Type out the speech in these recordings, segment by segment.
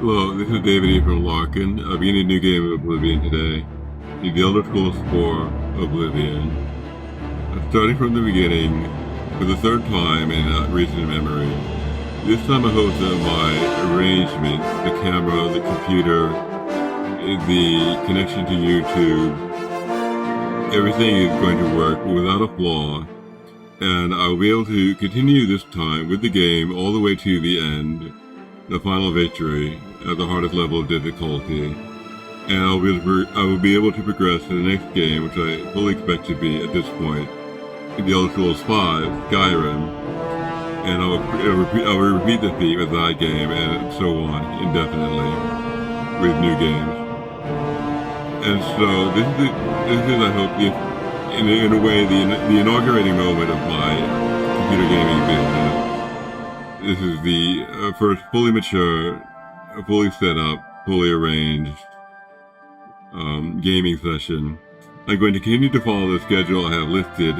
Hello, this is David E. from Larkin. I'm beginning a new game of Oblivion today. The Elder Scrolls 4 Oblivion. Starting from the beginning, for the third time in recent memory. This time I hope that my arrangement, the camera, the computer, the connection to YouTube, everything is going to work without a flaw. And I'll be able to continue this time with the game all the way to the end. The final victory at the hardest level of difficulty, and I will be able to progress to the next game, which I fully expect to be at this point, The Elder Scrolls 5, Skyrim, and I will repeat the theme of that game and so on indefinitely with new games. And so this is I hope in a way the inaugurating moment of my computer gaming business. This is the first fully mature, fully set up, fully arranged gaming session. I'm going to continue to follow the schedule I have listed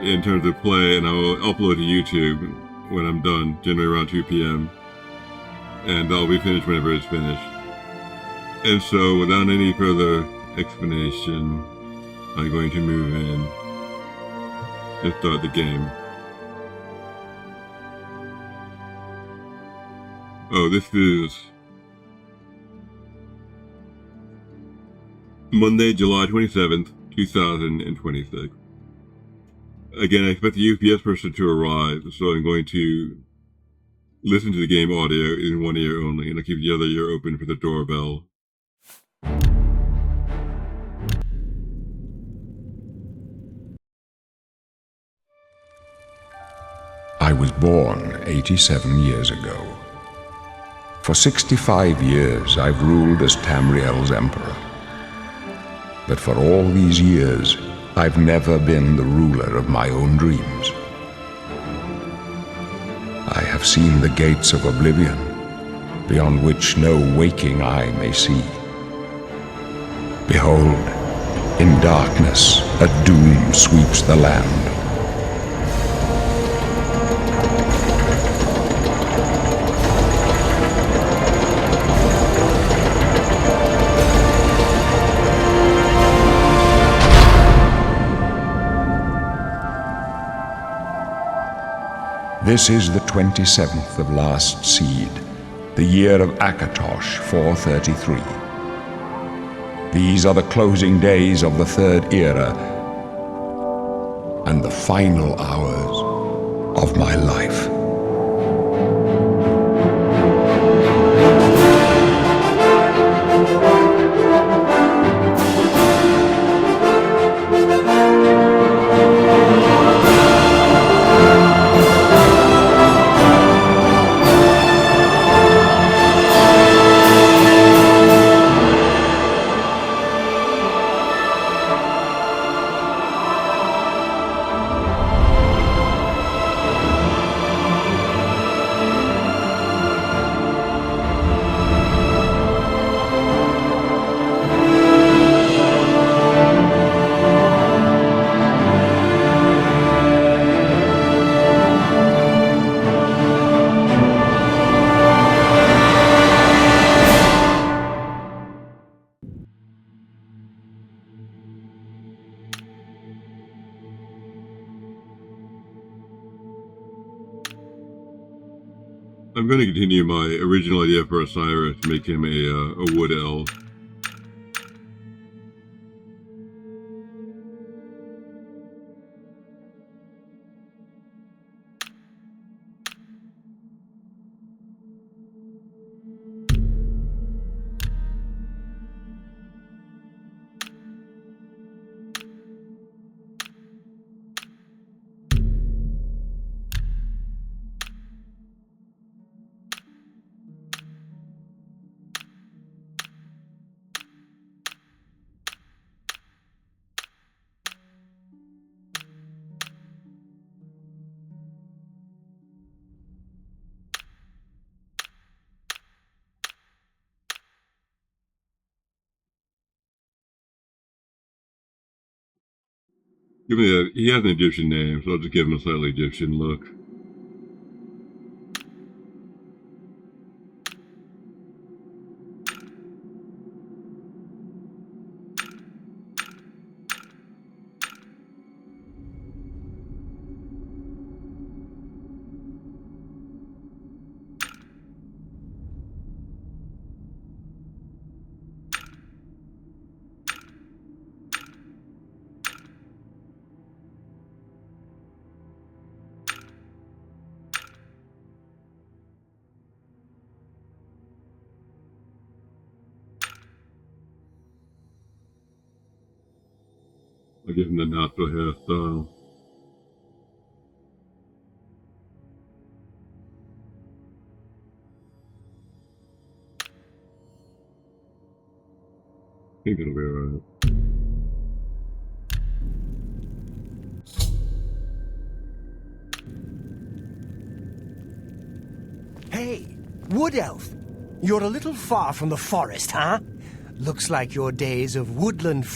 in terms of play, and I will upload to YouTube when I'm done, generally around 2 p.m. And I'll be finished whenever it's finished. And so, without any further explanation, I'm going to move in and start the game. Oh, this is Monday, July 27th, 2026. Again, I expect the UPS person to arrive, so I'm going to listen to the game audio in one ear only, and I'll keep the other ear open for the doorbell. I was born 87 years ago. For 65 years I've ruled as Tamriel's emperor. But for all these years, I've never been the ruler of my own dreams. I have seen the gates of Oblivion, beyond which no waking eye may see. Behold, in darkness a doom sweeps the land. This is the 27th of last seed, the year of Akatosh 433. These are the closing days of the third era and the final hours of my life. I'm going to continue my original idea for Osiris to make him a wood elf. Give me that. He has an Egyptian name, so I'll just give him a slightly Egyptian look. I give him the natural hairstyle. I think it'll be alright. Hey, Wood Elf. You're a little far from the forest, huh? Looks like your days of woodland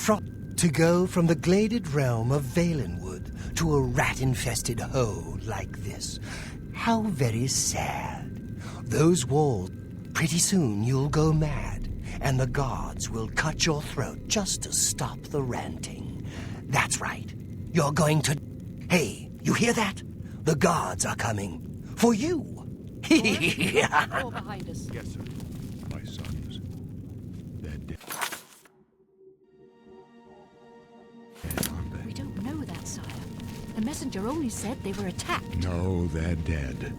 to go from the gladed realm of Valenwood to a rat-infested hole like this. How very sad. Those walls, pretty soon you'll go mad, and the gods will cut your throat just to stop the ranting. That's right. You're going to... Hey, you hear that? The gods are coming. For you. All behind us. Yes, sir. My sons. They're dead. Aren't they? We don't know that, sire. The messenger only said they were attacked. No, they're dead.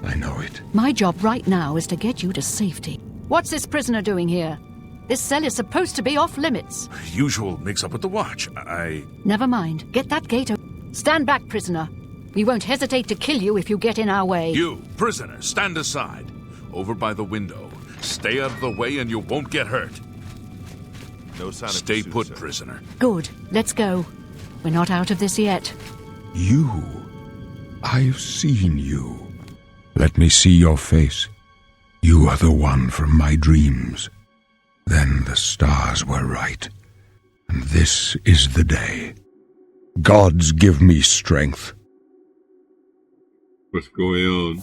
I know it. My job right now is to get you to safety. What's this prisoner doing here? This cell is supposed to be off limits. Usual mix-up with the watch. Never mind. Get that gate open. Stand back, prisoner. We won't hesitate to kill you if you get in our way. You, prisoner, stand aside. Over by the window. Stay out of the way and you won't get hurt. No sign of Stay pursuit, put, sir. prisoner. Good. Let's go. We're not out of this yet. You. I've seen you. Let me see your face. You are the one from my dreams. Then the stars were right. And this is the day. Gods give me strength. What's going on?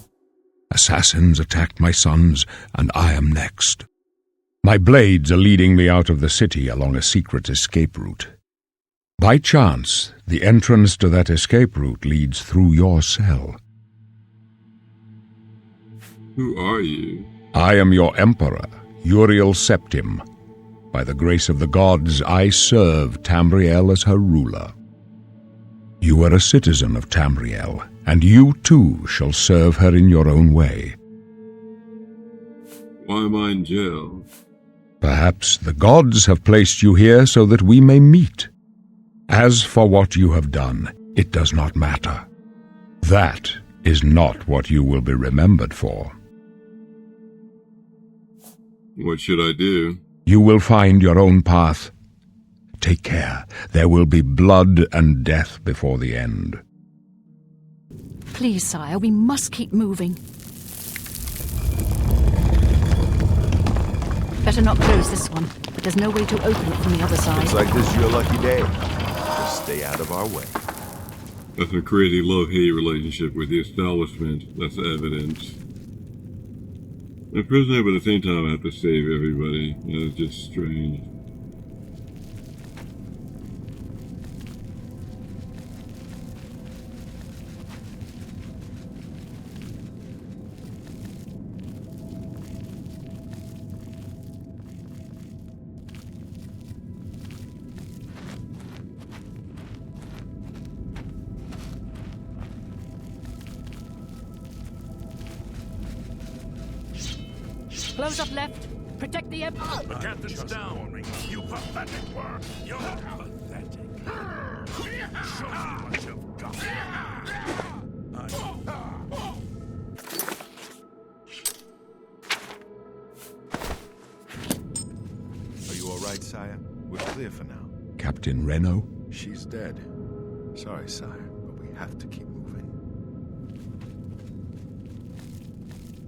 Assassins attacked my sons, and I am next. My blades are leading me out of the city along a secret escape route. By chance, the entrance to that escape route leads through your cell. Who are you? I am your emperor, Uriel Septim. By the grace of the gods, I serve Tamriel as her ruler. You are a citizen of Tamriel, and you too shall serve her in your own way. Why am I in jail? Perhaps the gods have placed you here so that we may meet. As for what you have done, it does not matter. That is not what you will be remembered for. What should I do? You will find your own path. Take care. There will be blood and death before the end. Please, sire, we must keep moving. Better not close this one, but there's no way to open it from the other side. Looks like this is your lucky day. Just stay out of our way. That's a crazy love-hate relationship with the establishment. That's evident. I'm a prisoner, but at the same time I have to save everybody. It's just strange. Close up left. Protect the emperor. The captain's down. You pathetic work. You're pathetic. Show me what you've got. Are you all right, sire? We're clear for now. Captain Reno? She's dead. Sorry, sire, but we have to keep moving.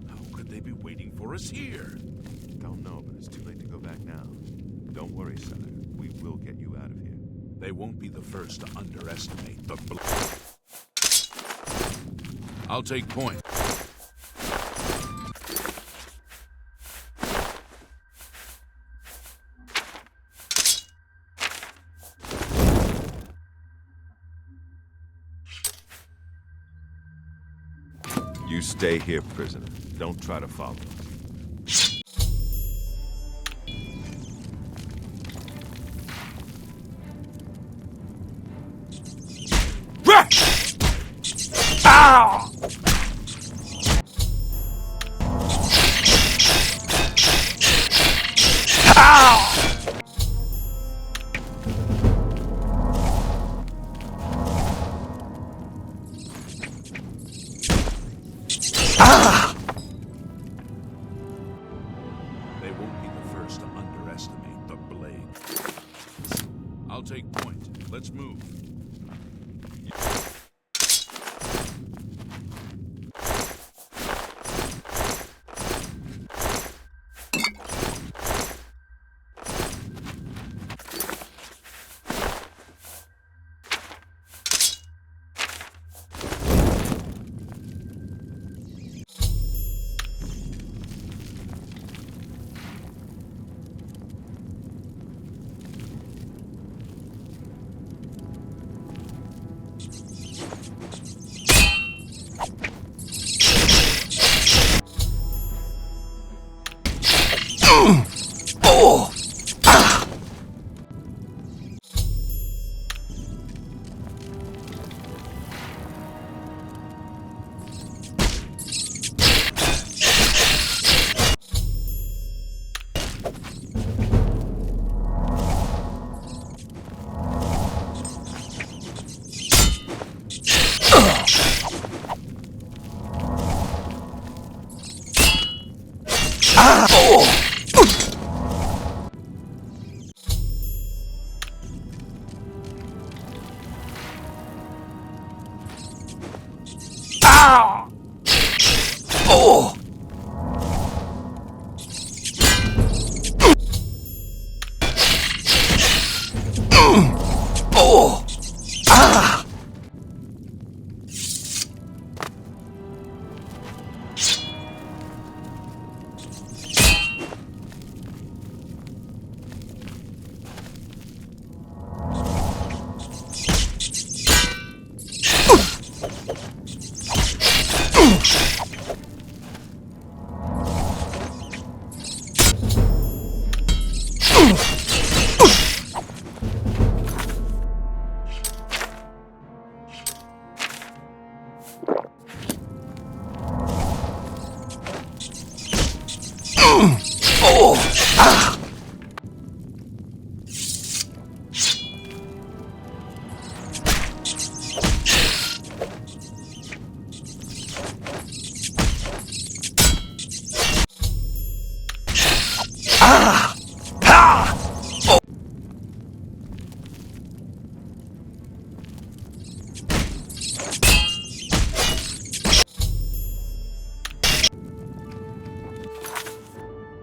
How could they be waiting for us here? Don't know, but it's too late to go back now. Don't worry, sire. We will get you out of here. They won't be the first to underestimate the I'll take point. You stay here, prisoner. Don't try to follow us. They won't be the first to underestimate the blade. I'll take point. Let's move.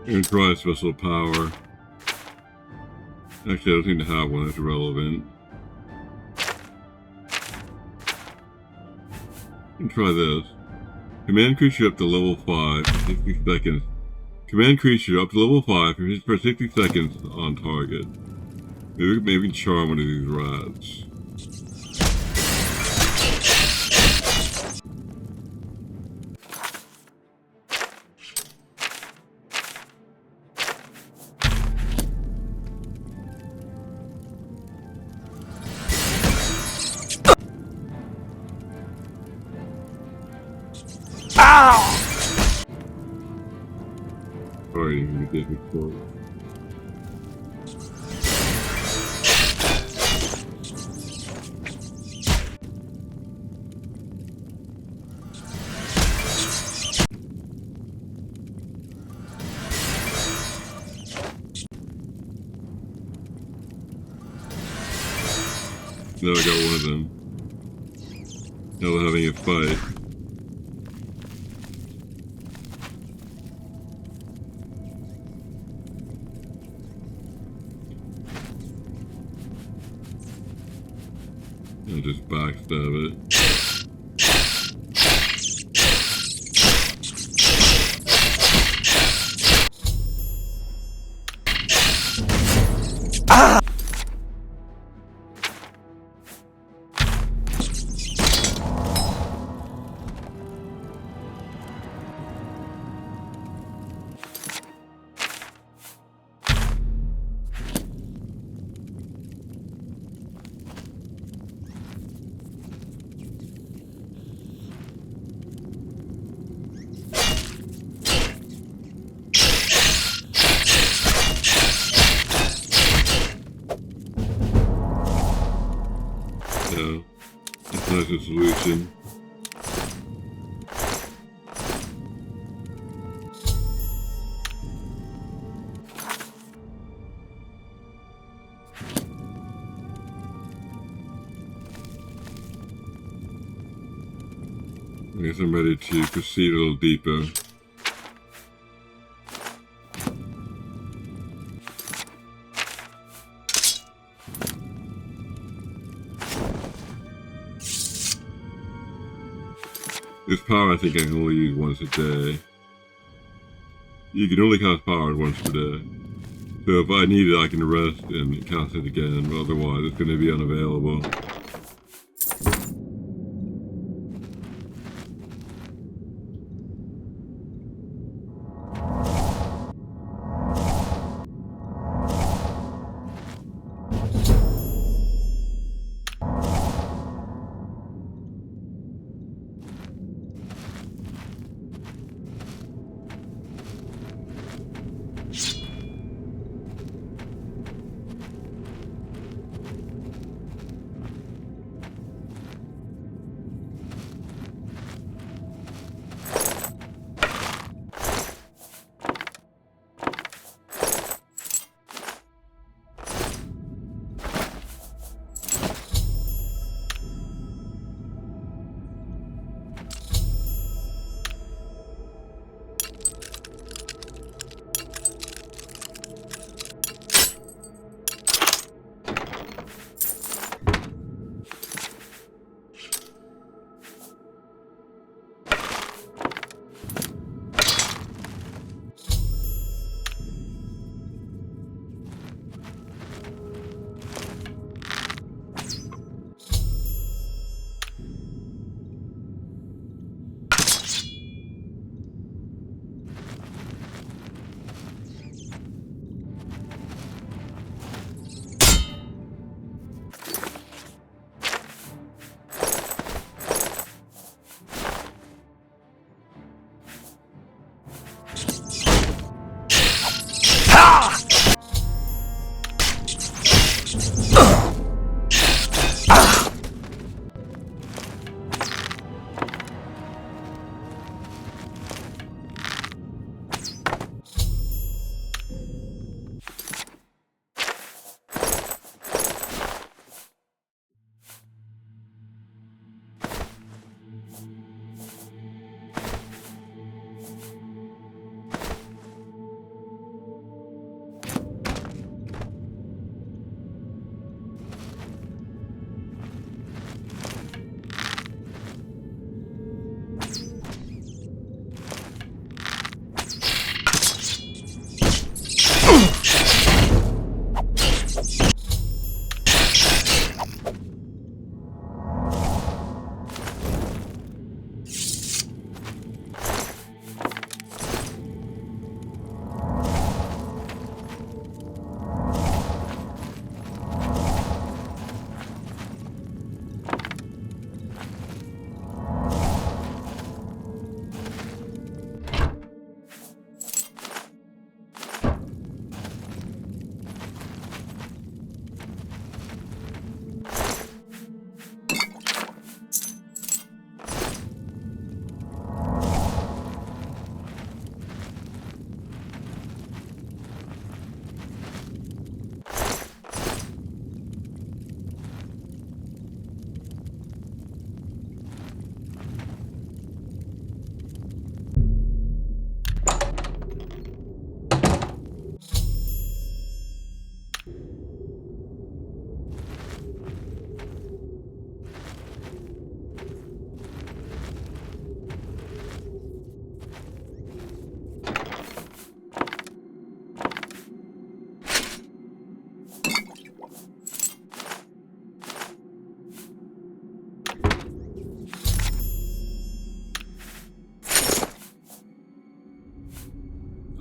And try special power. Actually, I don't seem to have one that's relevant. And try this. Command creature up to level 5 for 60 seconds. Command creature up to level 5 for 60 seconds on target. Maybe we can charm one of these rats. Sorry, you get me close. Now I got one of them. Now we're having a fight. I'll just backstab it. Yeah, that's a solution. I guess I'm ready to proceed a little deeper. This power I think I can only use once a day. You can only cast power once per day. So if I need it I can rest and cast it again, but otherwise it's going to be unavailable.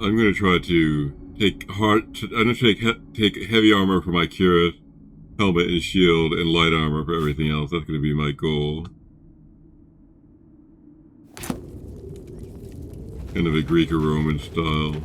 I'm gonna try to take take heavy armor for my cuirass, helmet and shield, and light armor for everything else. That's gonna be my goal. Kind of a Greek or Roman style.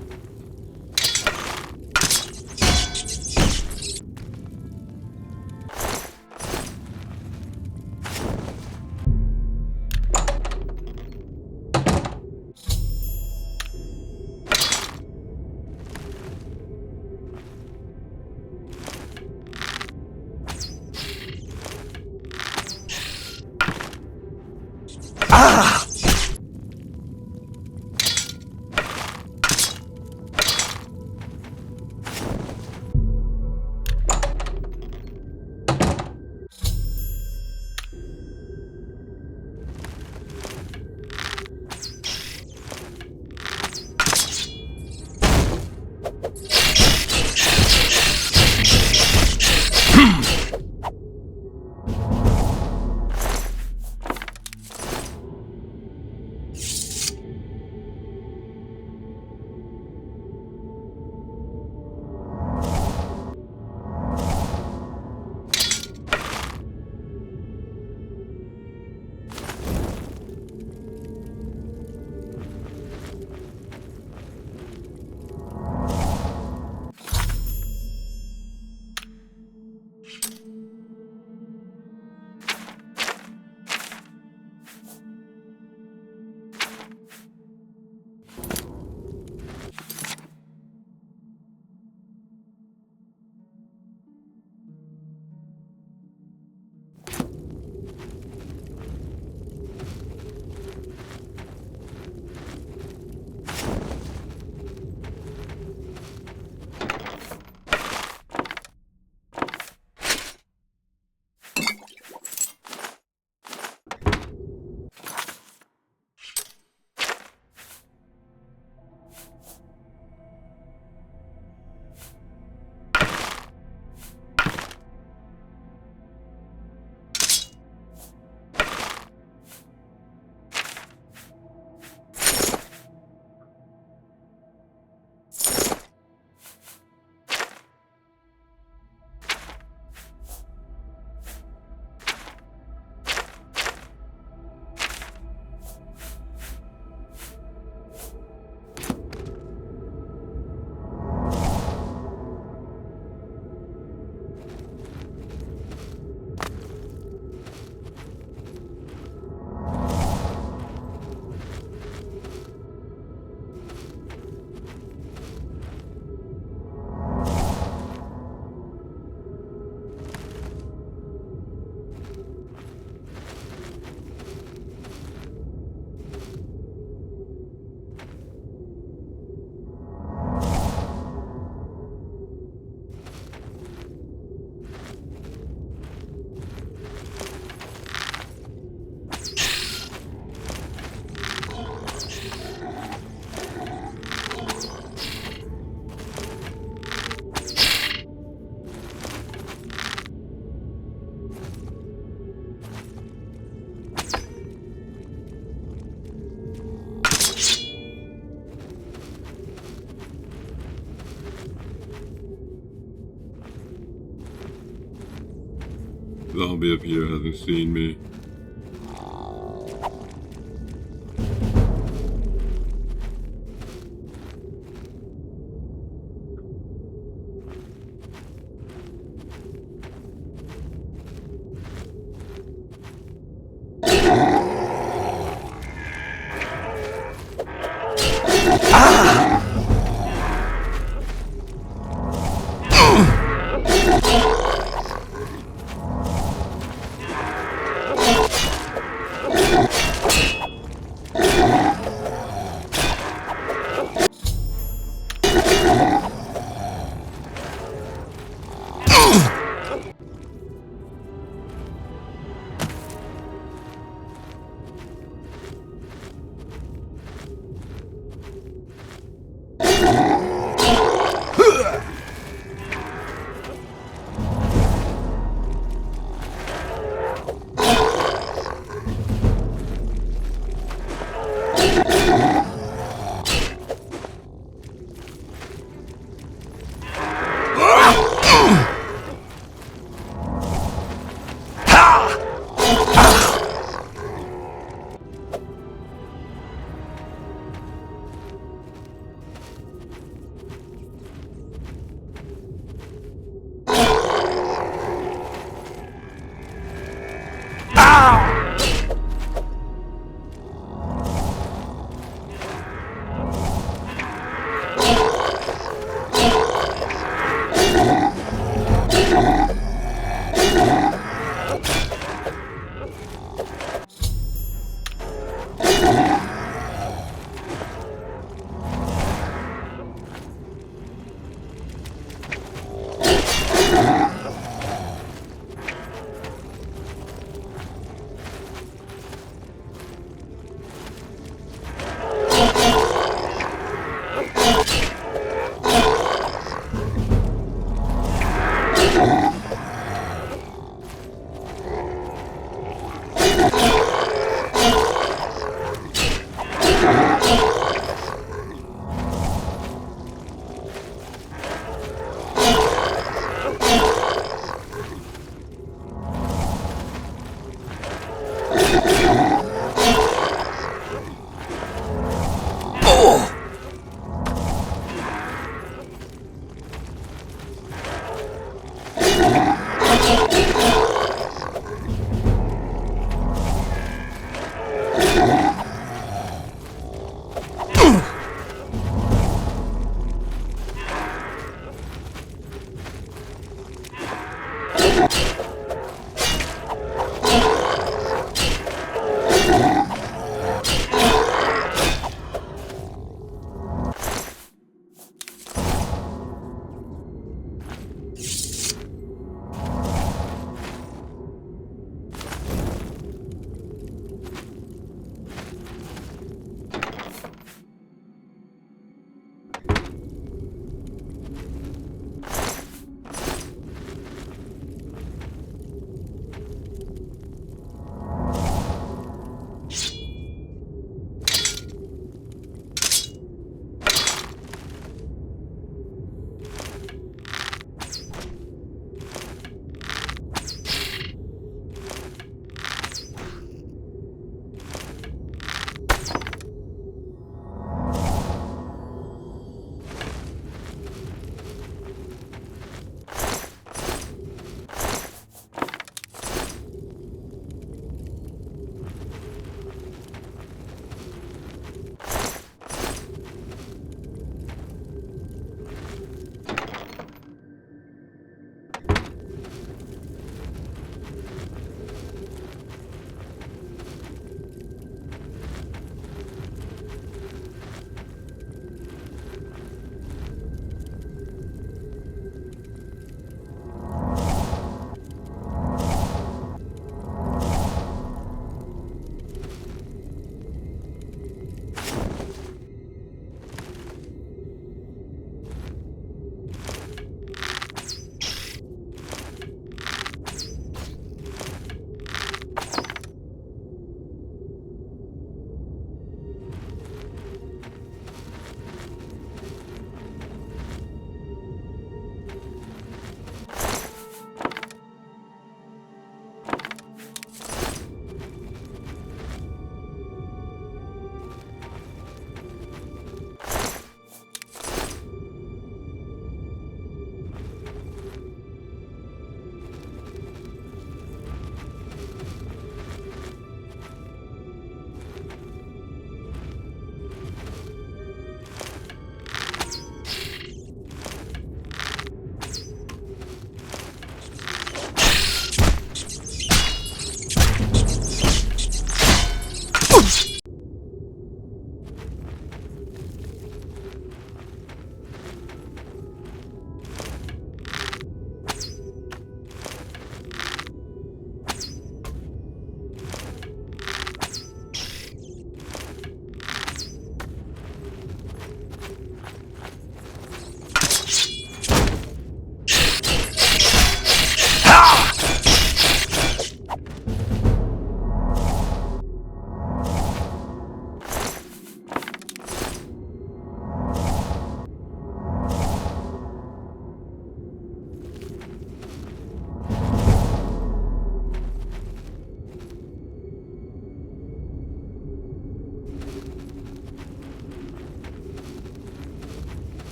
zombie up here hasn't seen me.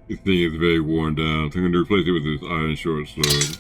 This thing is very worn down, so I'm going to replace it with this iron short sword.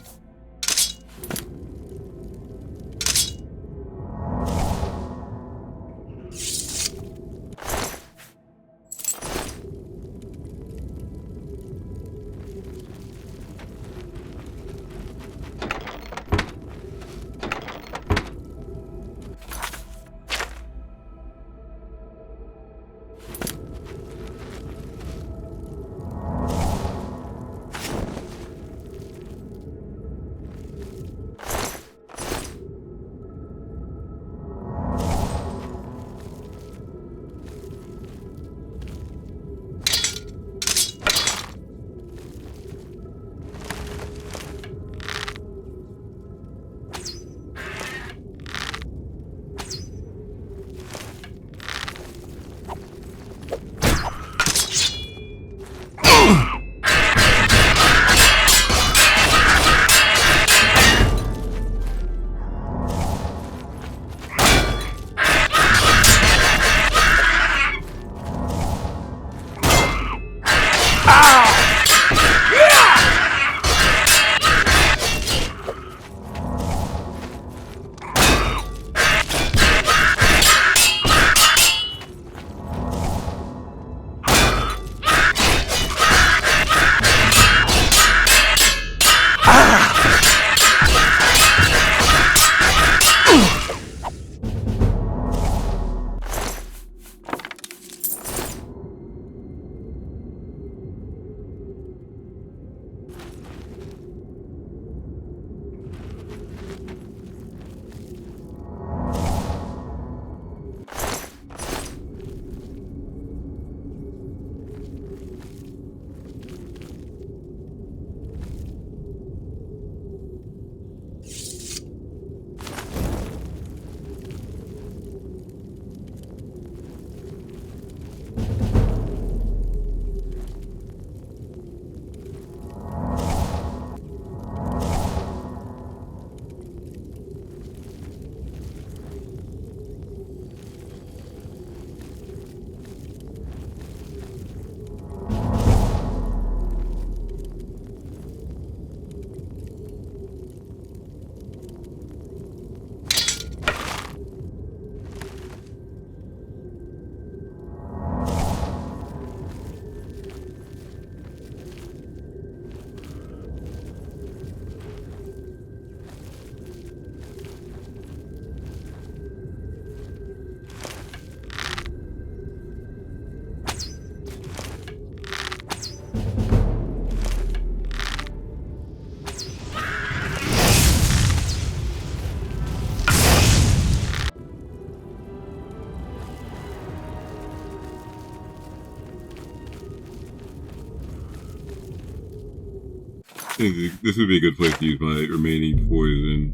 This would be a good place to use my remaining poison.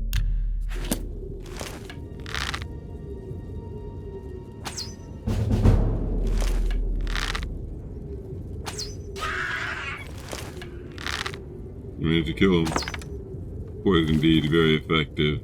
I managed to kill him. Poison indeed, very effective.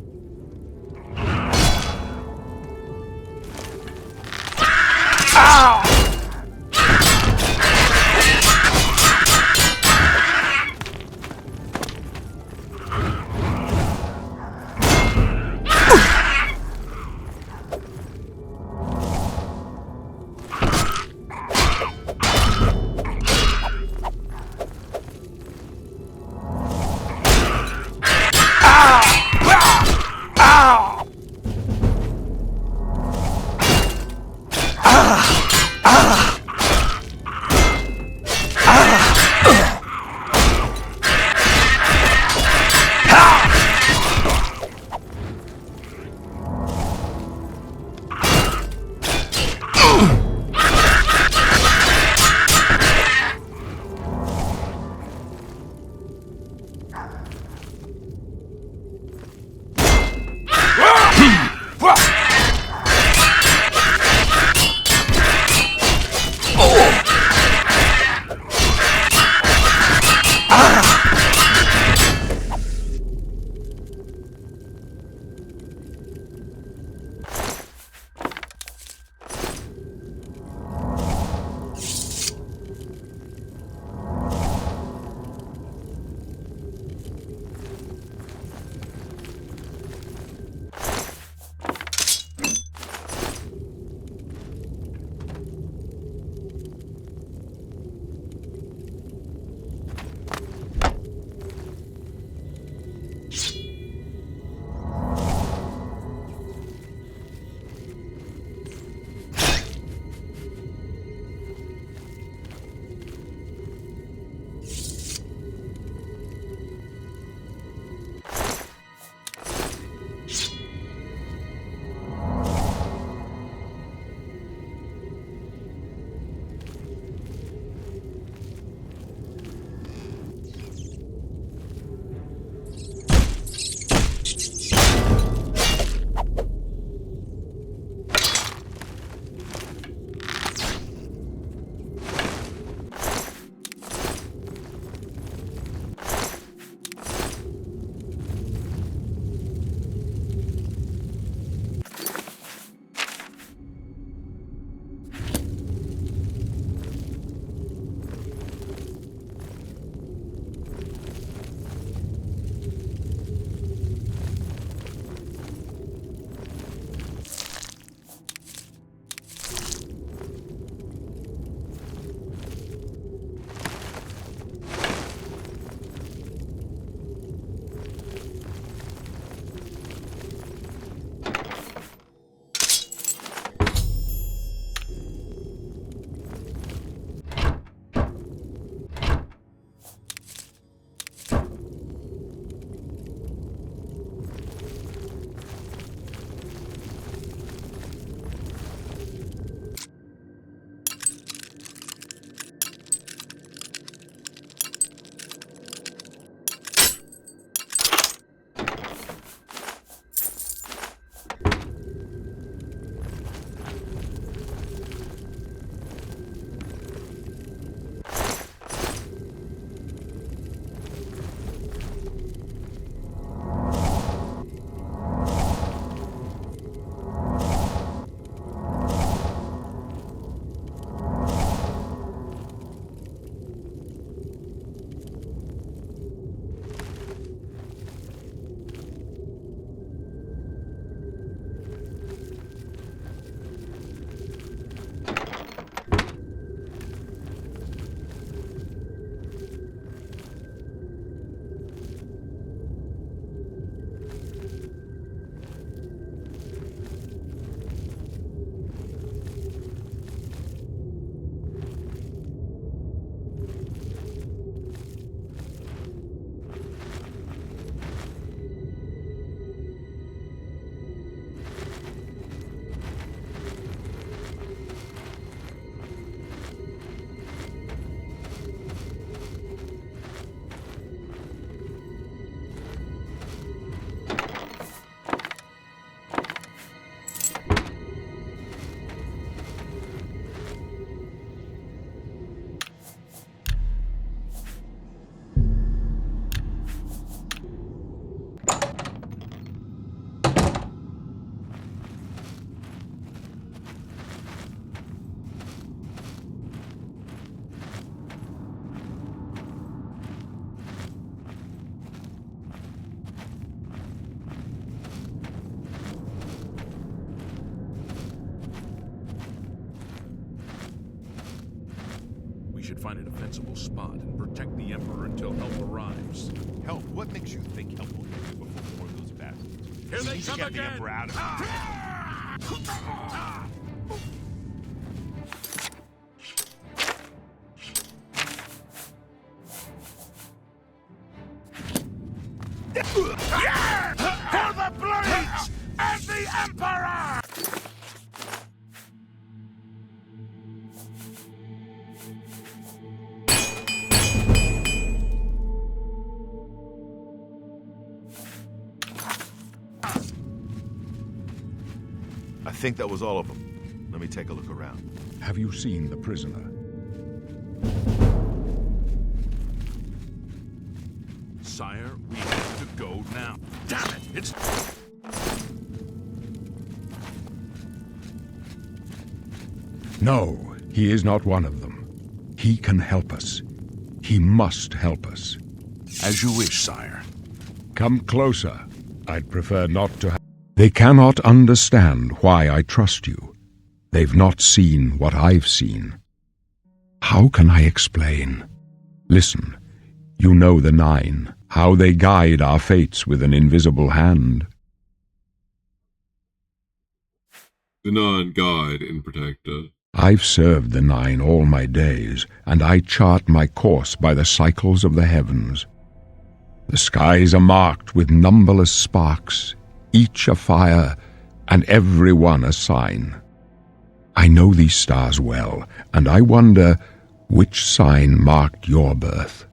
should find a defensible spot and protect the Emperor until help arrives. Help? What makes you think help will get here before more of those bastards? Here they We need to come get the again! Emperor out of here. For the Blades and the Emperor! I think that was all of them. Let me take a look around. Have you seen the prisoner? Sire, we have to go now. Damn it! It's... No, he is not one of them. He can help us. He must help us. As you wish, sire. Come closer. I'd prefer not to have... They cannot understand why I trust you. They've not seen what I've seen. How can I explain? Listen, you know the Nine, how they guide our fates with an invisible hand. The Nine guide and protect us. I've served the Nine all my days, and I chart my course by the cycles of the heavens. The skies are marked with numberless sparks, each a fire, and every one a sign. I know these stars well, and I wonder which sign marked your birth.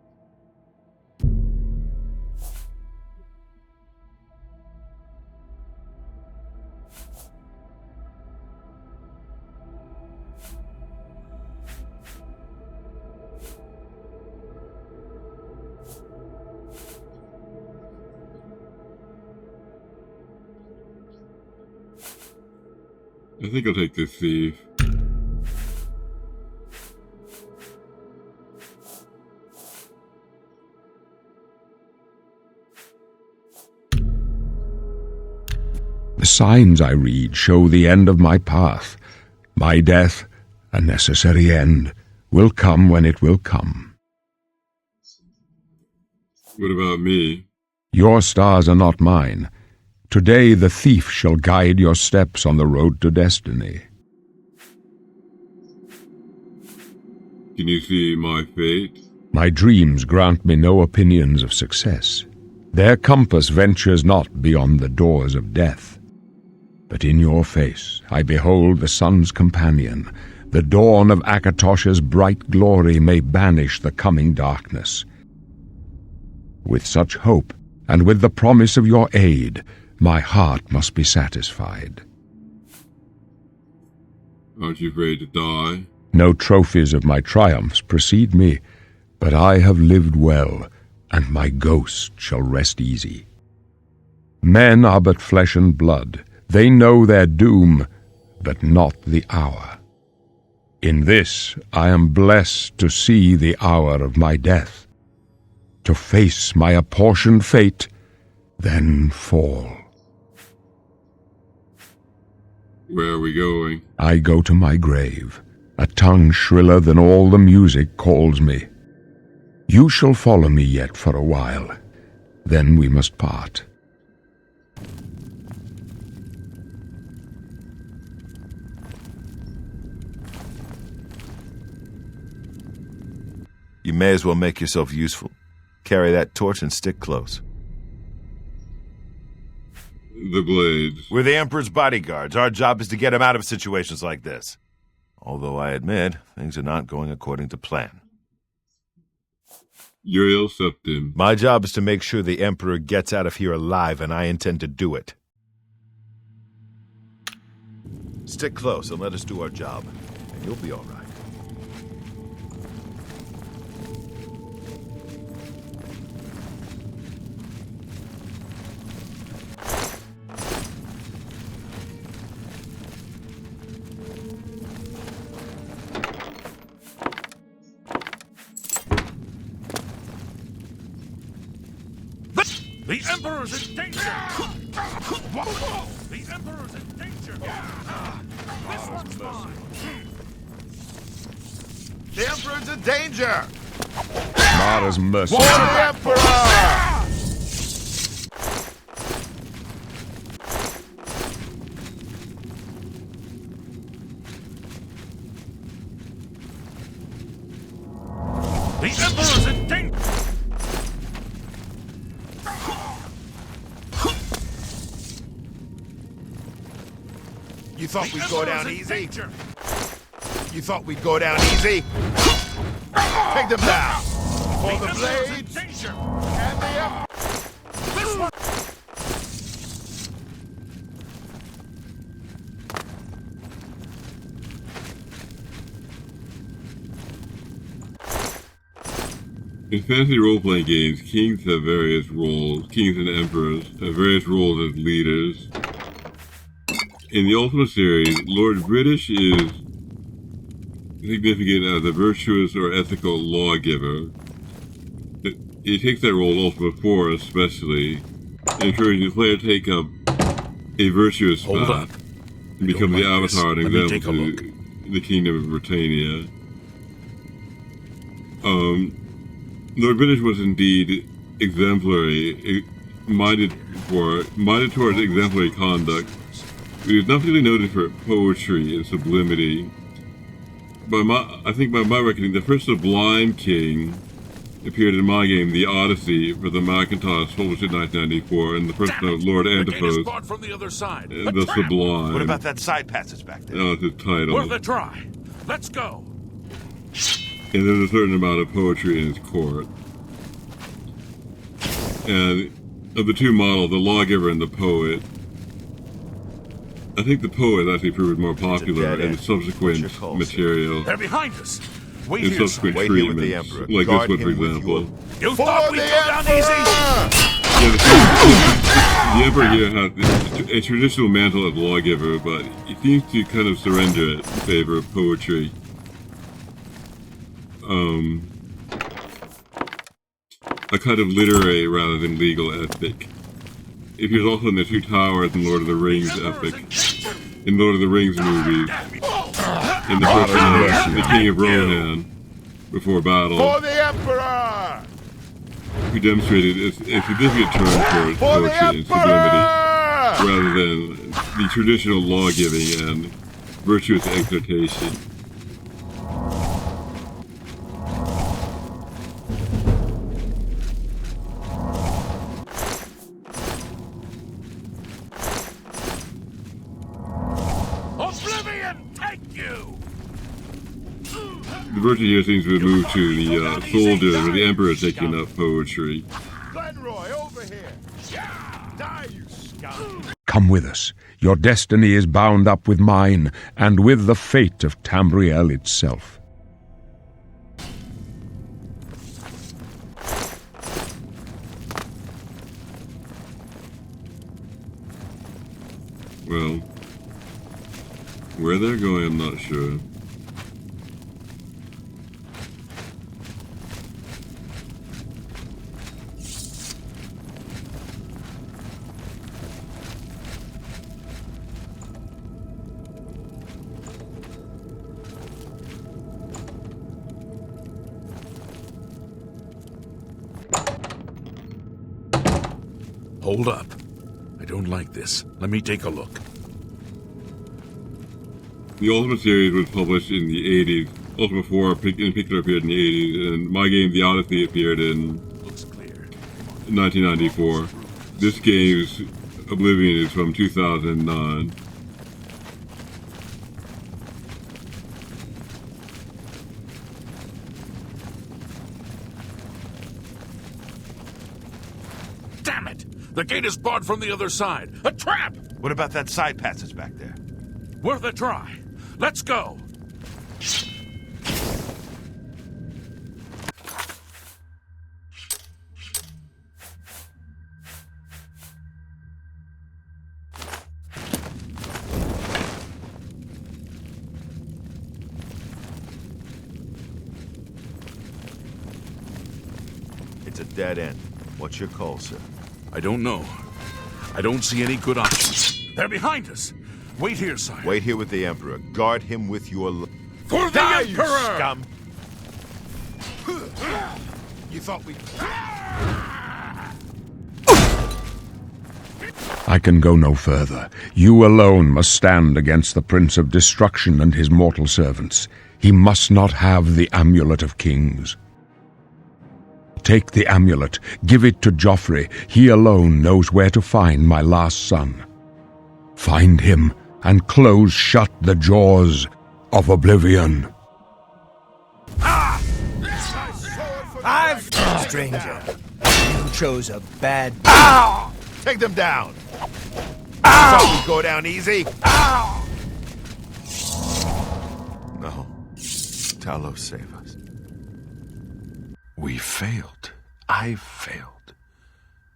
I think I'll take this thief. The signs I read show the end of my path. My death, a necessary end, will come when it will come. What about me? Your stars are not mine. Today the thief shall guide your steps on the road to destiny. Can you see my fate? My dreams grant me no opinions of success. Their compass ventures not beyond the doors of death. But in your face I behold the sun's companion. The dawn of Akatosh's bright glory may banish the coming darkness. With such hope, and with the promise of your aid, my heart must be satisfied. Aren't you afraid to die? No trophies of my triumphs precede me, but I have lived well, and my ghost shall rest easy. Men are but flesh and blood. They know their doom, but not the hour. In this I am blessed to see the hour of my death, to face my apportioned fate, then fall. Where are we going? I go to my grave. A tongue shriller than all the music calls me. You shall follow me yet for a while. Then we must part. You may as well make yourself useful. Carry that torch and stick close. The blades. We're the Emperor's bodyguards. Our job is to get him out of situations like this. Although I admit, things are not going according to plan. Uriel Septim. My job is to make sure the Emperor gets out of here alive, and I intend to do it. Stick close and let us do our job, and you'll be all right. The Emperor's in danger! The Emperor's in danger! This one's mine! The Emperor's in danger! Mara's mercy. For the Emperor! The Emperor's in danger! You thought The we'd go Emperor's down in easy? danger! You thought we'd go down easy? Take them down! For the Emperor's in blades danger! and the Emperor! This one! In fantasy role-playing games, kings have various roles. Kings and emperors have various roles as leaders. In the Ultima series, Lord British is significant as a virtuous or ethical lawgiver. He takes that role in Ultima 4 especially, encouraging the player to take up a virtuous Hold path up. and become the like this. avatar and Let me example take a look. to the Kingdom of Britannia. Lord British was indeed exemplary, minded towards exemplary conduct. He was not particularly noted for poetry and sublimity. I think by my reckoning, the first Sublime King appeared in my game, the Odyssey, for the Macintosh, published in 1994, and the first of Lord The gate is Antiphos, barred from the other side. A the trap! Sublime. What about that side passage back there? That was his title. Worth a try. Let's go. And there's a certain amount of poetry in his court. And of the two models, the lawgiver and the poet, I think the poet actually proved more popular dead in end. subsequent What's your call, material, They're behind us. Wait in here, son. subsequent Wait here with the treatments, Emperor. like Guard this one, for him with example. You For thought we'd the go down easy? Emperor! Yeah, the Emperor here has a traditional mantle of lawgiver, but he seems to kind of surrender it in favor of poetry. A kind of literary rather than legal ethic. It appears also in the Two Towers and Lord of the Rings epic. In Lord of the Rings movies. In the first one, the King of Rohan, before battle, For the Emperor! who demonstrated a significant turn towards For the poetry and sublimity, Emperor! rather than the traditional law-giving and virtuous exhortation. Oblivion, take you! The virtue here seems to have moved to the soldiers, where the Emperor is taking up poetry. Glenroy, over here! Die, you scum! Come with us. Your destiny is bound up with mine, and with the fate of Tamriel itself. Well, where they're going, I'm not sure. Hold up. I don't like this. Let me take a look. The Ultima series was published in the 80s. Ultima 4 in particular appeared in the 80s, and my game, The Odyssey, appeared in Looks clear. 1994. This game's Oblivion is from 2009. Damn it! The gate is barred from the other side. A trap! What about that side passage back there? Worth a try. Let's go. It's a dead end. What's your call, sir? I don't know. I don't see any good options. They're behind us. Wait here, sire. Wait here with the Emperor. Guard him with your... For the Die, you Emperor! scum! You thought we... I can go no further. You alone must stand against the Prince of Destruction and his mortal servants. He must not have the Amulet of Kings. Take the amulet, give it to Joffrey. He alone knows where to find my last son. Find him and close shut the jaws of Oblivion. Stranger, you chose a bad... Ow! Take them down! Ow! Thought we'd go down easy? Ow! No. Talos, save us. We failed. I failed.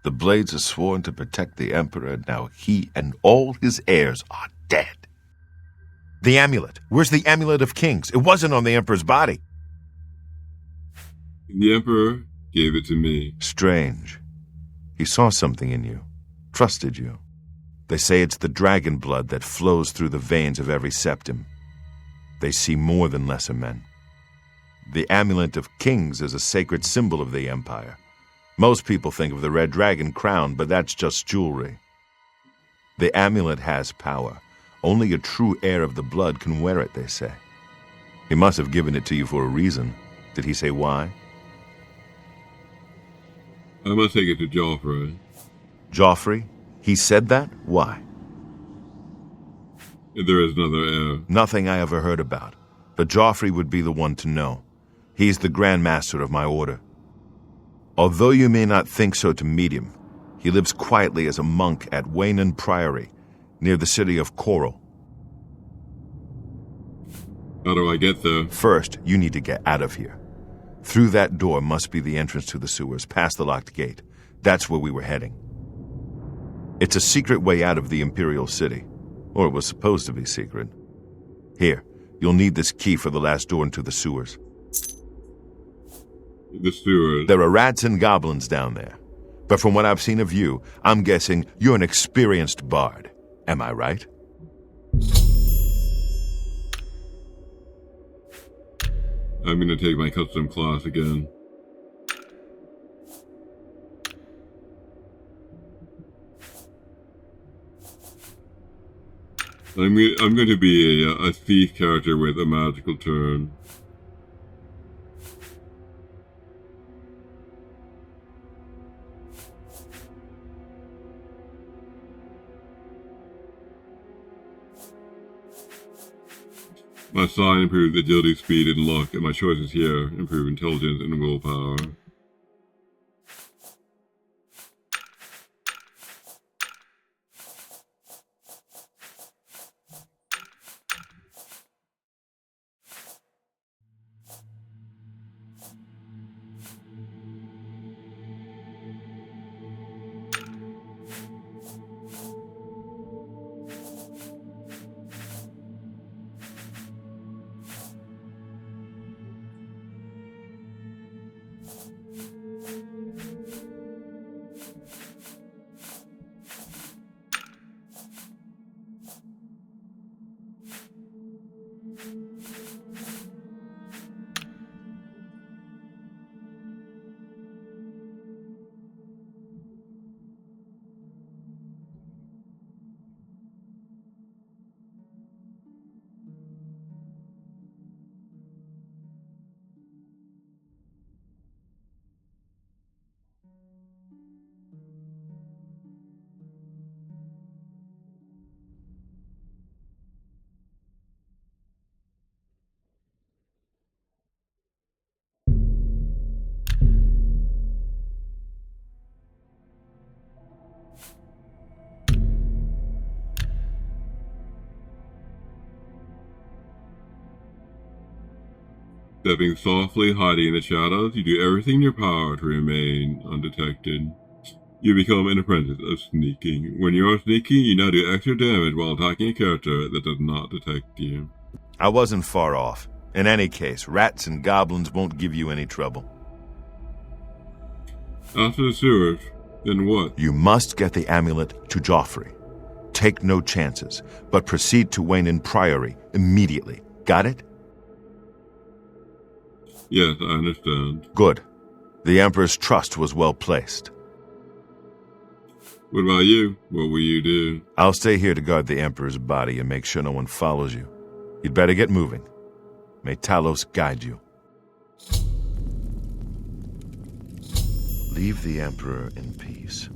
The Blades are sworn to protect the Emperor, and now he and all his heirs are dead. The amulet. Where's the Amulet of Kings? It wasn't on the Emperor's body. The Emperor gave it to me. Strange. He saw something in you. Trusted you. They say it's the dragon blood that flows through the veins of every septim. They see more than lesser men. The Amulet of Kings is a sacred symbol of the Empire. Most people think of the red dragon crown, but that's just jewelry. The amulet has power. Only a true heir of the blood can wear it, they say. He must have given it to you for a reason. Did he say why? I must take it to Joffrey. Joffrey? He said that? Why? There is another heir. Nothing I ever heard about. But Joffrey would be the one to know. He's the Grand Master of my order. Although you may not think so to meet him, he lives quietly as a monk at Waynon Priory, near the city of Coral. How do I get there? First, you need to get out of here. Through that door must be the entrance to the sewers, past the locked gate. That's where we were heading. It's a secret way out of the Imperial City. Or it was supposed to be secret. Here, you'll need this key for the last door into the sewers. The sewers? There are rats and goblins down there. But from what I've seen of you, I'm guessing you're an experienced bard. Am I right? I'm going to take my custom class again. I'm going to be a thief character with a magical turn. My sign improves agility, speed, and luck, and my choices here improve intelligence and willpower. Stepping softly, hiding in the shadows, you do everything in your power to remain undetected. You become an apprentice of sneaking. When you are sneaking, you now do extra damage while attacking a character that does not detect you. I wasn't far off. In any case, rats and goblins won't give you any trouble. After the sewers, then what? You must get the amulet to Joffrey. Take no chances, but proceed to Waynon Priory immediately. Got it? Yes, I understand. Good. The Emperor's trust was well placed. What about you? What will you do? I'll stay here to guard the Emperor's body and make sure no one follows you. You'd better get moving. May Talos guide you. Leave the Emperor in peace.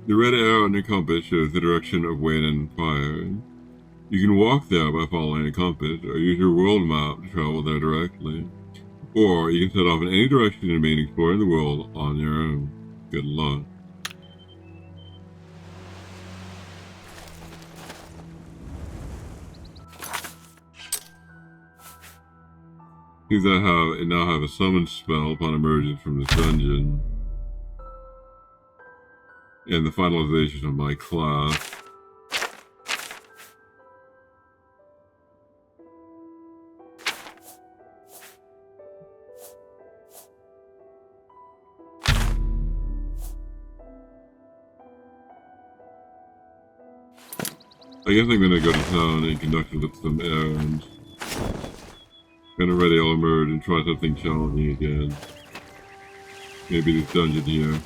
The red arrow on your compass shows the direction of wind and fire. You can walk there by following a compass, or use your world map to travel there directly. Or you can set off in any direction and remain exploring the world on your own. Good luck. Seems I now have a summon spell upon emergence from this dungeon. And the finalization of my class. I guess I'm gonna go to town and conduct with some errands. When I'm ready, I'll emerge and try something challenging again. Maybe this dungeon here.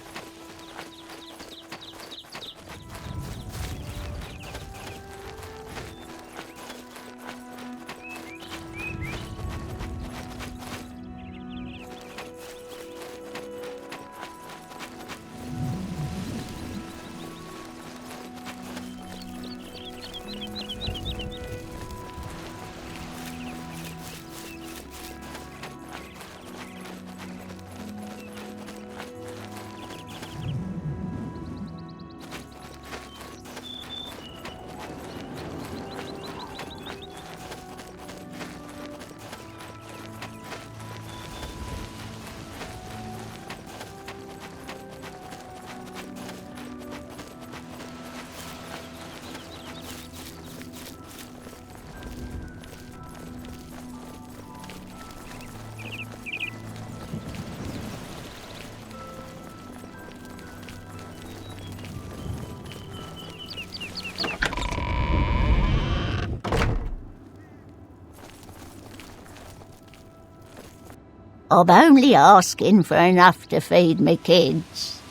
I'm only asking for enough to feed me kids.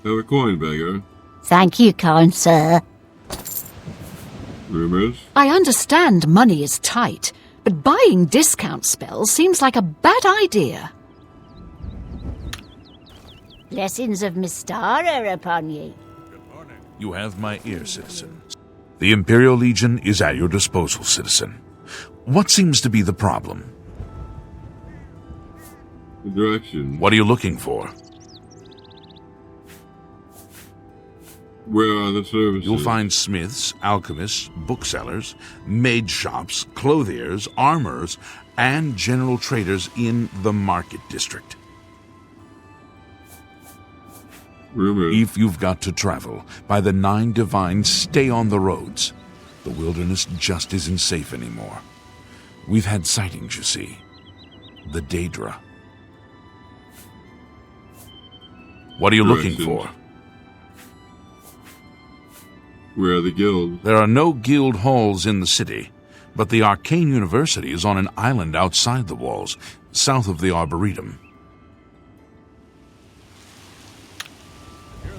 Have a coin, beggar. Thank you, kind sir. Rumors? I understand money is tight, but buying discount spells seems like a bad idea. Blessings of Mystara upon ye. You have my ear, citizen. The Imperial Legion is at your disposal, citizen. What seems to be the problem? The direction. What are you looking for? Where are the services? You'll find smiths, alchemists, booksellers, maid shops, clothiers, armorers, and general traders in the market district. Rumors. If you've got to travel, by the 9 divines, stay on the roads. The wilderness just isn't safe anymore. We've had sightings, you see. The Daedra. What are you looking for? Where are the guilds? There are no guild halls in the city, but the Arcane University is on an island outside the walls, south of the Arboretum.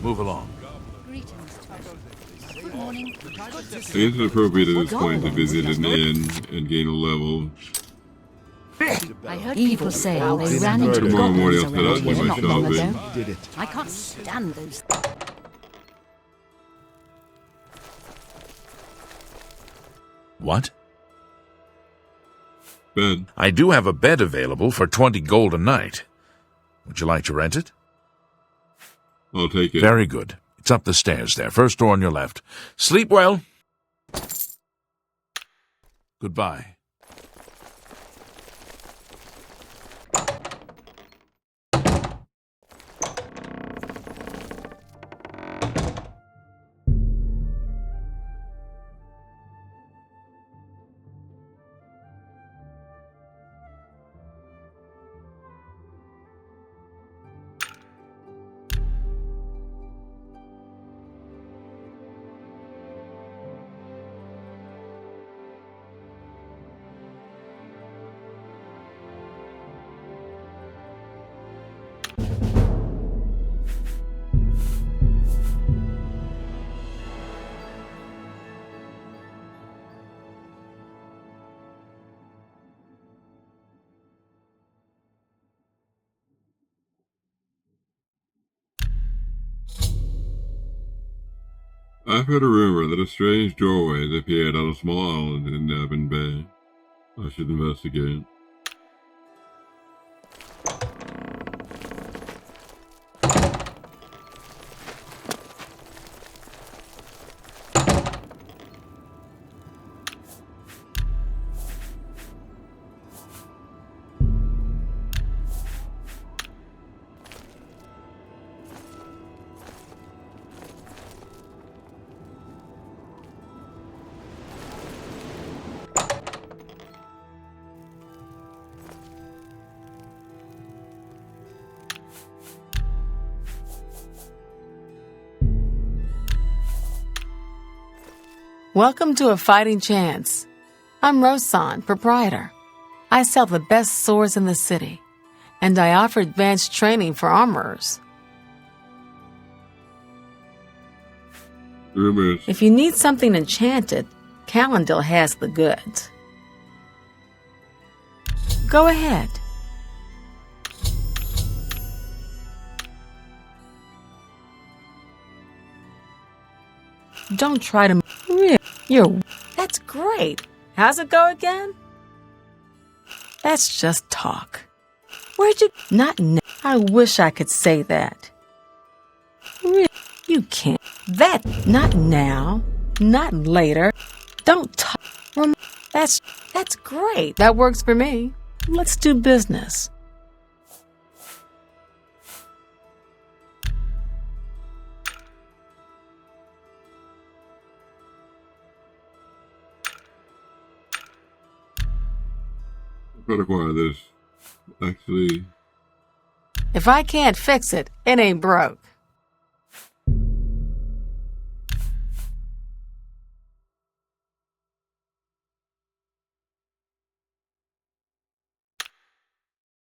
Move along. Good morning. I guess it's appropriate at this point to visit an inn and gain a level. I heard people say they ran into Tomorrow morning goblins I'll set out around to do here my not long shopping. ago. Did it. I can't stand those. What? Bed. I do have a bed available for 20 gold a night. Would you like to rent it? I'll take it. Very good. It's up the stairs there, first door on your left. Sleep well. Goodbye. I've heard a rumor that a strange doorway has appeared on a small island in Navin Bay. I should investigate. Welcome to A Fighting Chance. I'm Rosan, proprietor. I sell the best swords in the city, and I offer advanced training for armorers. Rumors. If you need something enchanted, Calendil has the goods. Go ahead. Don't try to... That's great. How's it go again? That's just talk. Where'd you... Not now. I wish I could say that. You can't. That... Not now. Not later. Don't talk. That's great. That works for me. Let's do business. I've acquire this. Actually, if I can't fix it, it ain't broke.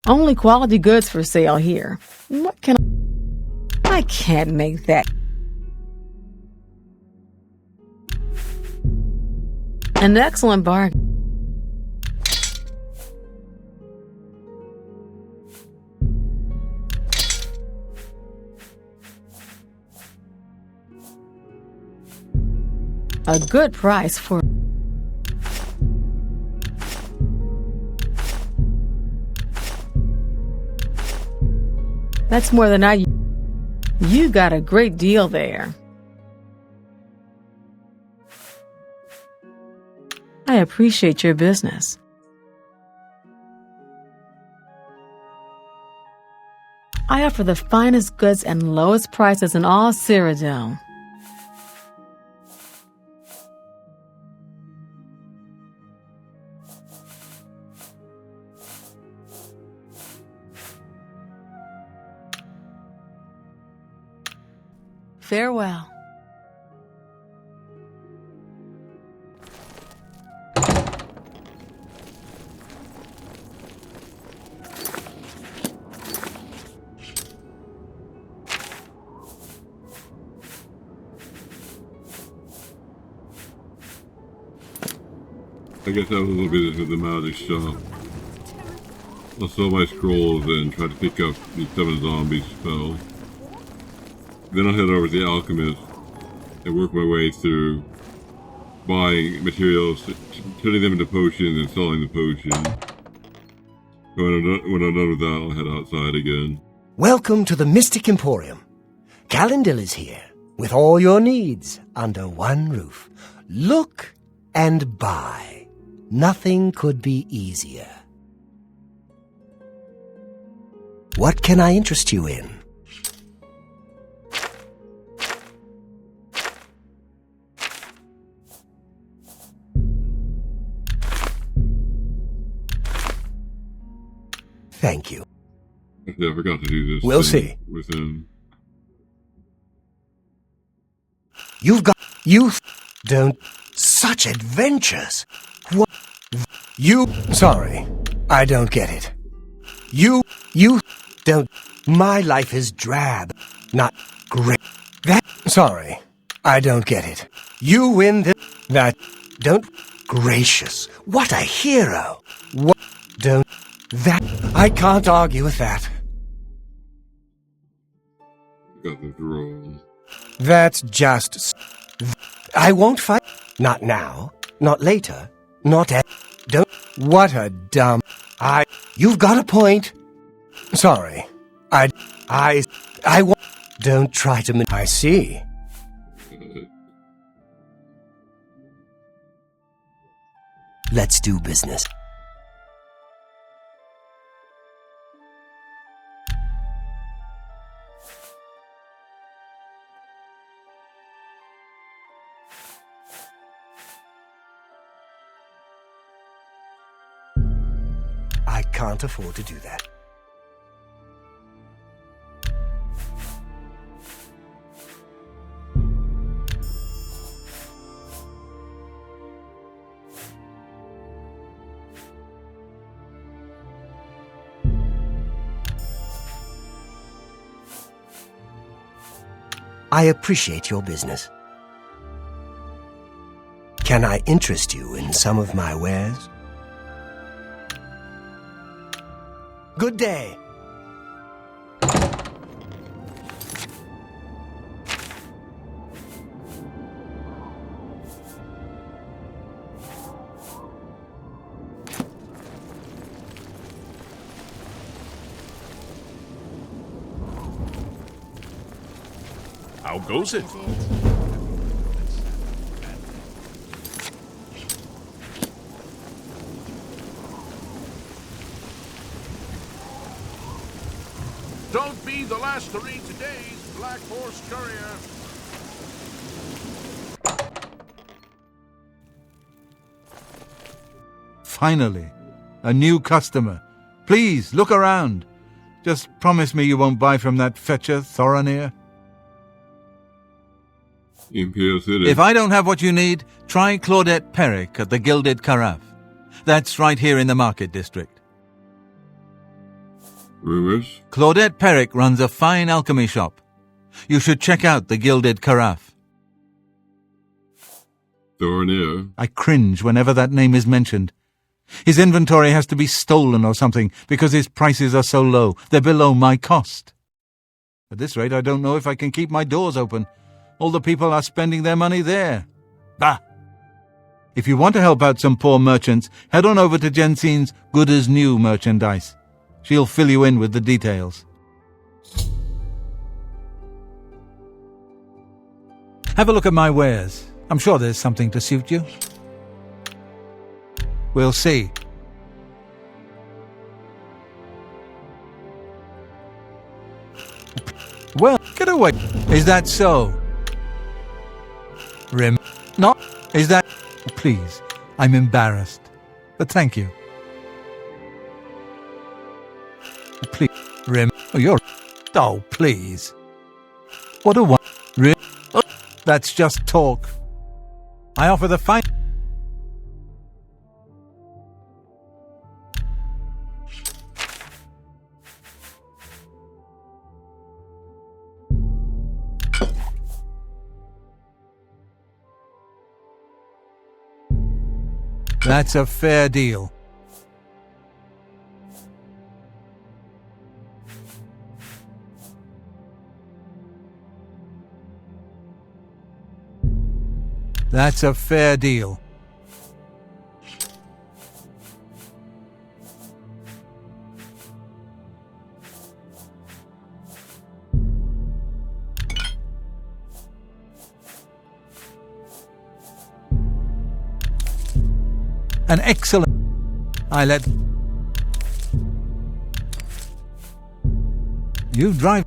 Only quality goods for sale here. What can I can't make that. An excellent bargain. A good price for... That's more than I... You got a great deal there. I appreciate your business. I offer the finest goods and lowest prices in all Cyrodiil. Farewell. I guess I was a little bit into the magic shop. I'll sell my scrolls and try to pick up the 7 zombie spell. Then I'll head over to the alchemist and work my way through buying materials, turning them into potions and selling the potion. When I'm done with that, I'll head outside again. Welcome to the Mystic Emporium. Calendil is here, with all your needs under one roof. Look and buy. Nothing could be easier. What can I interest you in? Thank you. Actually, I forgot to do this. We'll see. With him. You don't... Such adventures. What? Sorry, I don't get it. You don't... My life is drab, not great. Sorry, I don't get it. You win don't... Gracious, what a hero. What... Don't... I can't argue with that. Got the roll. That's just... I won't fight. Not now. Not later. Not at. Don't. What a dumb. You've got a point. Sorry. I won't. Don't try to. I see. Let's do business. I can't afford to do that. I appreciate your business. Can I interest you in some of my wares? Good day. How goes it? Don't be the last to read today's Black Horse Courier. Finally, a new customer. Please, look around. Just promise me you won't buy from that fetcher, Thoronir. Imperial City. If I don't have what you need, try Claudette Perrick at the Gilded Carafe. That's right here in the Market District. Rumors? Claudette Perrick runs a fine alchemy shop. You should check out the Gilded Carafe. Thoronir. I cringe whenever that name is mentioned. His inventory has to be stolen or something because his prices are so low. They're below my cost. At this rate, I don't know if I can keep my doors open. All the people are spending their money there. Bah! If you want to help out some poor merchants, head on over to Jensine's Good as New merchandise. She'll fill you in with the details. Have a look at my wares. I'm sure there's something to suit you. We'll see. Well, get away. Is that so? Not? Is that... Please, I'm embarrassed. But thank you. Please, Oh, you're... Oh, please. What a one... Oh, that's just talk. I offer the fine... That's a fair deal. That's a fair deal. An excellent... I let... You drive...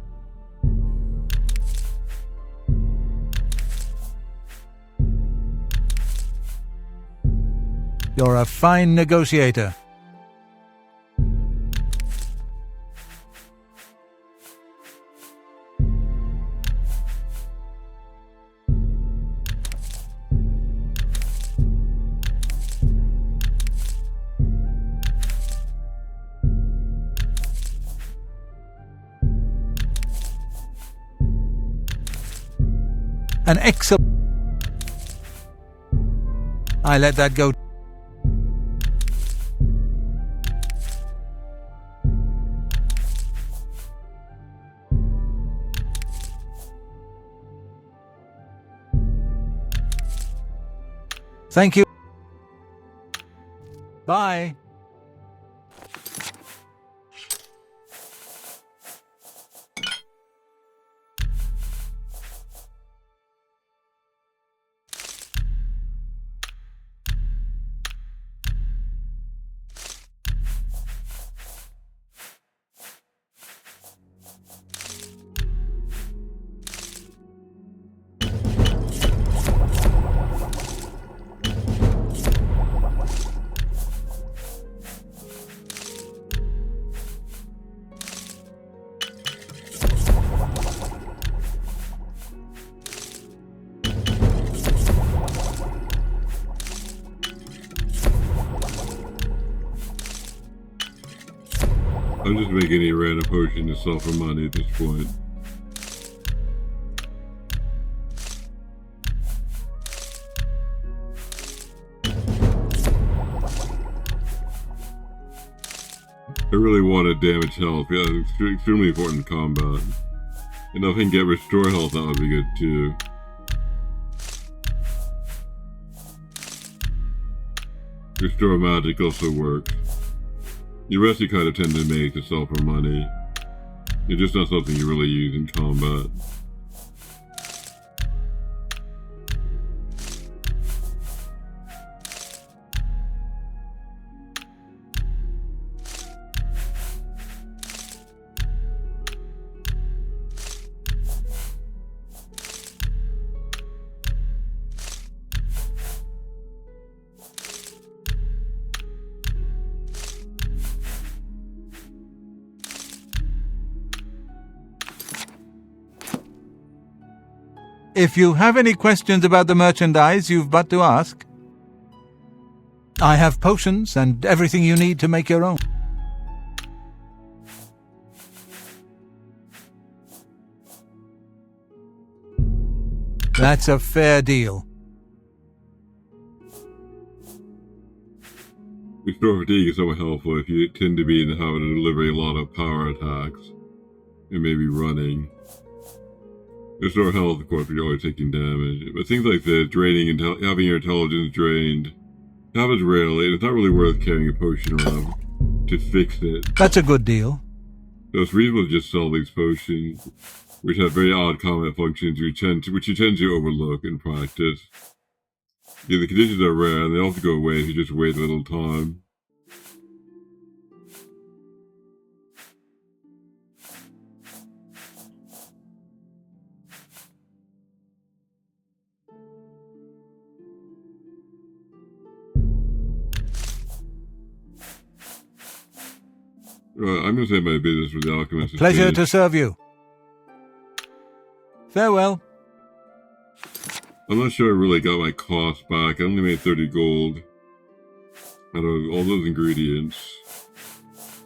You're a fine negotiator. An excellent... I let that go. Thank you. Bye. I'm just making a random potion to sell for money at this point. I really wanted damage health. Yeah, it's extremely important in combat. And if I can get restore health, that would be good too. Restore magic also works. The rest you kind of tend to make to sell for money. It's just not something you really use in combat. If you have any questions about the merchandise, you've but to ask. I have potions and everything you need to make your own. That's a fair deal. Restore fatigue is somewhat helpful if you tend to be in the habit of delivering a lot of power attacks and maybe running. Restore health, of course, if you're always taking damage. But things like this, draining and having your intelligence drained, happens rarely, and it's not really worth carrying a potion around to fix it. That's a good deal. So it's reasonable to just sell these potions, which have very odd combat functions which you tend to overlook in practice. Yeah, the conditions are rare, and they often go away if you just wait a little time. I'm going to say my business with the alchemist. Pleasure to serve you. Farewell. I'm not sure I really got my cost back. I only made 30 gold out of all those ingredients.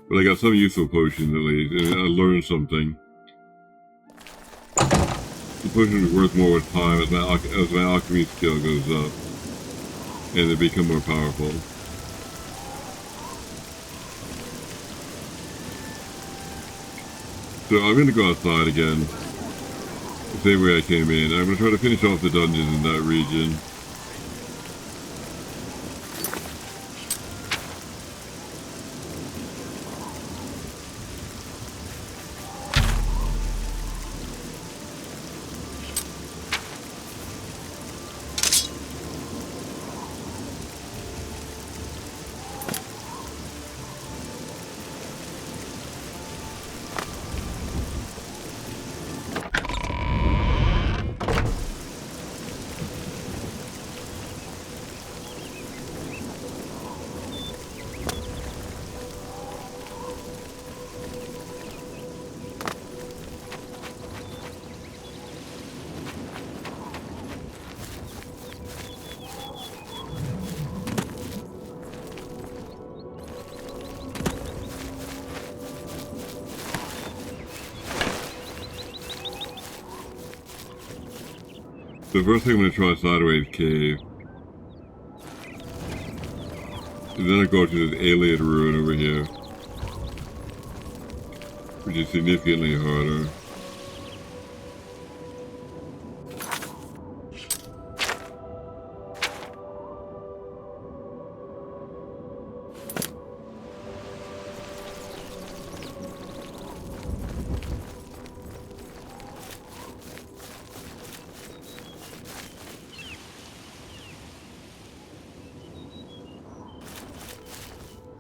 But I got some useful potions at least, and I learned something. The potion is worth more with time as my alchemy skill goes up, and they become more powerful. So I'm going to go outside again, the same way I came in. I'm going to try to finish off the dungeons in that region. The first thing I'm going to try is Sideways Cave. And then I go to this alien ruin over here, which is significantly harder.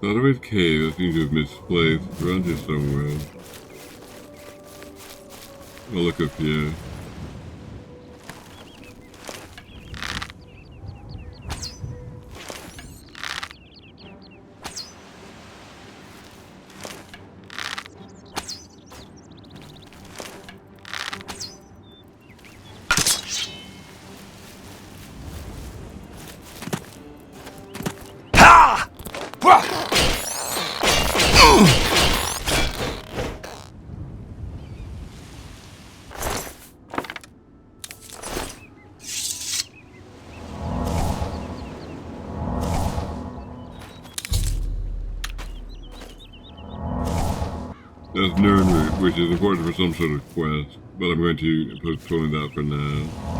Otherwise cave, I seem to have misplaced around here somewhere. I'll look up here. That's Nern route, which is important for some sort of quest, but I'm going to postpone that for now.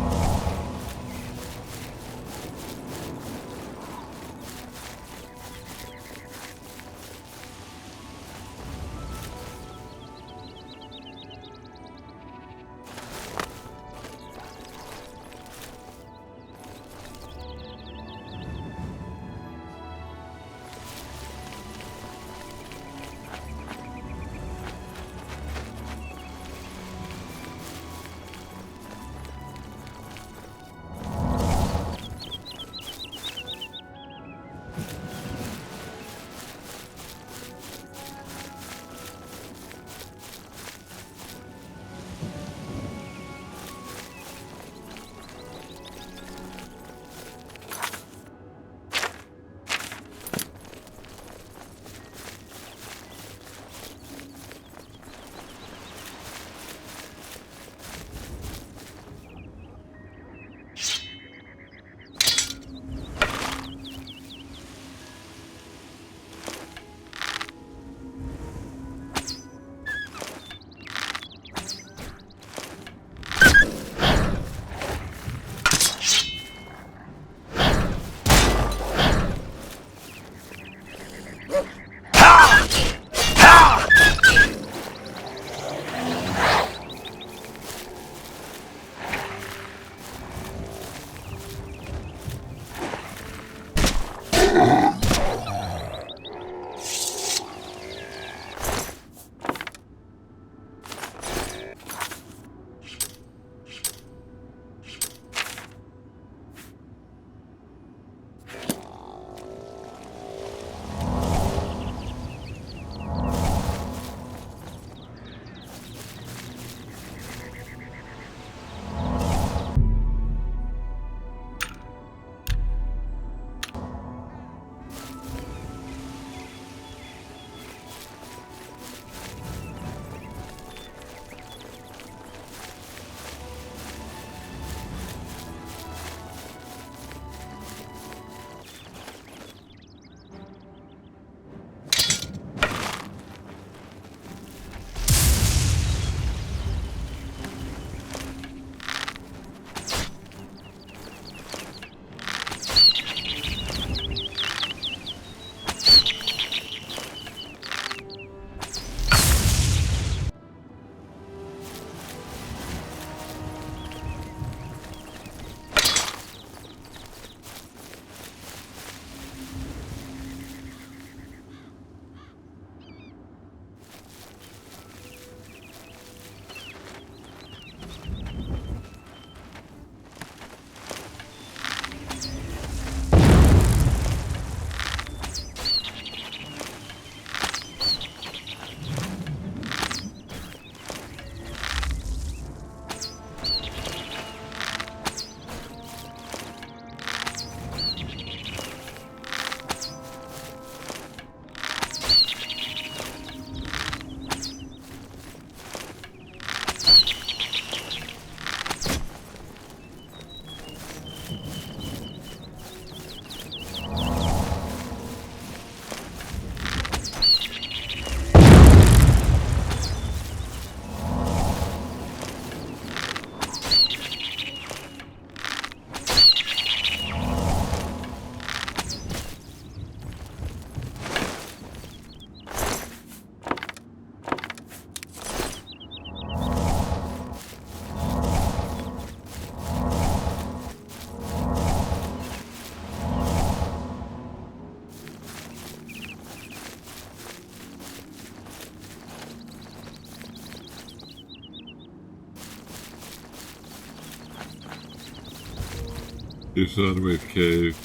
to Sodomy's cave.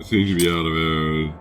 seems to be out of arrows.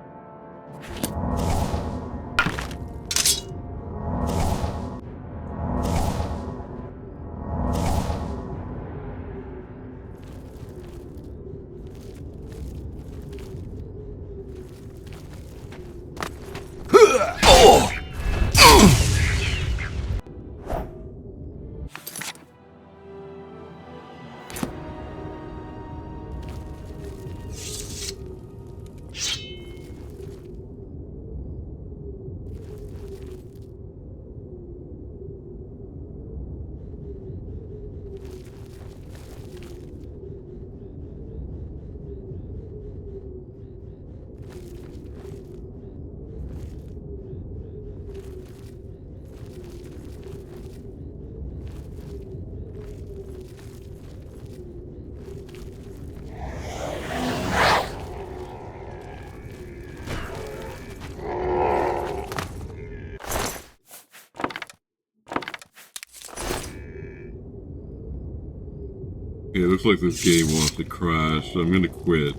Yeah, it looks like this game wants to crash, so I'm gonna quit.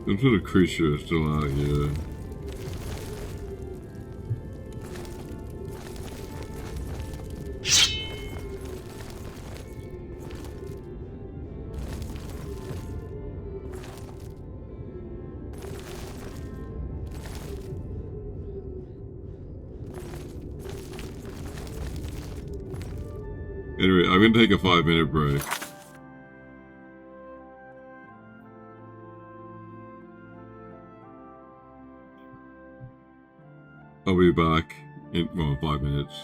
Some sort of creature is still out here. Anyway, I'm gonna take a 5-minute break. I'll be back in, well, 5 minutes.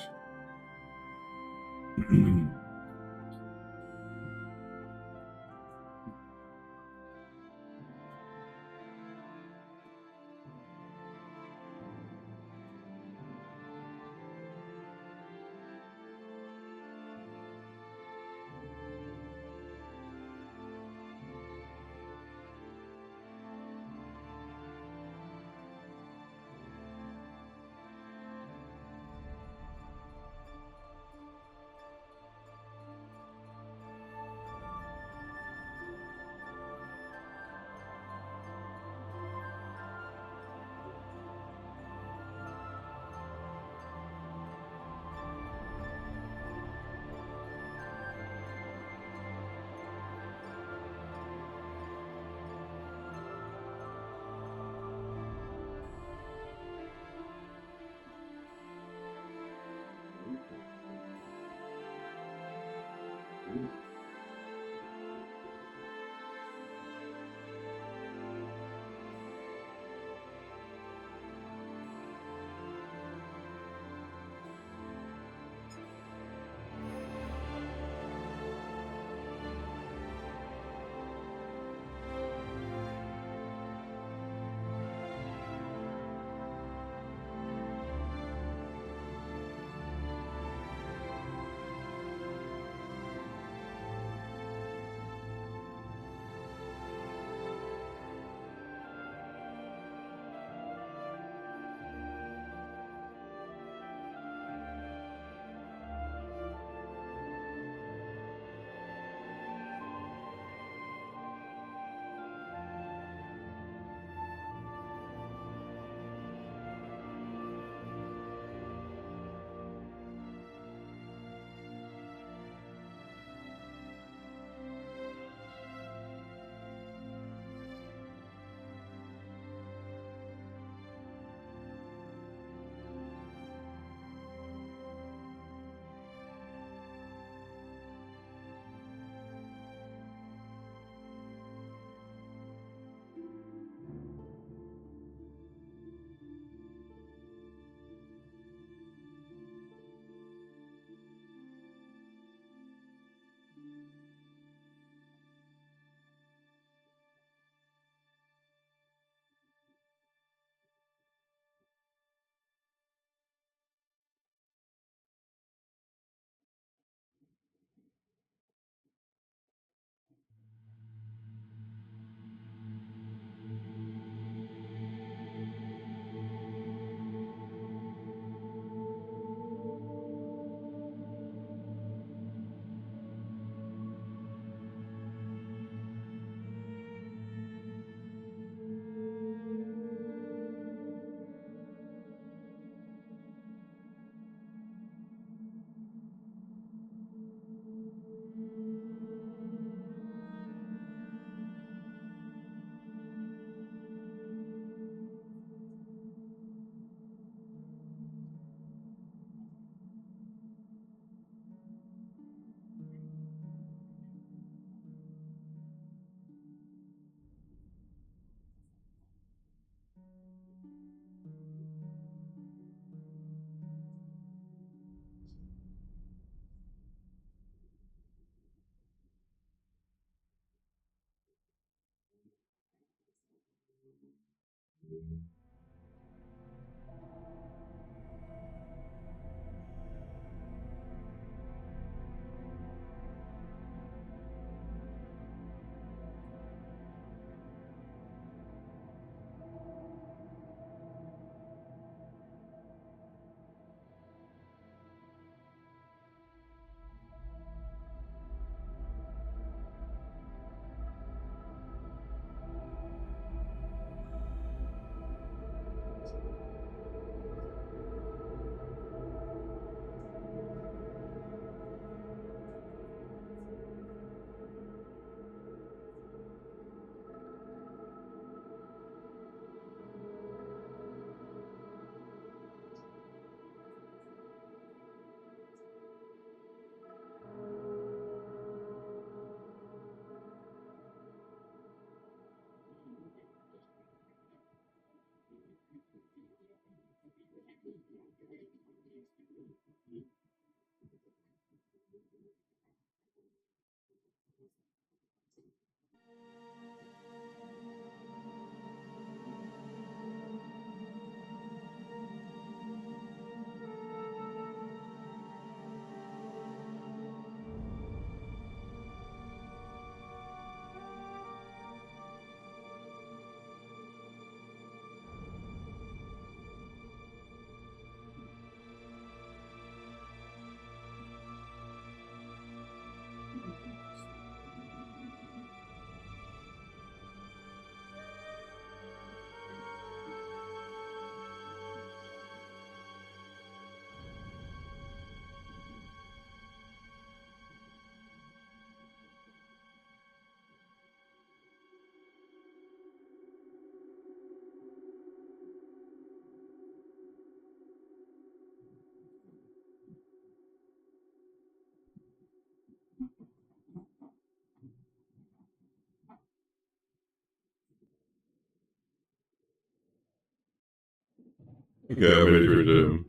Okay, I'm ready for it too.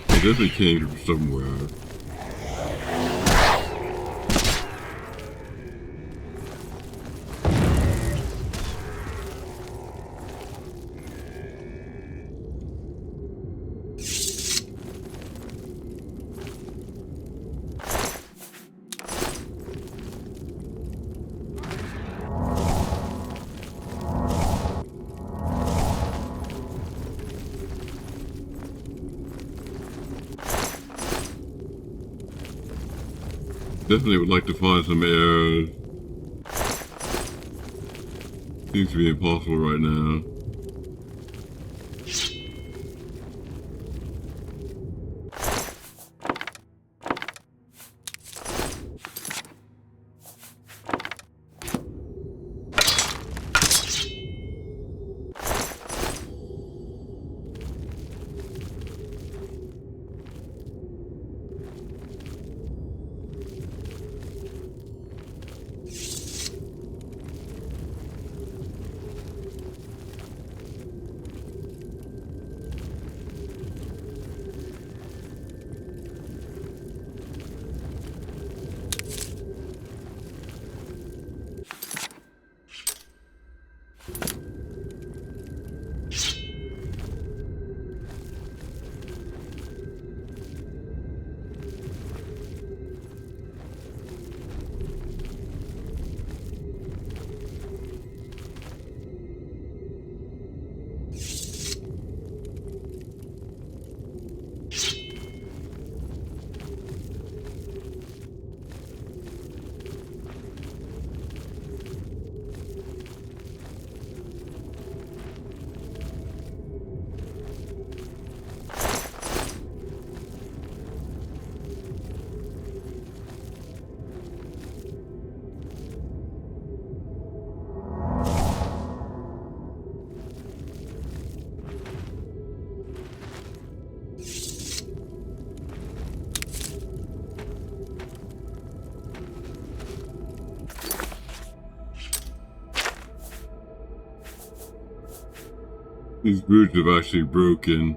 It definitely came from somewhere. Definitely would like to find some errors. Seems to be impossible right now. These boots have actually broken.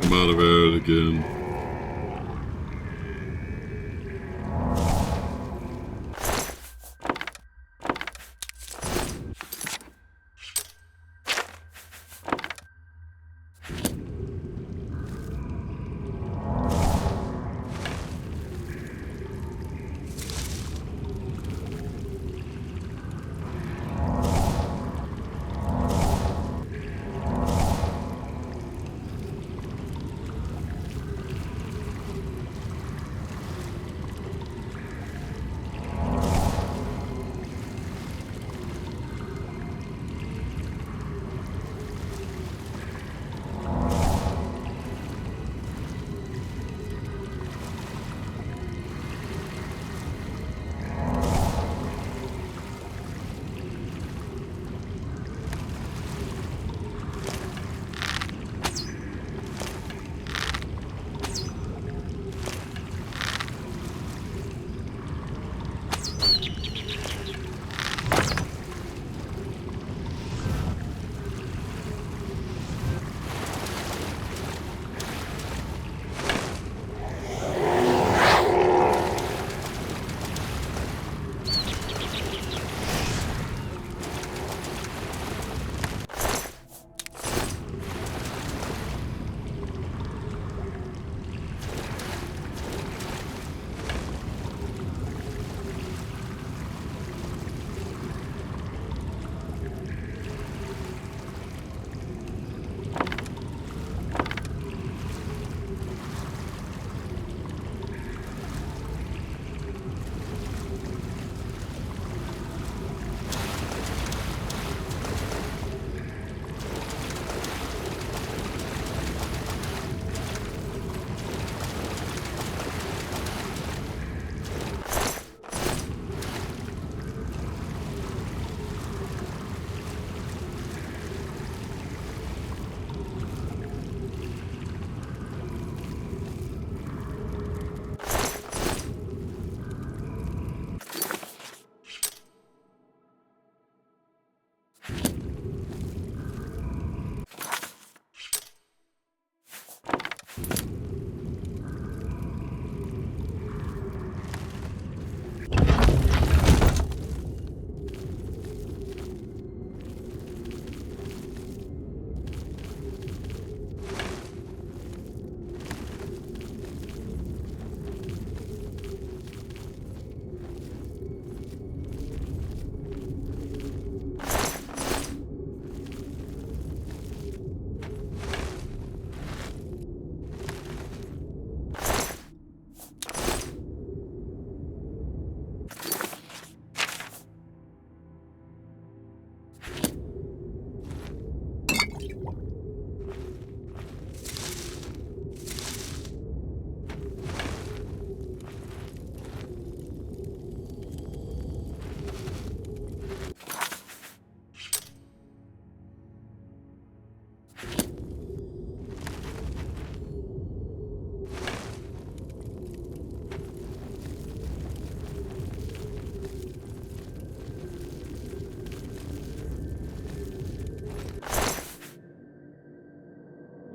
I'm out of air again.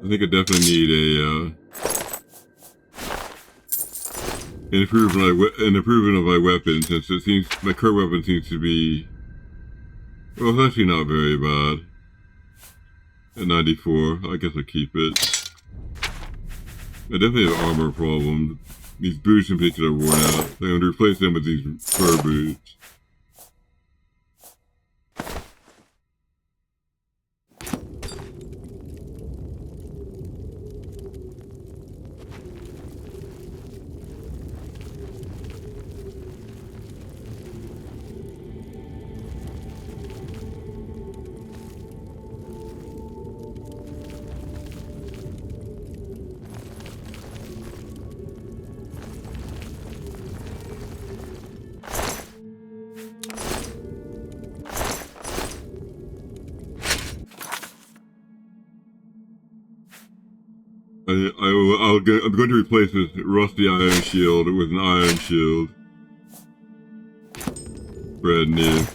I think I definitely need a an improvement of my weapon, since it seems my current weapon seems to be, well, it's actually not very bad. At 94, I guess I'll keep it. I definitely have armor problems. These boots in particular are worn out. I'm going to replace them with these fur boots. I'm going to replace this rusty iron shield with an iron shield. Brand new.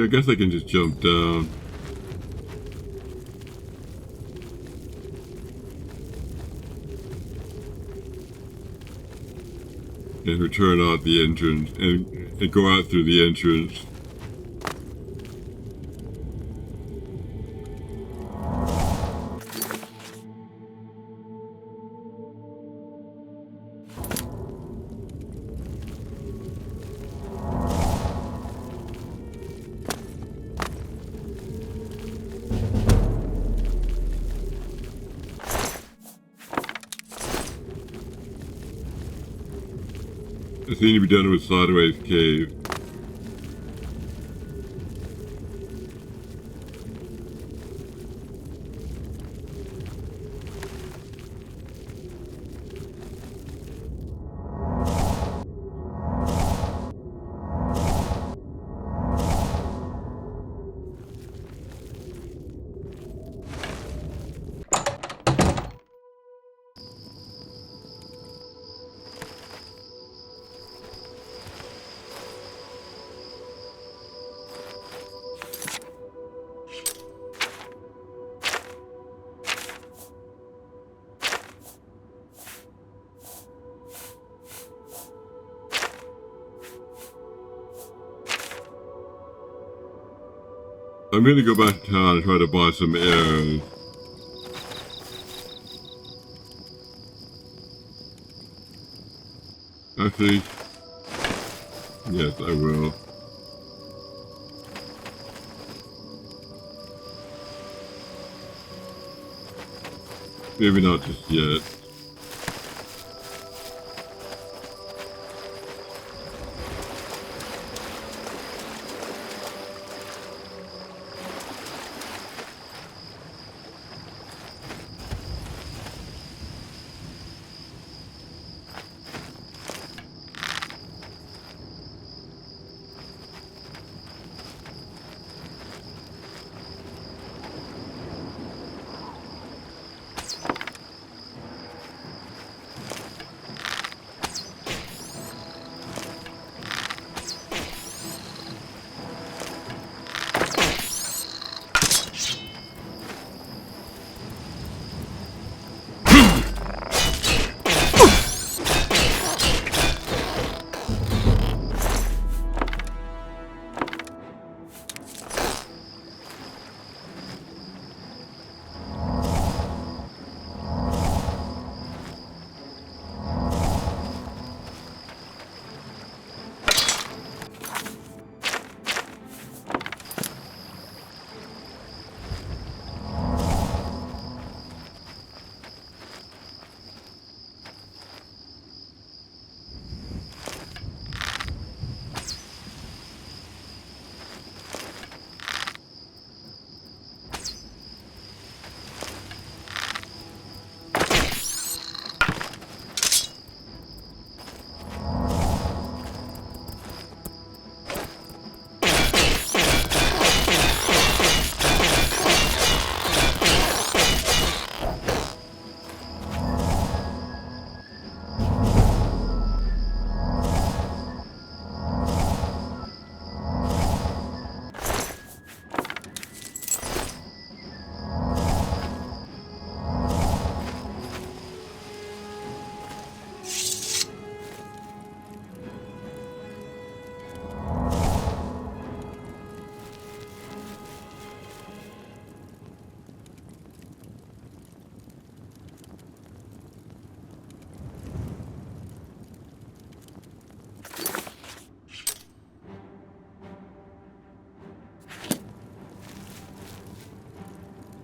I guess I can just jump down. And return out the entrance, and go out through the entrance. I seem to be done with Sideways Cave. I'm gonna go back to town and try to buy some arrows. Actually, yes, I will. Maybe not just yet.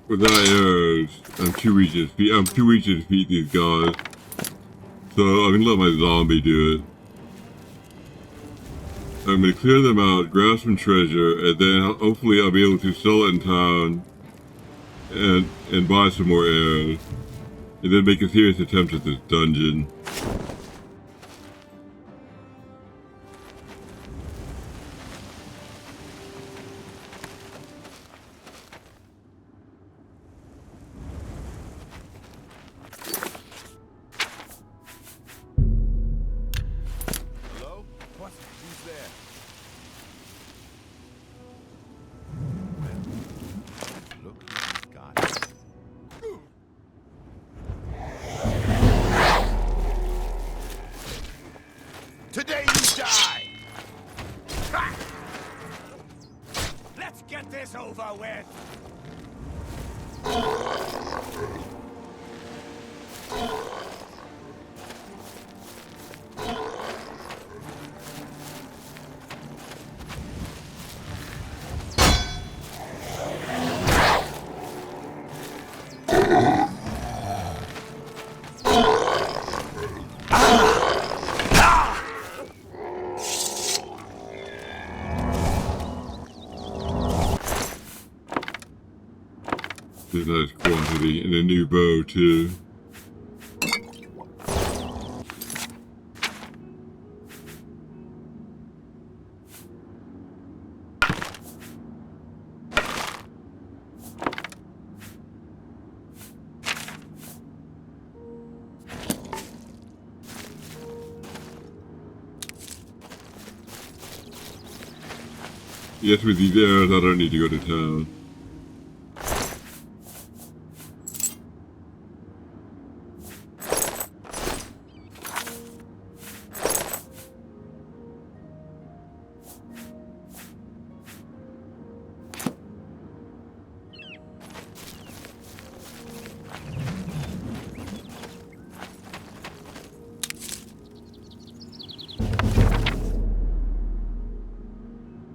Without arrows, I'm too weak to defeat these guys. So I'm gonna let my zombie do it. I'm gonna clear them out, grab some treasure, and then hopefully I'll be able to sell it in town and buy some more arrows. And then make a serious attempt at this dungeon. Today you die! Let's get this over with! There's nice quantity and a new bow too. Yes, with these arrows I don't need to go to town.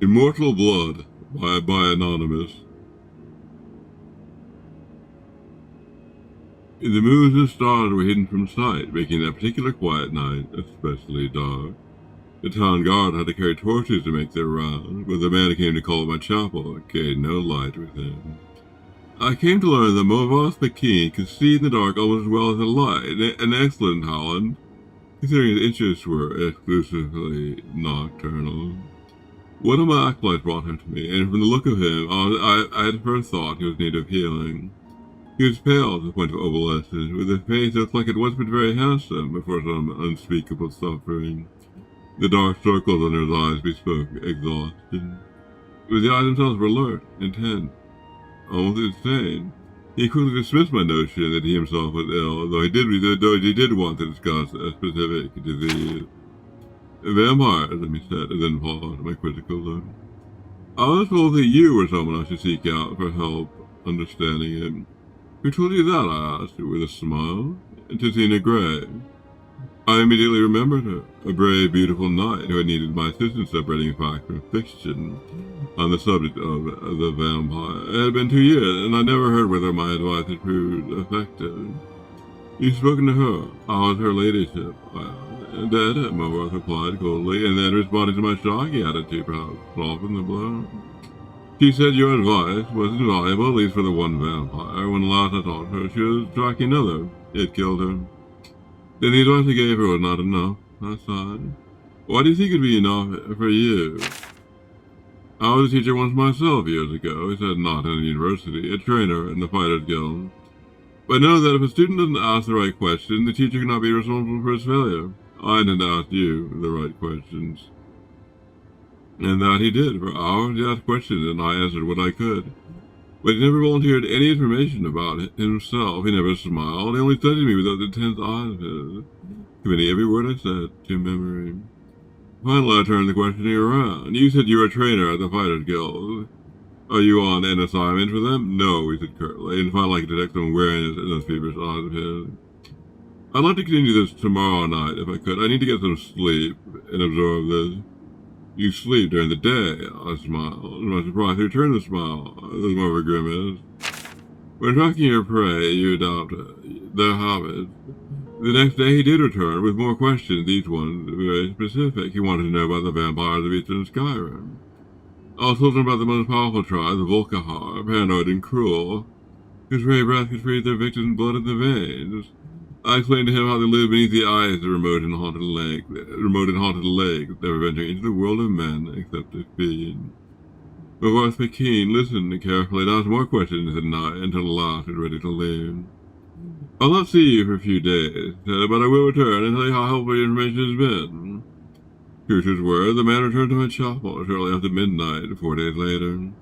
Immortal Blood by Anonymous. The moons and stars were hidden from sight, making that particular quiet night especially dark. The town guard had to carry torches to make their rounds, but the man who came to call at my chapel gained no light within. I came to learn that Movas McKean could see in the dark almost as well as in light, an excellent talent, considering his interests were exclusively nocturnal. One of my acolytes brought him to me, and from the look of him, I had first thought he was in need of healing. He was pale to the point of opalescence, with a face that looked like it once been very handsome before some unspeakable suffering. The dark circles under his eyes bespoke exhaustion. But the eyes themselves were alert, intent, almost insane. He quickly dismissed my notion that he himself was ill, though he did want to discuss a specific disease. Vampires, let me said, and then paused my critical look. I was told that you were someone I should seek out for help understanding him. Who told you that? I asked, with a smile. Tiziana Gray. I immediately remembered her, a brave, beautiful knight who had needed my assistance separating fact from fiction on the subject of the vampire. It had been 2 years, and I never heard whether my advice had proved effective. You've spoken to her. How was her ladyship? Dead, Moworth replied coldly, and then responding to my shocking attitude, perhaps softened the blow. She said your advice was invaluable, at least for the one vampire. When last I talked to her, she was tracking another. It killed her. Then the advice I gave her was not enough. I sighed. Why do you think it'd be enough for you? I was a teacher once myself years ago. He said not in a university, a trainer in the Fighters Guild. But know that if a student doesn't ask the right question, the teacher cannot be responsible for his failure. I didn't ask you the right questions. And that he did. For hours he asked questions, and I answered what I could. But he never volunteered any information about it himself. He never smiled. He only studied me with those intense eyes of his, committing every word I said to memory. Finally, I turned the questioning around. You said you were a trainer at the Fighters Guild. Are you on an assignment for them? No, he said curtly, and finally I could detect some weariness in those feverish eyes of his. I'd like to continue this tomorrow night, if I could. I need to get some sleep and absorb this. You sleep during the day, I smiled. To my surprise, he returned the smile. There was more of a grimace. When tracking your prey, you adopt their habits. The next day he did return with more questions, each one very specific. He wanted to know about the vampires of Eastern Skyrim. I told him about the most powerful tribe, the Volkihar, paranoid and cruel, whose very breath could freeze their victims' blood in the veins. I explained to him how they live beneath the eyes of the remote and haunted lake, never venturing into the world of men except to feed. Mavarth McKean listened carefully and asked more questions at night until the last was ready to leave. I'll not see you for a few days, but I will return and tell you how helpful your information has been. True to his word, the man returned to my chapel shortly after midnight, 4 days later.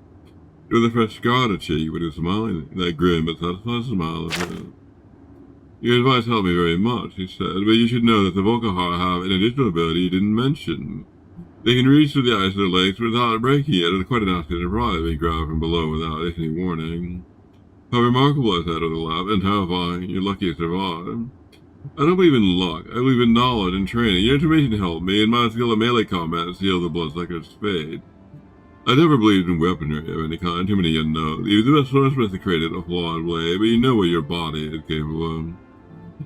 With a fresh scar on his cheek, but he was smiling, that grim but satisfied smile of his. Your advice helped me very much, he said, but you should know that the Volkihar have an additional ability you didn't mention. They can reach through the ice of the lakes without breaking it, and quite a nasty surprise being grabbed from below without any warning. How remarkable, I said with a laugh, and terrifying. You're lucky you survived. I don't believe in luck. I believe in knowledge and training. Your information helped me, and my skill at melee combat sealed the bloodsucker's fate. I never believed in weaponry of any kind. Too many unknowns. Even the best swordsmith has created a flawed blade, but you know what your body is capable of.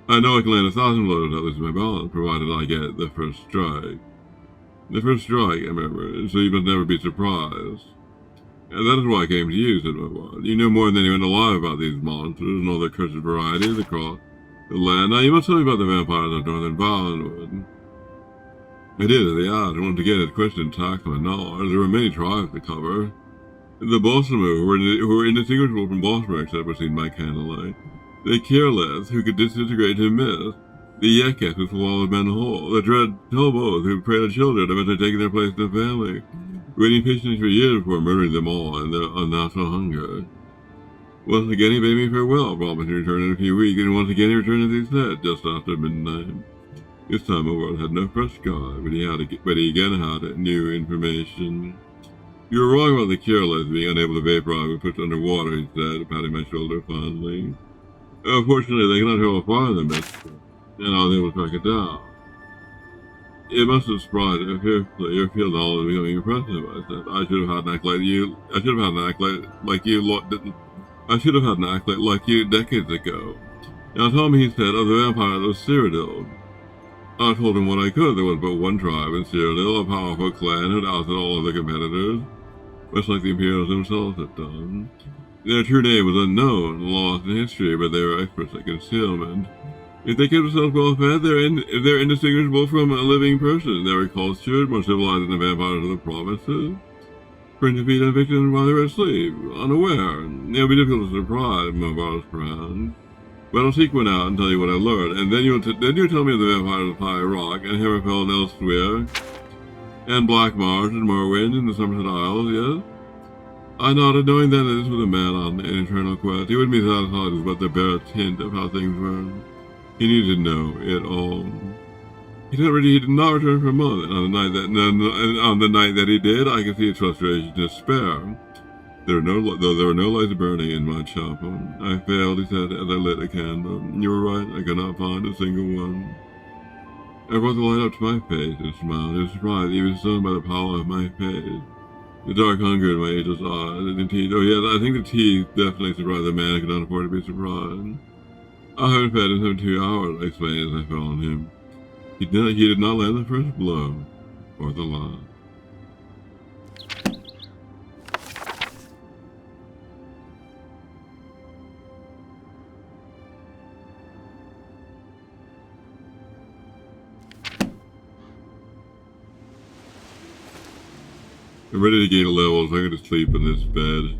I know I can land 1,000 blows without losing my balance, provided I get the first strike. The first strike, I remember, so you must never be surprised. And that is why I came to you, said my wife. You know more than anyone alive about these monsters and all their cursed varieties across the land. Now you must tell me about the vampires of Northern Valenwood. I did, as they asked, and once again his question taxed my knowledge. There were many tribes to cover. The Bossamu, who were indistinguishable from Bossmer except for seen by candlelight. The Kirleth, who could disintegrate to mist. The Yeketh, who swallowed men whole. The dread Tobos, who preyed on children, eventually taking their place in the family, waiting patiently for years before murdering them all in their unnatural hunger. Once again he bade me farewell, promising to return in a few weeks, and once again he returned as he said, just after midnight. This time the world had no fresh scar, but he again had new information. You were wrong about the Kirleth being unable to vaporize when pushed underwater, he said, patting my shoulder fondly. Fortunately, they cannot travel far in the mist, and I was able to track it down. It must have surprised you fearfully. Your field knowledge is becoming impressive, I said. I should have had an act like you. I should have had an act like you decades ago. Now tell me, he said, of the vampires of Cyrodiil. I told him what I could. There was but one tribe in Cyrodiil, a powerful clan who had ousted all other competitors, much like the Imperials themselves had done. Their true name was unknown, lost in history, but they were experts at concealment. If they kept themselves well fed, they're indistinguishable from a living person. They were cultured, more civilized than the vampires of the provinces. Trained to feed on victims while they were asleep, unaware. It would be difficult to surprise Mavar's friend. But I'll seek one out and tell you what I learned, and then you tell me of the vampires of High Rock, and Hammerfell and Elsewhere, and Black Marsh and Morrowind and the Somerset Isles, yes? I nodded, knowing then that this was a man on an eternal quest. He wouldn't be satisfied with but the barest hint of how things were. He needed to know it all. He did not return for a month, and on the night that he did, I could see his frustration and despair. There were no lights burning in my chapel. I failed, he said, as I lit a candle. You were right, I could not find a single one. I brought the light up to my face and smiled. He was surprised, even stunned by the power of my face. The dark hunger in my ageless eyes, and the teeth. Oh yes, I think the teeth definitely surprised a man who could not afford to be surprised. I haven't fed in 72 hours, I explained as I fell on him. He did not land the first blow, or the last. I'm ready to gain a level, so I'm going to sleep in this bed.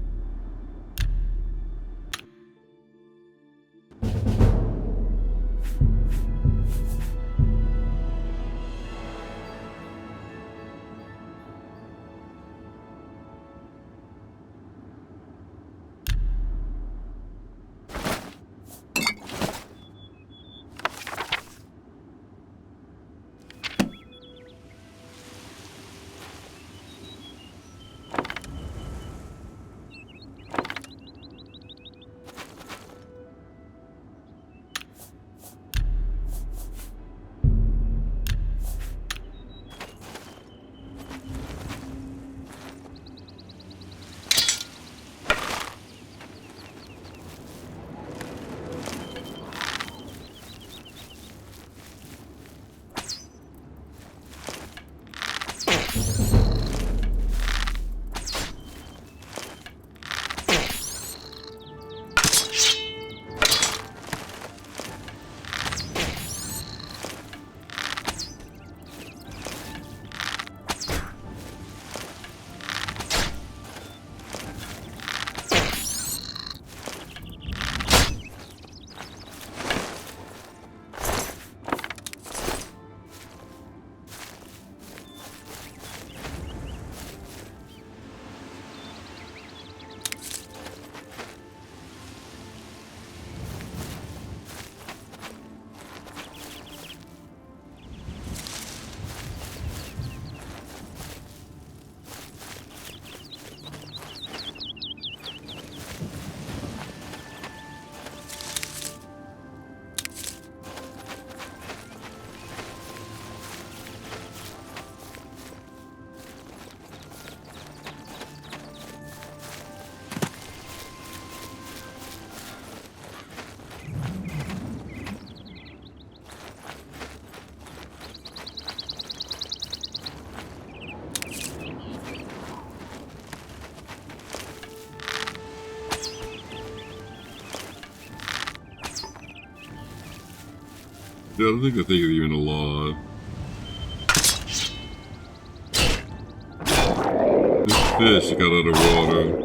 I don't think the thing is even alive. This fish got out of water.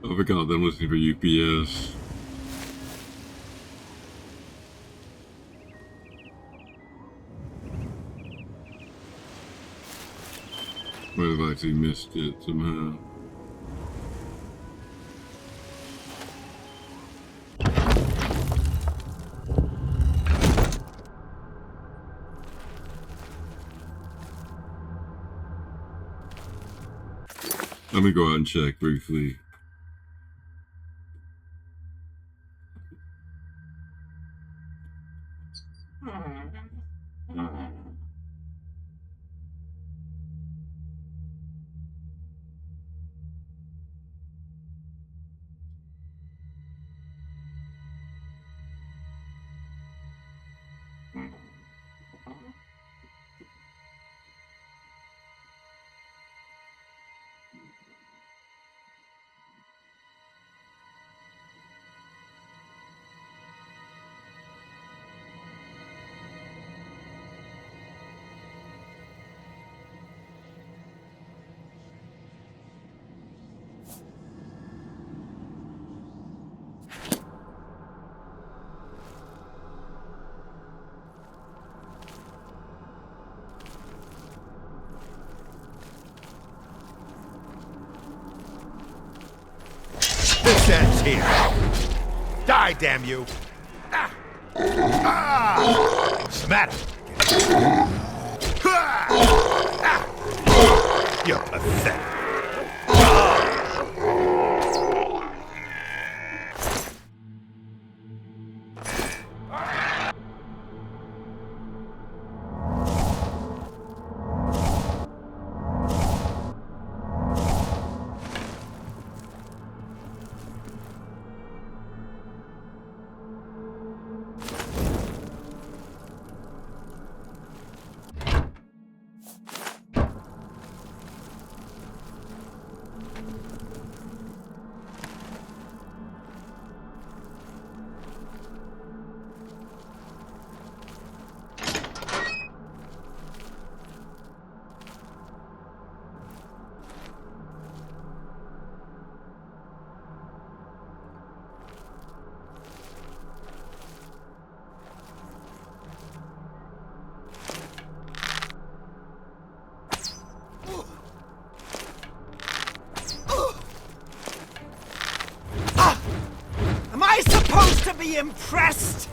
I forgot that I'm listening for UPS. Might have actually missed it somehow. Let me go out and check briefly. This ends here. Die, damn you! Ah! Ah! What's the matter? Ah! You're pathetic. Be impressed.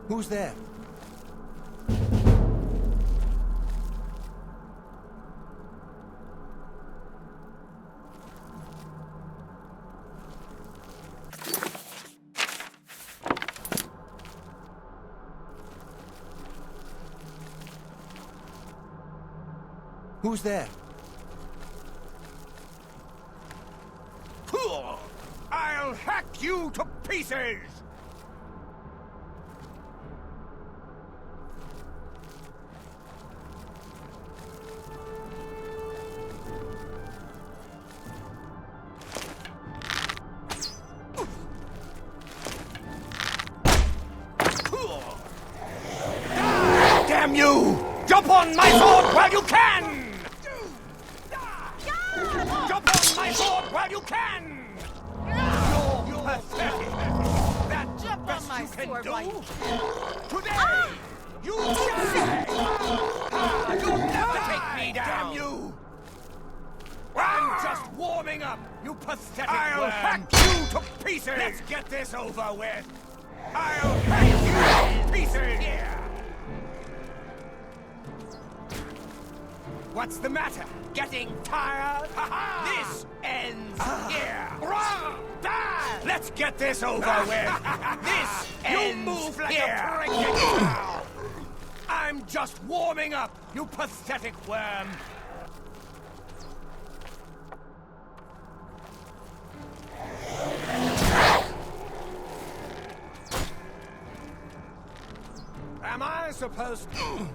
Who's there? Who's there? I'll hack you to pieces! Damn you! Jump on my sword while you can! Jump on my sword while you can! You're pathetic! That's the best you can do? Today! You die! You'll never take me down! Damn you! I'm just warming up, you pathetic I'll hack you to pieces! Let's get this over with! I'll hack you to pieces! Yeah! What's the matter? Getting tired? This ends here! Let's get this over with! This ends move like here! A pregnant cow! I'm just warming up, you pathetic worm! Am I supposed to...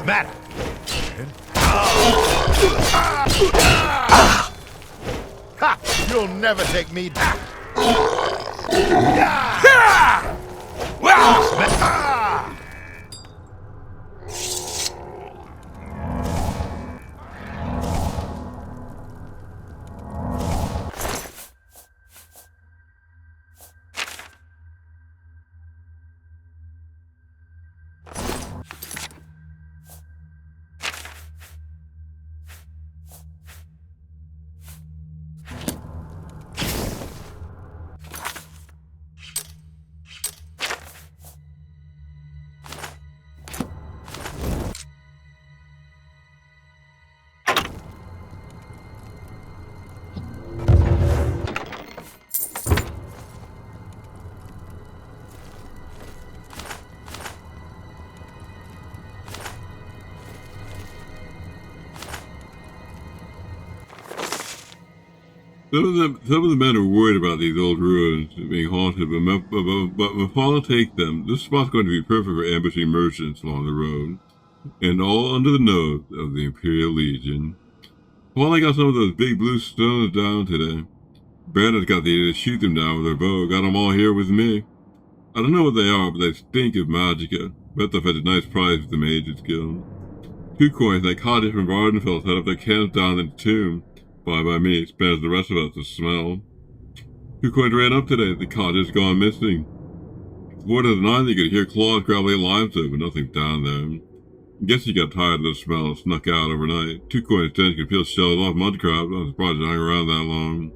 matter? Ha! You'll never take me down. Some of the men are worried about these old ruins being haunted, but Mephala take them. This spot's going to be perfect for ambushing merchants along the road, and all under the nose of the Imperial Legion. Mephala got some of those big blue stones down today. Bandits got the idea to shoot them down with their bow. Got them all here with me. I don't know what they are, but they stink of magicka. Bet they'll fetch a nice prize with the Mages Guild. 2 coins, that cottage from Vardenfell set up their camps down in the tomb. By me, spares the rest of us to smell. 2 coins ran up today. The cottage has gone missing. 4 to the 9, they could hear claws grabbing limestone, but nothing's down there. I guess he got tired of the smell and snuck out overnight. 2 coins 10 could peel shells off mud crabs. I'm surprised it hung around that long.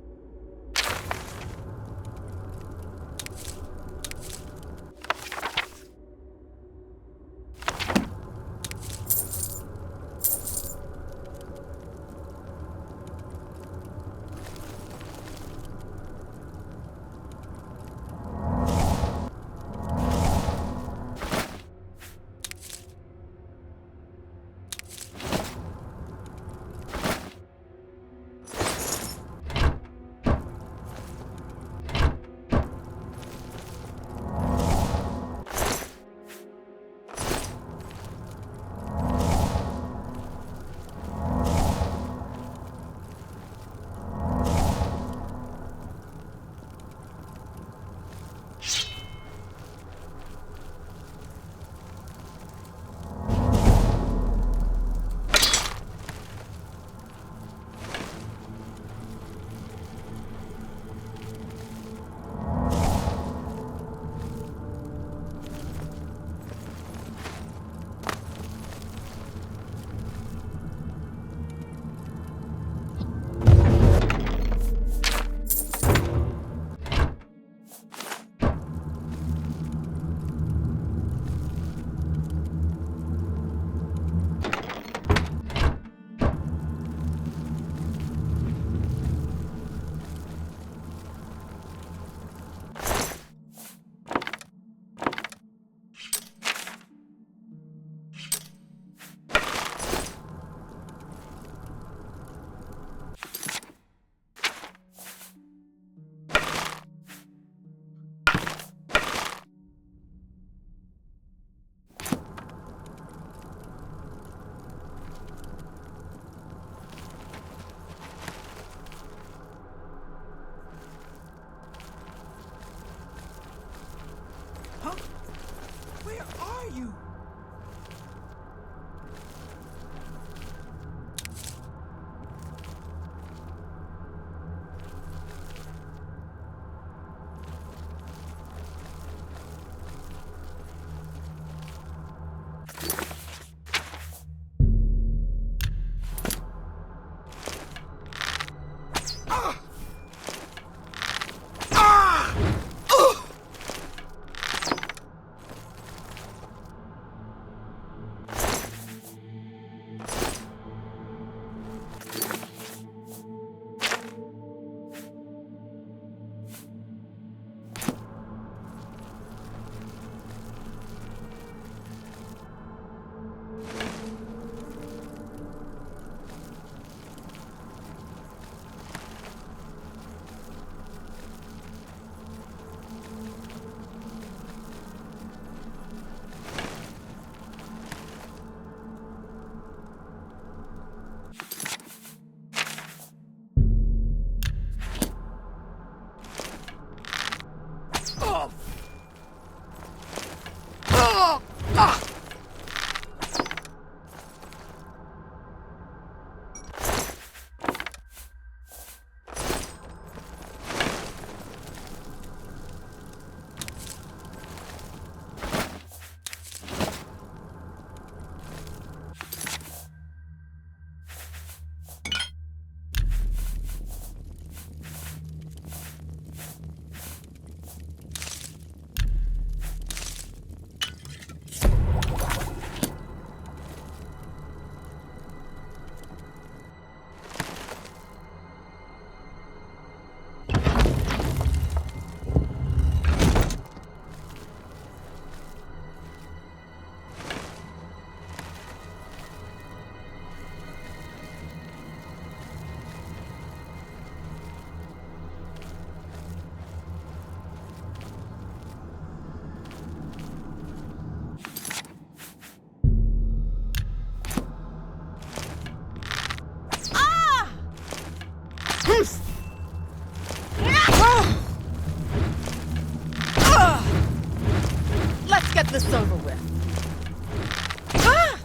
over with. Ah!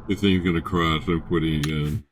This thing's gonna crash. I'm quitting again.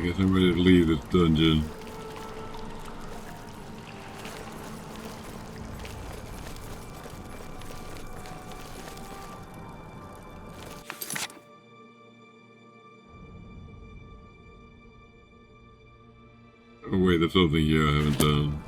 guess I'm ready to leave this dungeon. Oh wait, there's something here I haven't done.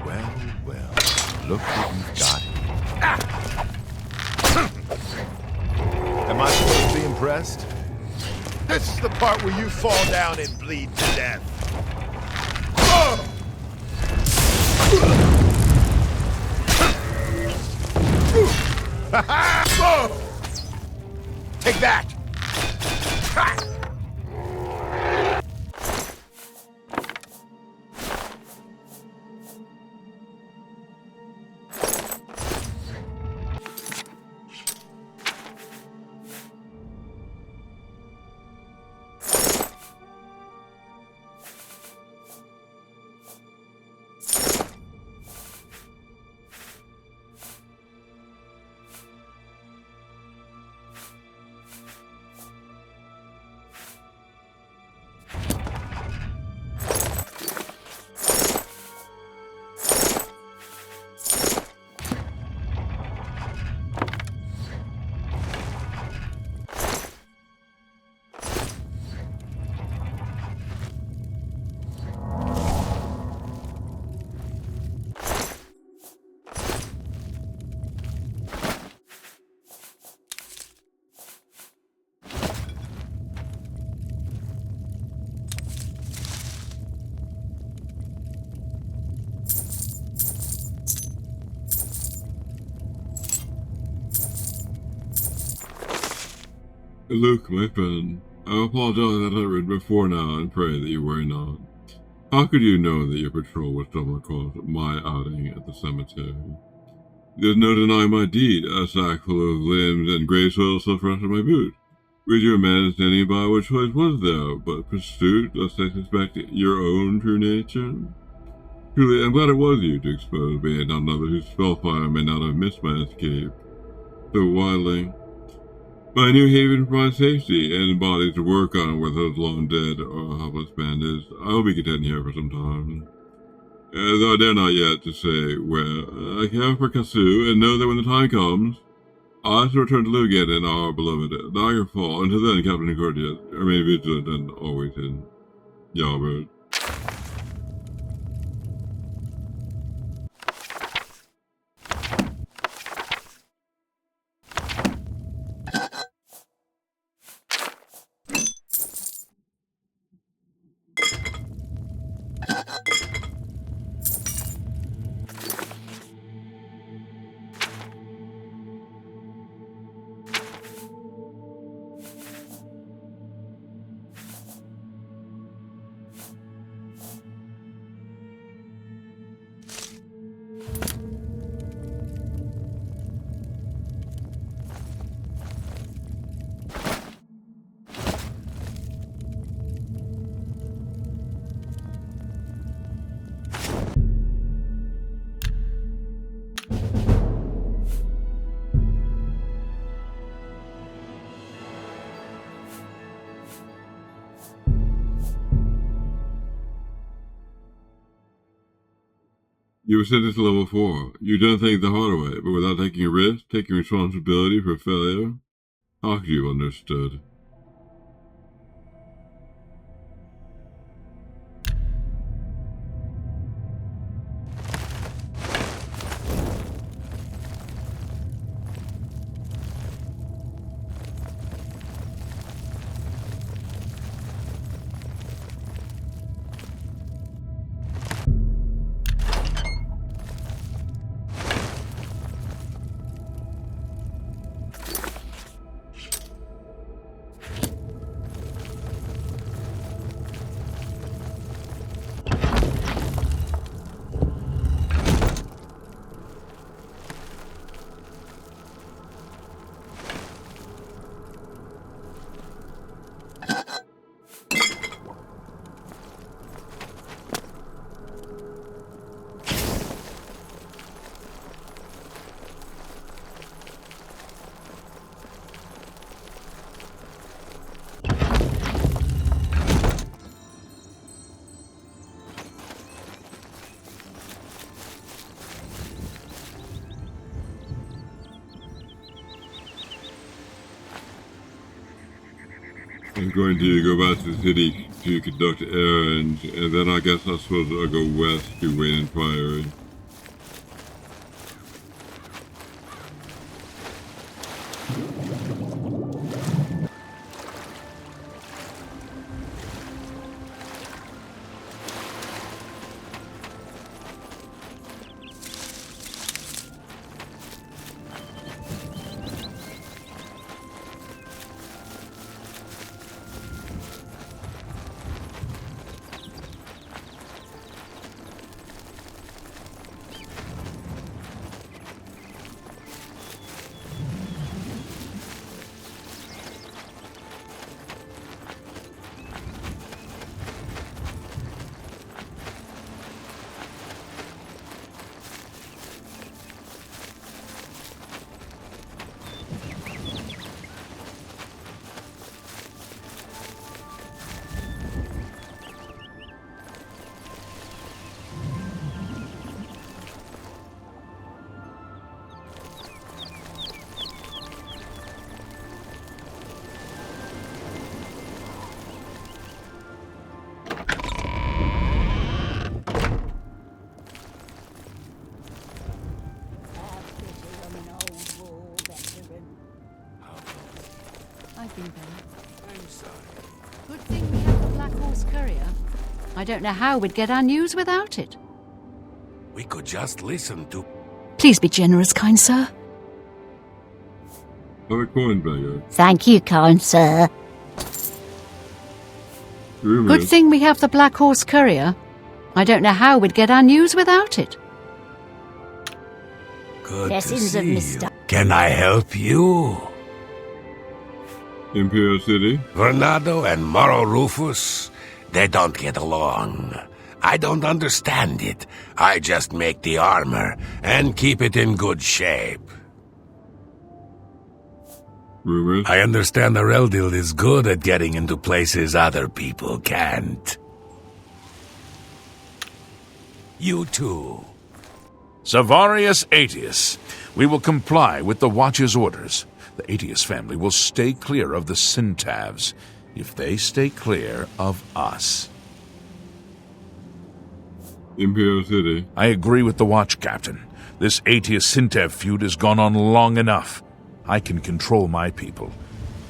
Well, well, look what we've got here. Am I supposed to be impressed? This is the part where you fall down and bleed to death. Take that! Luke, my friend, I apologize that I read before now and pray that you worry not. How could you know that your patrol would stumble across my outing at the cemetery? There's no denying my deed, a sack full of limbs and grey soil still fresh on my boot. Would you imagine standing by what choice was there but pursuit, lest I suspect your own true nature? Truly, I'm glad it was you to expose me, and not another whose spellfire may not have missed my escape so widely. My new haven for my safety, and bodies to work on where those long dead or helpless bandits. I will be content here for some time. Though I dare not yet to say where. I care for Kasu, and know that when the time comes, I shall return to live again in our beloved Daggerfall. Until then, Captain Courteous, remain vigilant and always in Yarbird. You were sentenced to level 4. You've done things the hard way, but without taking a risk, taking responsibility for failure. How could you have understood? I'm going to go back to the city to conduct errands, and then I guess I suppose I'll go west to Wayne and Priory. I've been better. I'm sorry. Good thing we have the Black Horse Courier. I don't know how we'd get our news without it. We could just listen to... Please be generous, kind sir. Have a coin, beggar. Thank you, kind sir. Good thing we have the Black Horse Courier. I don't know how we'd get our news without it. Good Blessings to of see Mr. you. Can I help you? Imperial City? Vernado and Moro Rufus, they don't get along. I don't understand it. I just make the armor and keep it in good shape. Rumors? I understand the Reldil is good at getting into places other people can't. You too. Savarius Aetius, we will comply with the Watch's orders. The Aetius family will stay clear of the Syntavs if they stay clear of us. Imperial City? I agree with the Watch, Captain. This Aetius-Syntav feud has gone on long enough. I can control my people.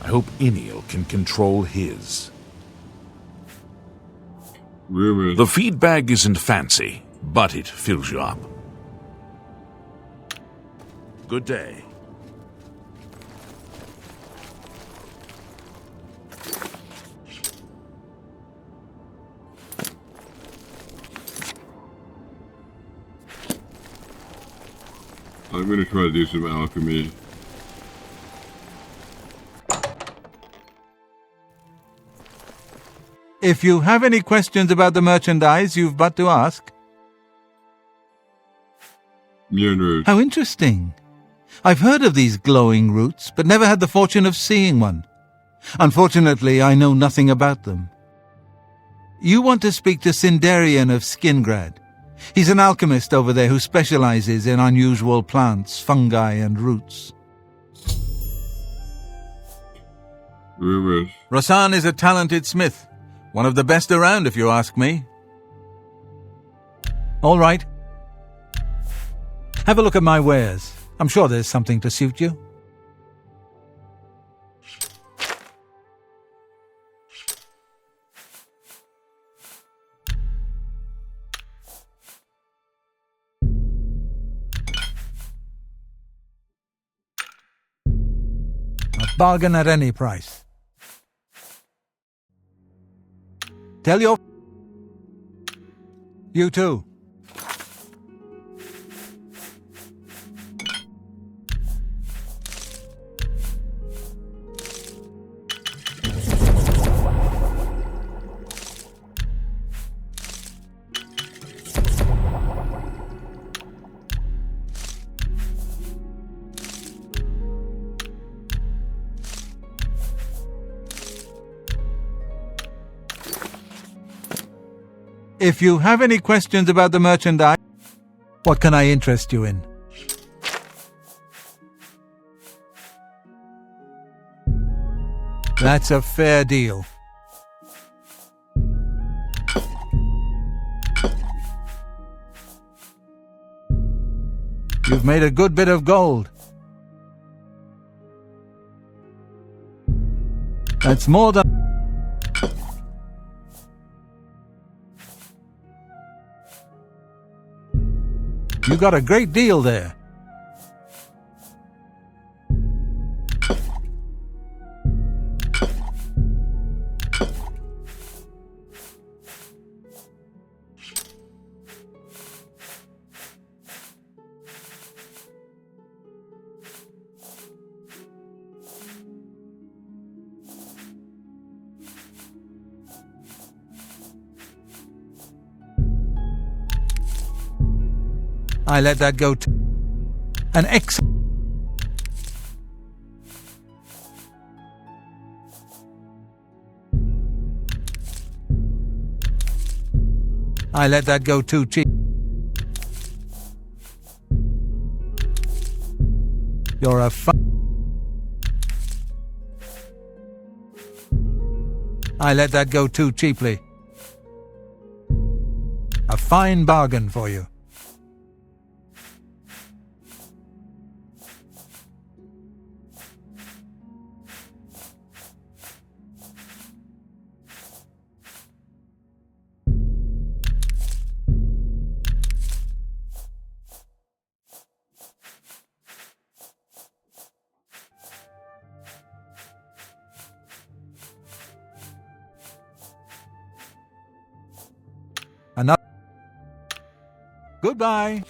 I hope Eniel can control his. Rumors? The feed bag isn't fancy, but it fills you up. Good day. I'm going to try to do some alchemy. If you have any questions about the merchandise, you've but to ask. Mjolnir. How interesting. I've heard of these glowing roots, but never had the fortune of seeing one. Unfortunately, I know nothing about them. You want to speak to Sindarian of Skingrad. He's an alchemist over there who specializes in unusual plants, fungi, and roots. Rumors? Rasan is a talented smith. One of the best around, if you ask me. All right. Have a look at my wares. I'm sure there's something to suit you. A bargain at any price. Tell your... You too. If you have any questions about the merchandise, what can I interest you in? That's a fair deal. You've made a good bit of gold. That's more than... You got a great deal there. I let that go to an X. I let that go too cheap. You're a I let that go too cheaply. A fine bargain for you. Another. Goodbye.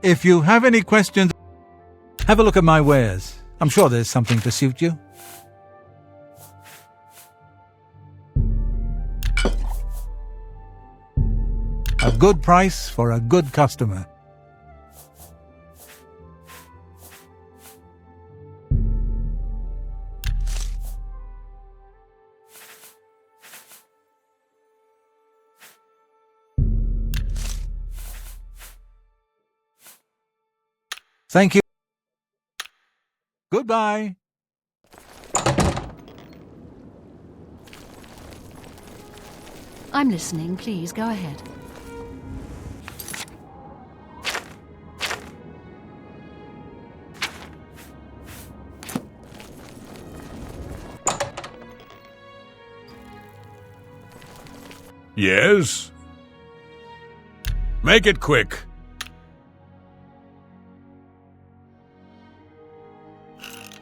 If you have any questions, have a look at my wares. I'm sure there's something to suit you. A good price for a good customer. Thank you. Goodbye. I'm listening. Please, go ahead. Yes? Make it quick.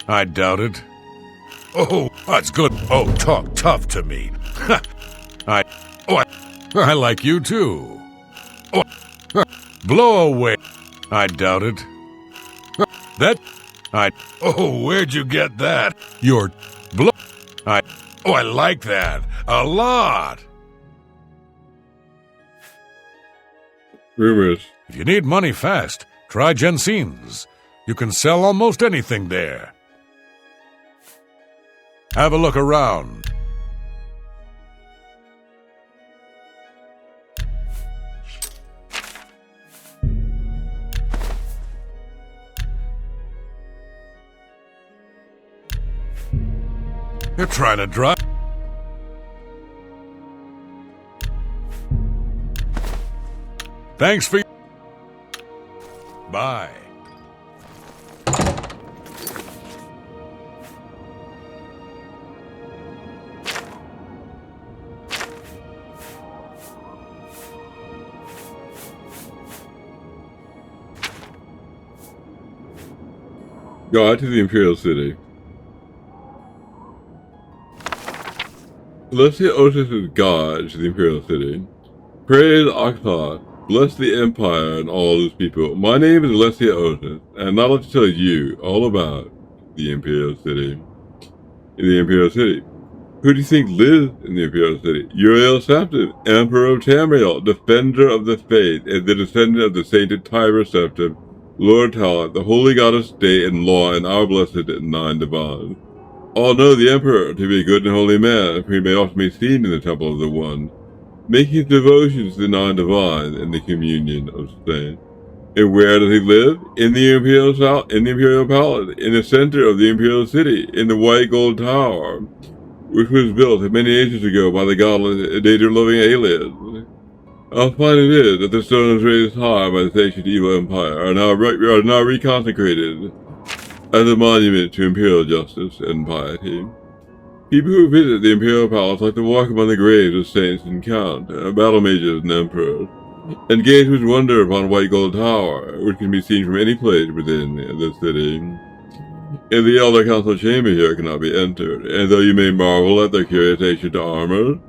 I doubt it. Oh, that's good. Oh, talk tough to me. I like you too. Oh, blow away. I doubt it. Where'd you get that? Your blow. I like that a lot. Rumors. If you need money fast, try Jensen's. You can sell almost anything there. Have a look around. You're trying to drive. Thanks for. Bye. God to the Imperial City. Bless the Osiris' God to the Imperial City. Praise Akhtad. Bless the Empire and all its people. My name is Alessia Otis, and I'd like to tell you all about the Imperial City. In the Imperial City. Who do you think lives in the Imperial City? Uriel Septim, Emperor of Tamriel, Defender of the Faith, and the descendant of the sainted Tiber Septim, Lord Talent, the holy goddess Day and Law, and our blessed Nine Divines. All know the Emperor to be a good and holy man, for he may often be seen in the Temple of the One, making his devotions to the Nine Divines and the communion of saints. And where does he live? In the Imperial Palace, in the center of the Imperial City, in the White Gold Tower, which was built many ages ago by the godless, danger-loving aliens. How fine it is that the stones raised high by the ancient evil empire are now reconsecrated as a monument to imperial justice and piety. People who visit the Imperial Palace like to walk among the graves of saints and counts, battle mages and emperors, and gaze with wonder upon White Gold Tower, which can be seen from any place within the city. And the Elder Council chamber here cannot be entered, and though you may marvel at their curious ancient armor,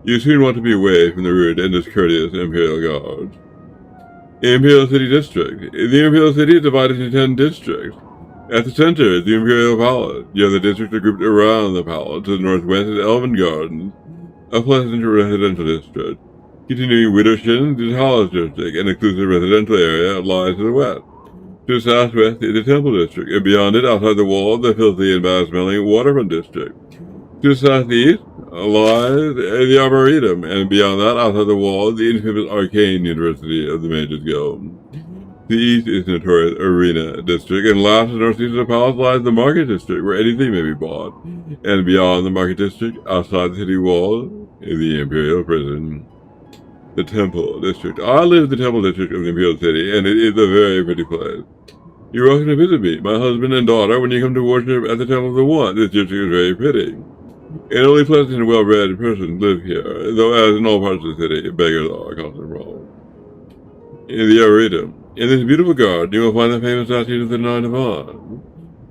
you soon want to be away from the rude and discourteous Imperial Guards. Imperial City District. The Imperial City is divided into 10 districts. At the center is the Imperial Palace. The other districts are grouped around the palace. To the northwest is Elven Gardens, a pleasant residential district. Continuing Widowshin, the Talos District, an exclusive residential area, lies to the west. To the southwest is the Temple District, and beyond it, outside the wall, the filthy and bad-smelling Waterfront District. To the southeast lies the Arboretum, and beyond that, outside the wall, the infamous Arcane University of the Mages Guild. The east is the notorious Arena District, and last and northeast of the palace lies the Market District, where anything may be bought. And beyond the Market District, outside the city wall, is the Imperial Prison. The Temple District. I live in the Temple District of the Imperial City, and it is a very pretty place. You're welcome to visit me, my husband and daughter, when you come to worship at the Temple of the One. This district is very pretty. And only pleasant and well-bred persons live here, though as in all parts of the city, beggars are a constant problem. In the Arboretum. In this beautiful garden, you will find the famous statue of the Nine Divines.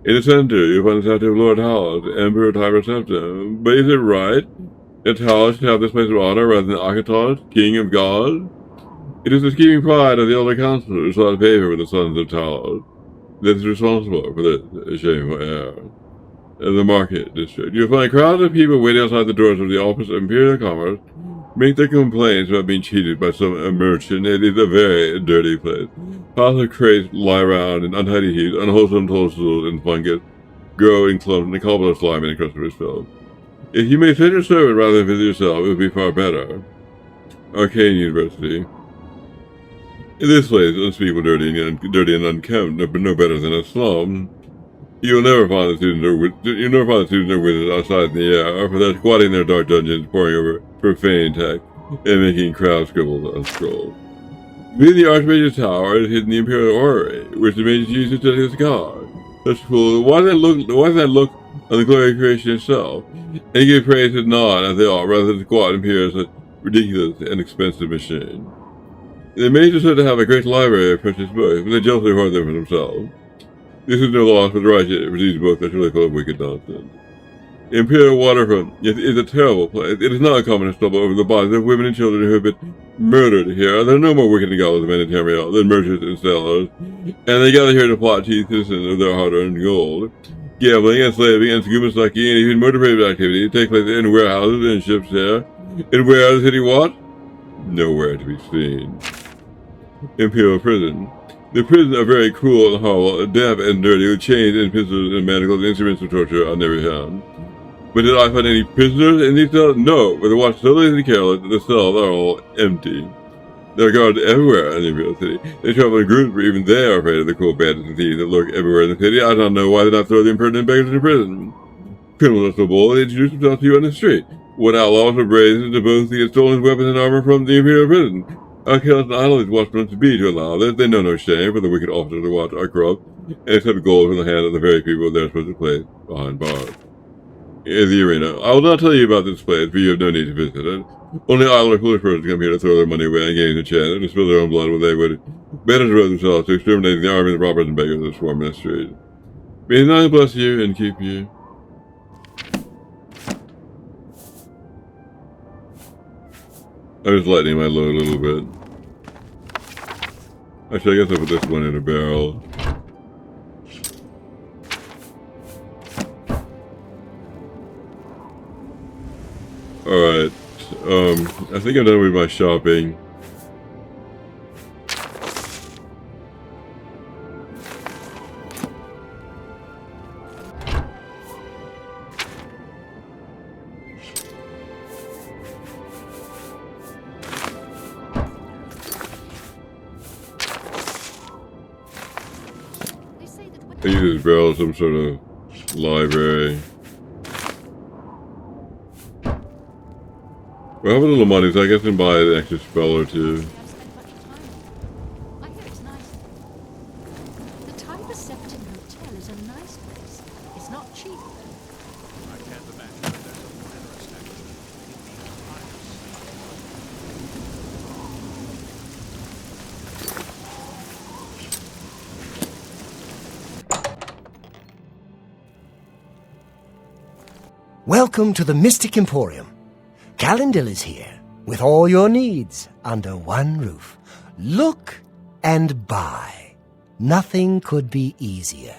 In the center, you'll find the statue of Lord Talos, Emperor Tiber Septim. But is it right that Talos should have this place of honor rather than Akhetos, King of Gods? It is the scheming pride of the Elder Council who sought favor with the sons of Talos that is responsible for this shameful error. In the Market District, you'll find crowds of people waiting outside the doors of the Office of Imperial Commerce, make their complaints about being cheated by some merchant. It is a very dirty place. Piles of crates lie around in untidy heaps, unwholesome toadstools and fungus grow in clumps, and the cobble of slime and encrusted filth. If you may send your servant rather than visit yourself, it would be far better. Arcane University. This place is unspeakable dirty and unkempt, no better than a slum. You'll never find the students or wizards outside in the air, for they're squatting in their dark dungeons, poring over profane text, and making crowd scribbles on scrolls. Within the Archmage's tower is hidden the Imperial Orrery, which the mages use to study his guard. Such fools, why does that look on the glory of creation itself, and give praise to none as they ought, rather than squat and peer at such ridiculous and expensive machine? The mages said to have a great library of precious books, but they jealously hoard them for themselves. This is no loss for the righteous. It receives both that truly full of wicked nonsense. Imperial Waterfront is a terrible place. It is not uncommon to stumble over the bodies of women and children who have been murdered here. There are no more wicked and godless men in Tamriel than merchants and sellers, and they gather here to plot cheat citizens of their hard-earned gold. Gambling, enslaving, and scuba sucking, and even murder-related activity take place in warehouses and ships here. And where is the city what? Nowhere to be seen. Imperial Prison. The prisons are very cruel and horrible, damp and dirty, with chains and pistols and manacles and instruments of torture on every hand. But did I find any prisoners in these cells? No, but the watch so lazy and careless that the cells are all empty. There are guards everywhere in the Imperial City. They travel in groups, but even they are afraid of the cruel bandits and thieves that lurk everywhere in the city. I don't know why they not throw the impertinent beggars into prison. Criminals are so bold, they introduce themselves to you on the street. One outlaw was so brazen to boast he had stolen his weapons and armor from the Imperial prison. How careless and idle these watchmen to be to allow this? They know no shame, for the wicked officers of the watch are corrupt, and accept gold from the hand of the very people they are supposed to place behind bars. In the arena. I will not tell you about this place, for you have no need to visit it. Only idle or foolish persons come here to throw their money away and gain a chance, and to spill their own blood when they would better devote themselves to exterminating the armies of robbers and beggars that swarm in the street. May God bless you and keep you. I'm just lightening my load a little bit. Actually, I guess I'll put this one in a barrel. Alright, I think I'm done with my shopping. I use this barrel as some sort of library. Well, I have a little money, so I guess I can buy an extra spell or two. I hear it's nice. The Tiber Septim Hotel is a nice place. It's not cheap. I can't imagine that there's a finer establishment in the Welcome to the Mystic Emporium. Calendil is here, with all your needs, under one roof. Look and buy. Nothing could be easier.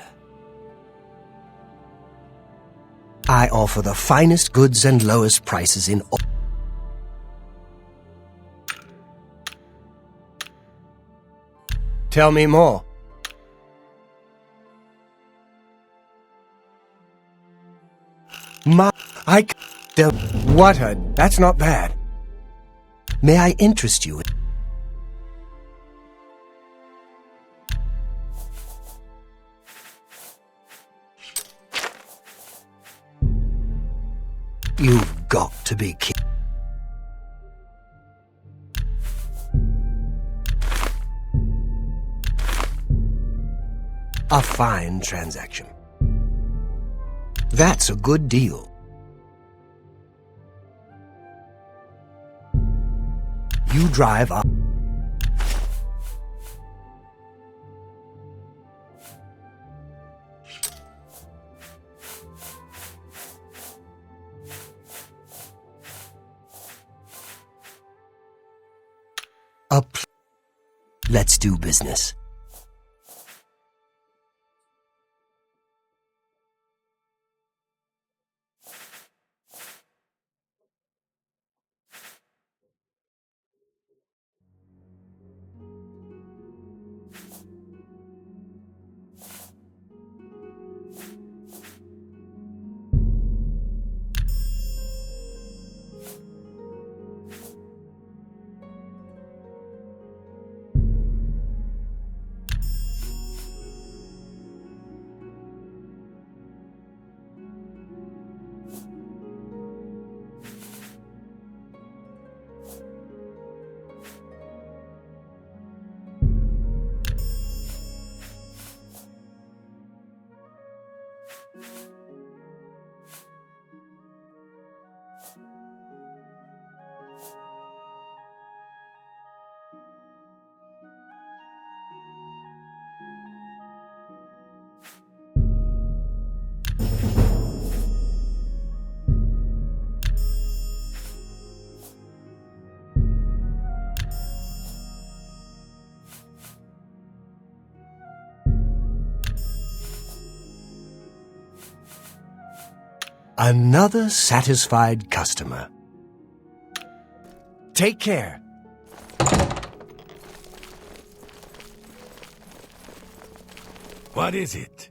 I offer the finest goods and lowest prices in all. Tell me more. That's not bad. May I interest you in... You've got to be kidding. A fine transaction. That's a good deal. You drive up. Let's do business. Another satisfied customer. Take care. What is it?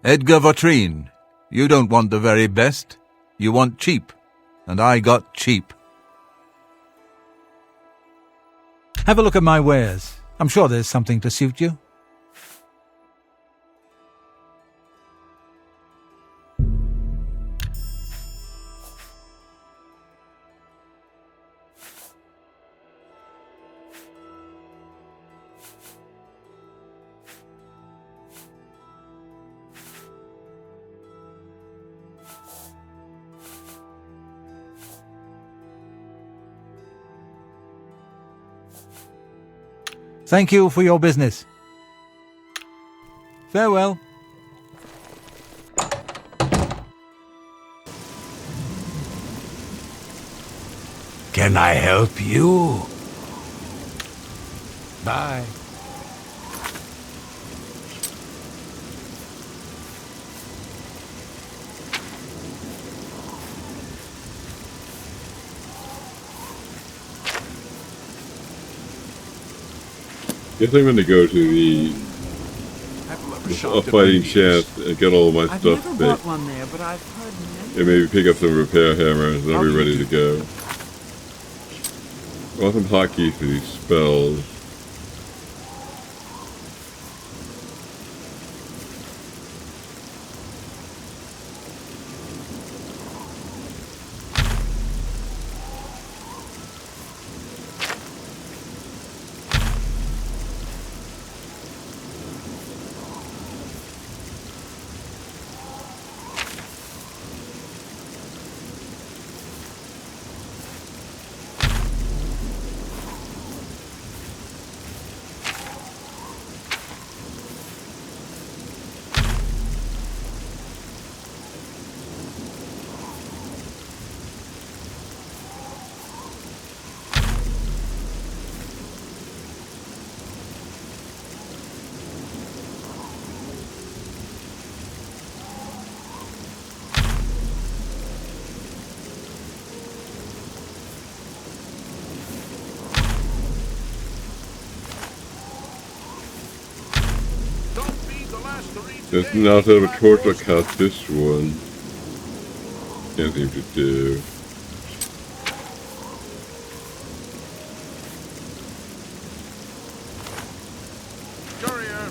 Edgar Vautrin, you don't want the very best. You want cheap. And I got cheap. Have a look at my wares. I'm sure there's something to suit you. Thank you for your business. Farewell. Can I help you? Bye. Guess I'm going to go to the fighting shaft and get all of my stuff fixed. And maybe pick up some repair hammers and I'll be ready to go. I want some hotkeys for these spells. There's not out of a torch I cast this one. Can't seem to do. Courier.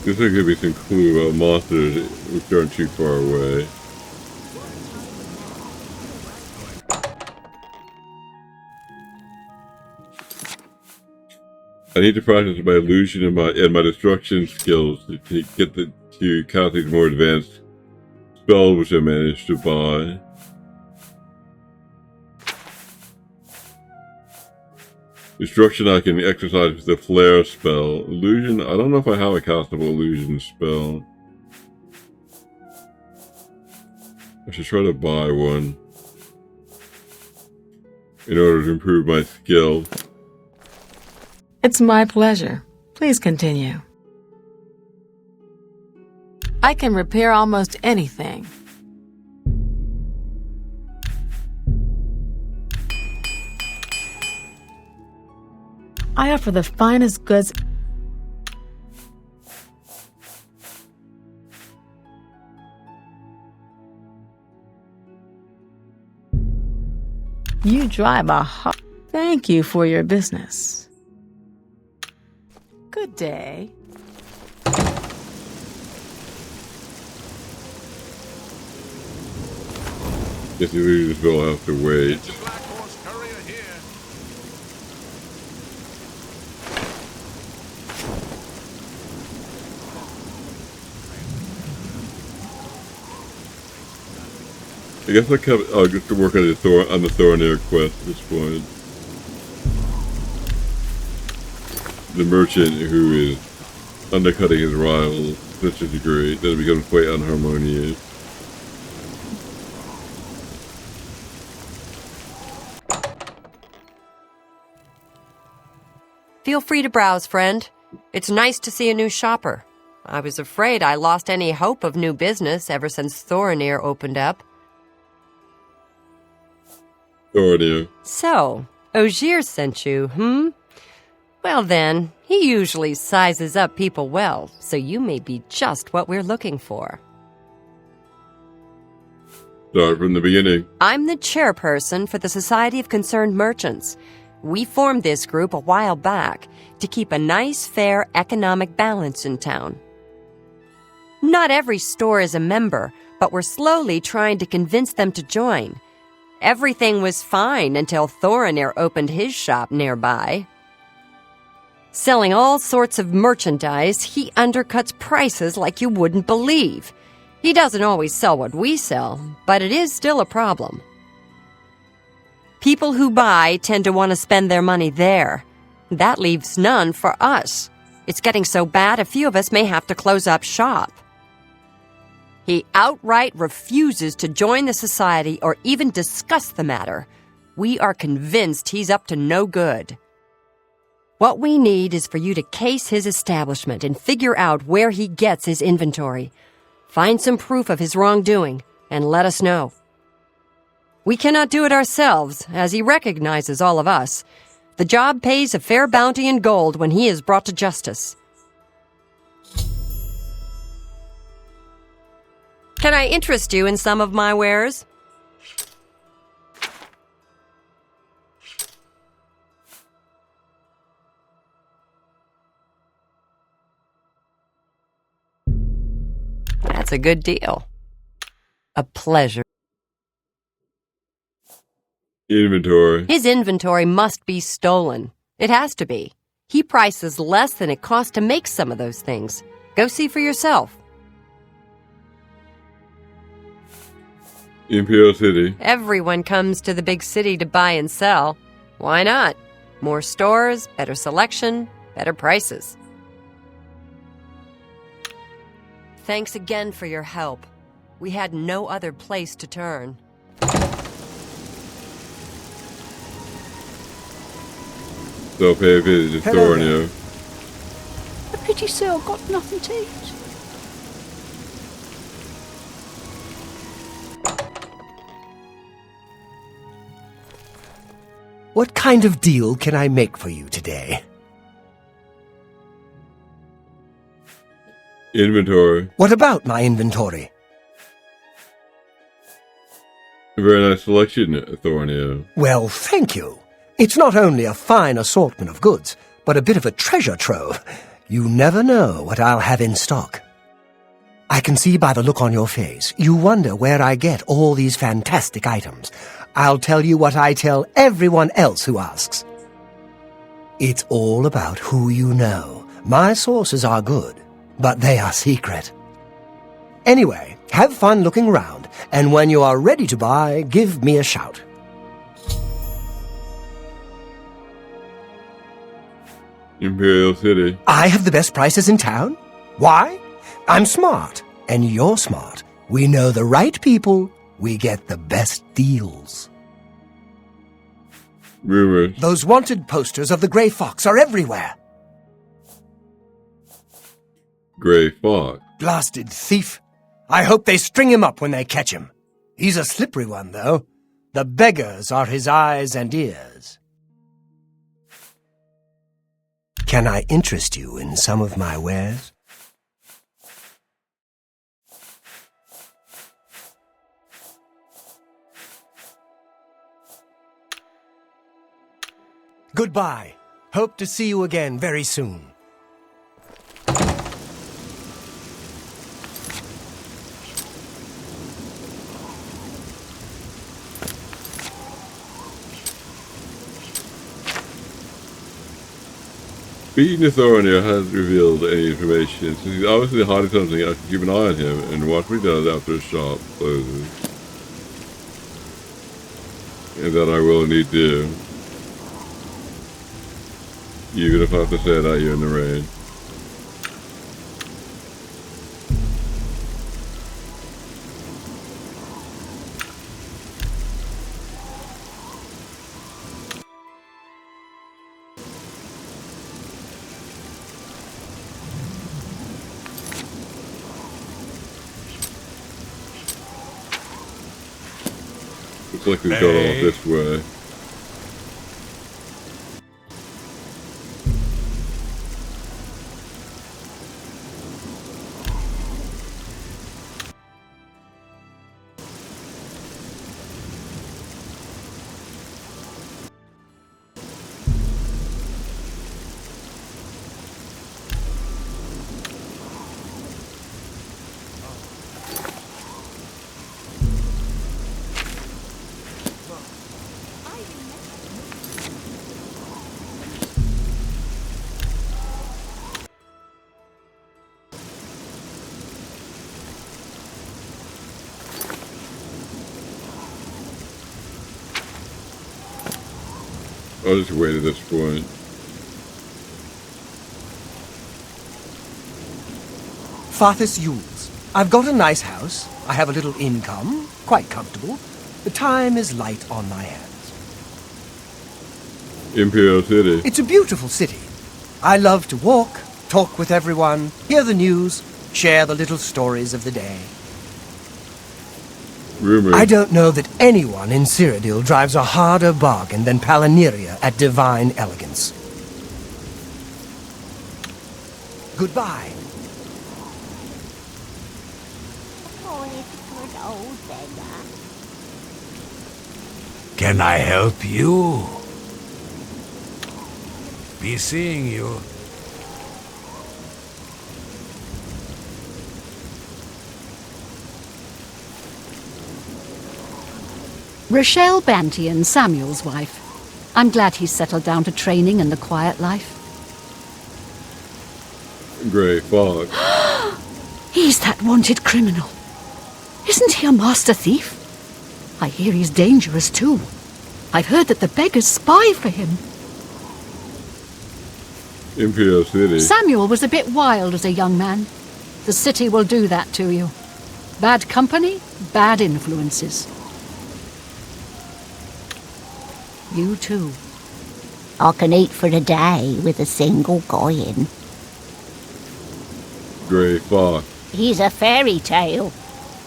This will give me some clue about monsters which aren't too far away. I need to practice my illusion and my destruction skills to cast these more advanced spells which I managed to buy. Destruction I can exercise with the flare spell. Illusion, I don't know if I have a castable illusion spell. I should try to buy one in order to improve my skill. It's my pleasure. Please continue. I can repair almost anything. I offer the finest goods. You drive a hard. Thank you for your business. Good day. Guess we just will have to wait. Black Horse Courier here. I guess I'll get to work on the Thornair quest at this point. The merchant who is undercutting his rivals to such a degree that it becomes quite unharmonious. Feel free to browse, friend. It's nice to see a new shopper. I was afraid I lost any hope of new business ever since Thorinir opened up. Thornair. So, Ogier sent you, Well then, he usually sizes up people well, so you may be just what we're looking for. Start from the beginning. I'm the chairperson for the Society of Concerned Merchants. We formed this group a while back to keep a nice, fair economic balance in town. Not every store is a member, but we're slowly trying to convince them to join. Everything was fine until Thorinir opened his shop nearby. Selling all sorts of merchandise, he undercuts prices like you wouldn't believe. He doesn't always sell what we sell, but it is still a problem. People who buy tend to want to spend their money there. That leaves none for us. It's getting so bad a few of us may have to close up shop. He outright refuses to join the society or even discuss the matter. We are convinced he's up to no good. What we need is for you to case his establishment and figure out where he gets his inventory. Find some proof of his wrongdoing and let us know. We cannot do it ourselves, as he recognizes all of us. The job pays a fair bounty in gold when he is brought to justice. Can I interest you in some of my wares? That's a good deal. A pleasure. Inventory. His inventory must be stolen. It has to be. He prices less than it costs to make some of those things. Go see for yourself. Imperial City. Everyone comes to the big city to buy and sell. Why not? More stores, better selection, better prices. Thanks again for your help. We had no other place to turn. So pay a visit to Thornair. A pity Sir got nothing to eat. What kind of deal can I make for you today? Inventory. What about my inventory? A very nice selection, Thornair. Well, thank you. It's not only a fine assortment of goods, but a bit of a treasure trove. You never know what I'll have in stock. I can see by the look on your face, you wonder where I get all these fantastic items. I'll tell you what I tell everyone else who asks. It's all about who you know. My sources are good, but they are secret. Anyway, have fun looking around, and when you are ready to buy, give me a shout. Imperial City. I have the best prices in town? Why? I'm smart, and you're smart. We know the right people, we get the best deals. Rumors. Those wanted posters of the Grey Fox are everywhere. Grey Fox. Blasted thief. I hope they string him up when they catch him. He's a slippery one, though. The beggars are his eyes and ears. Can I interest you in some of my wares? Goodbye. Hope to see you again very soon. Being Thornhill hasn't revealed any information, since he's obviously hiding something. I should keep an eye on him and watch what he does after his shop closes. And that I will indeed do. Even if I have to say it out here in the rain. Looks like we've gone off this way. I'll just wait at this point. Fathers Yules, I've got a nice house. I have a little income, quite comfortable. The time is light on my hands. Imperial City. It's a beautiful city. I love to walk, talk with everyone, hear the news, share the little stories of the day. Rumors. I don't know that anyone in Cyrodiil drives a harder bargain than Palaniria at Divine Elegance. Goodbye. Poor good old beggar. Can I help you? Be seeing you. Rochelle Bantian, Samuel's wife. I'm glad he's settled down to training and the quiet life. Grey Fox. He's that wanted criminal. Isn't he a master thief? I hear he's dangerous too. I've heard that the beggars spy for him. Imperial City. Samuel was a bit wild as a young man. The city will do that to you. Bad company, bad influences. You too. I can eat for a day with a single coin. Grey Fox. He's a fairy tale.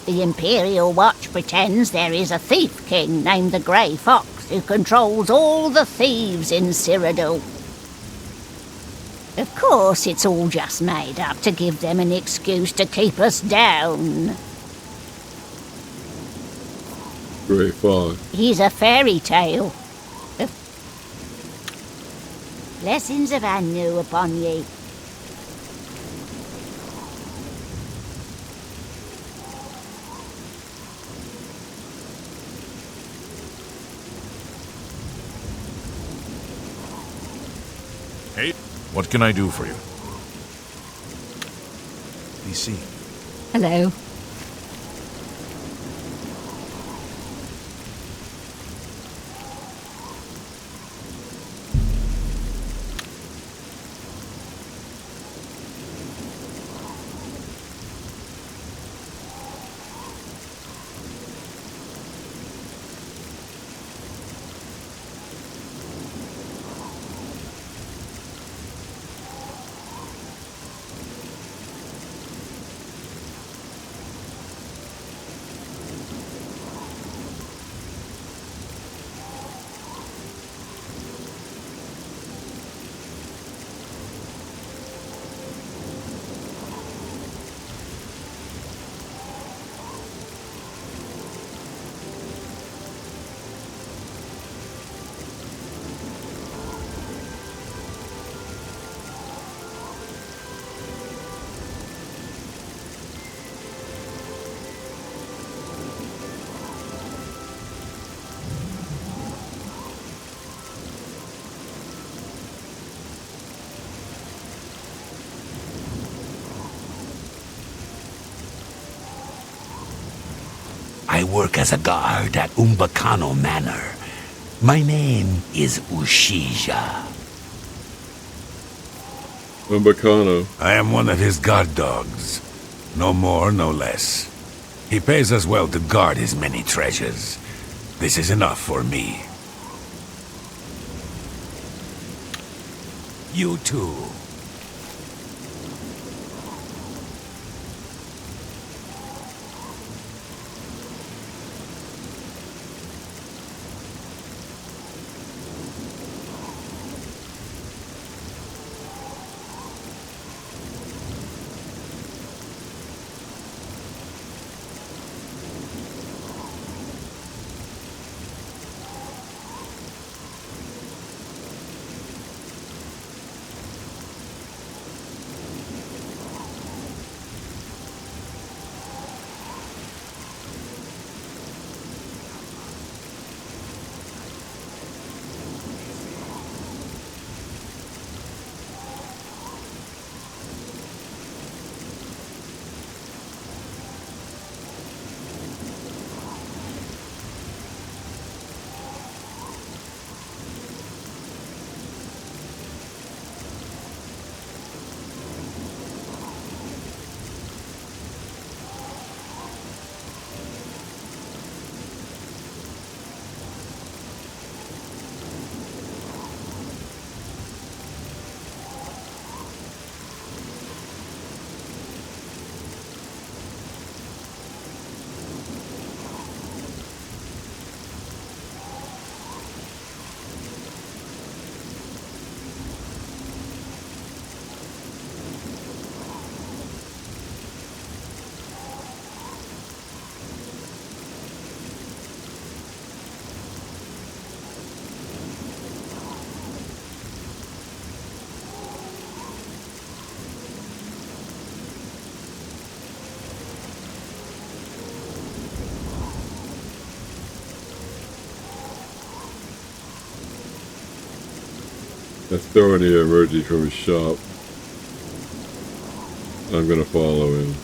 The Imperial Watch pretends there is a thief king named the Grey Fox who controls all the thieves in Cyrodiil. Of course, it's all just made up to give them an excuse to keep us down. Grey Fox. He's a fairy tale. Blessings of Anu upon ye. Hey, what can I do for you? Be seen. Hello. I work as a guard at Umbacano Manor. My name is Ushija. Umbacano. I am one of his guard dogs. No more, no less. He pays us well to guard his many treasures. This is enough for me. You too. Authority emerging from his shop. I'm gonna follow him.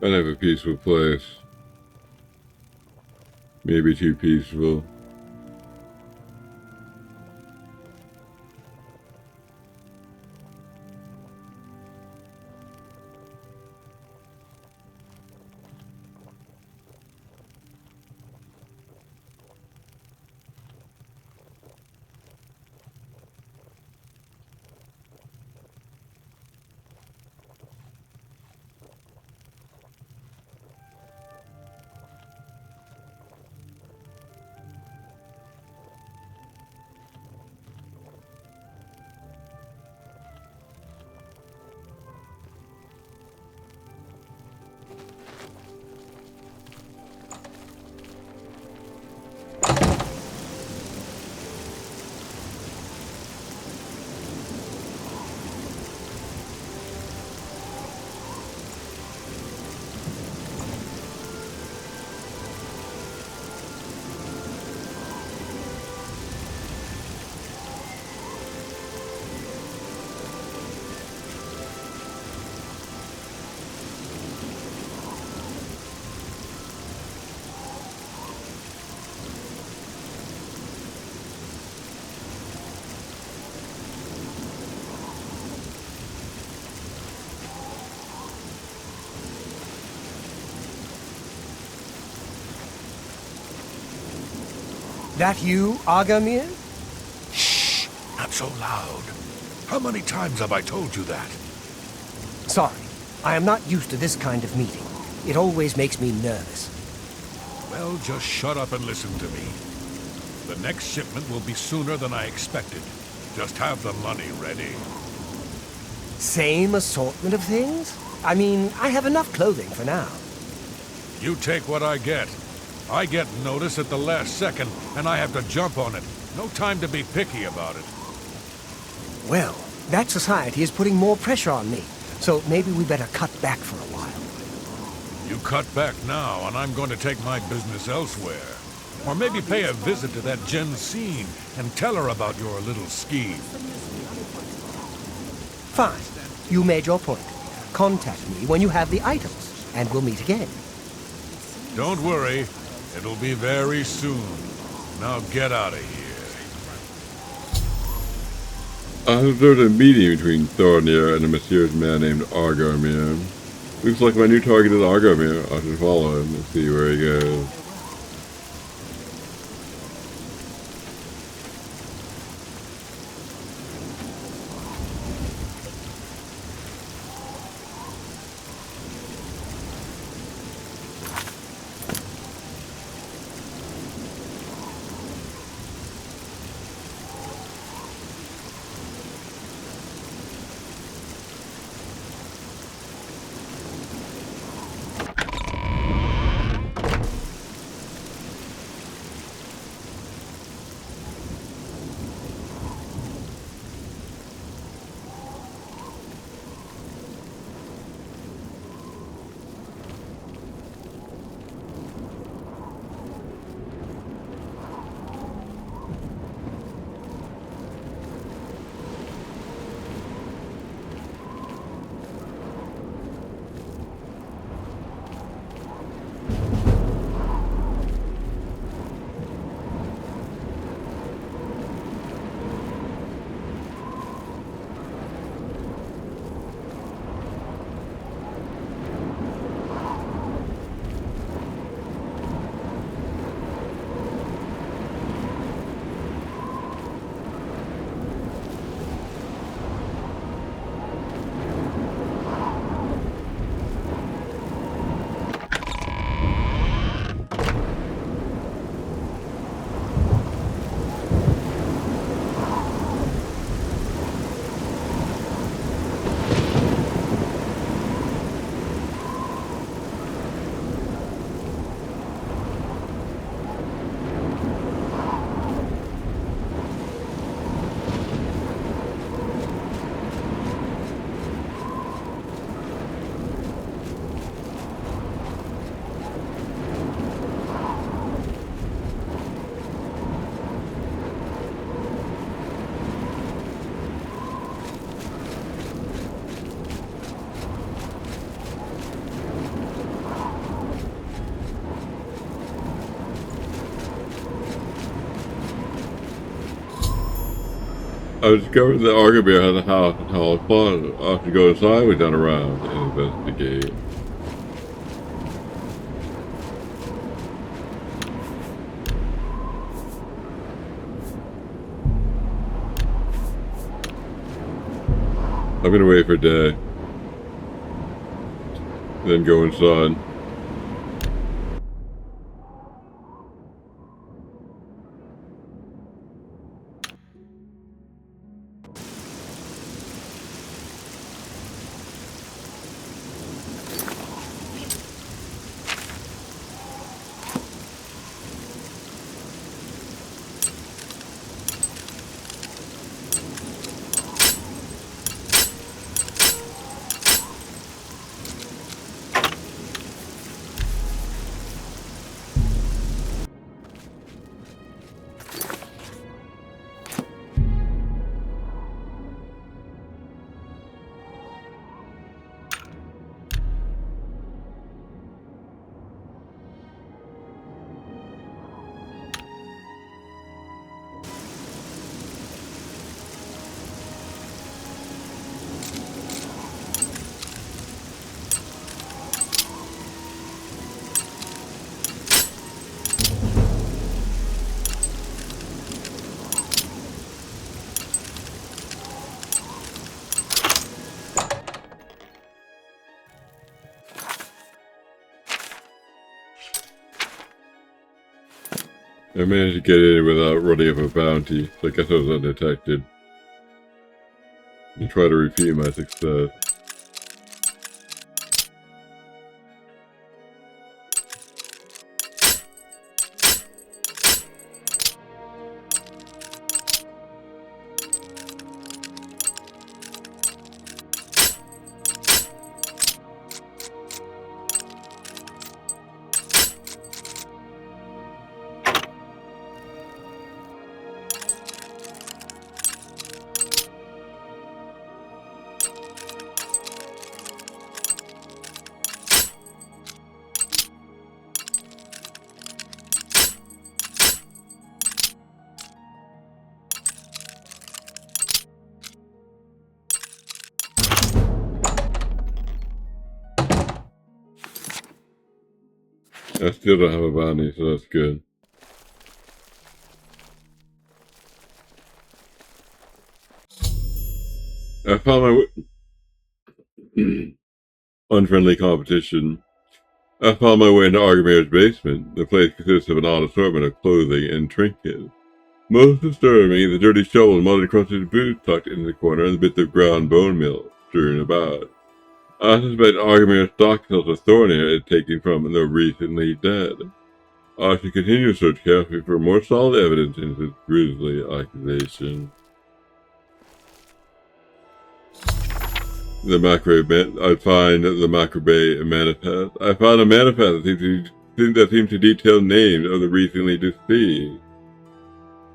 I'd have a peaceful place. Maybe too peaceful. That you, Agamir? Shh! Not so loud. How many times have I told you that? Sorry, I am not used to this kind of meeting. It always makes me nervous. Well, just shut up and listen to me. The next shipment will be sooner than I expected. Just have the money ready. Same assortment of things? I mean, I have enough clothing for now. You take what I get. I get notice at the last second, and I have to jump on it. No time to be picky about it. Well, that society is putting more pressure on me, so maybe we better cut back for a while. You cut back now, and I'm going to take my business elsewhere. Or maybe pay a visit to that Jensine and tell her about your little scheme. Fine. You made your point. Contact me when you have the items, and we'll meet again. Don't worry. It'll be very soon. Now get out of here. I have observed a meeting between Thornir and a mysterious man named Argomir. Looks like my new target is Argomir. I should follow him and see where he goes. I discovered that Argamere has a house in Hall Plaza. I have to go inside we done around and investigate. I'm gonna wait for day. Then go inside. I managed to get in without running up a bounty, so I guess I was undetected. And try to repeat my success. I still don't have a bounty, so that's good. I found my unfriendly competition. I found my way into Argamere's basement. The place consists of an odd assortment of clothing and trinkets. Most disturbing, the dirty shovel and mud encrusted boots tucked into the corner and the bits of ground bone meal strewn about. I suspect Argamere's stock tells of Thornir had taken from the recently dead. I should continue to search carefully for more solid evidence in this grisly accusation. I find the Macrobay manifest. I found a manifest that seems to detail names of the recently deceased,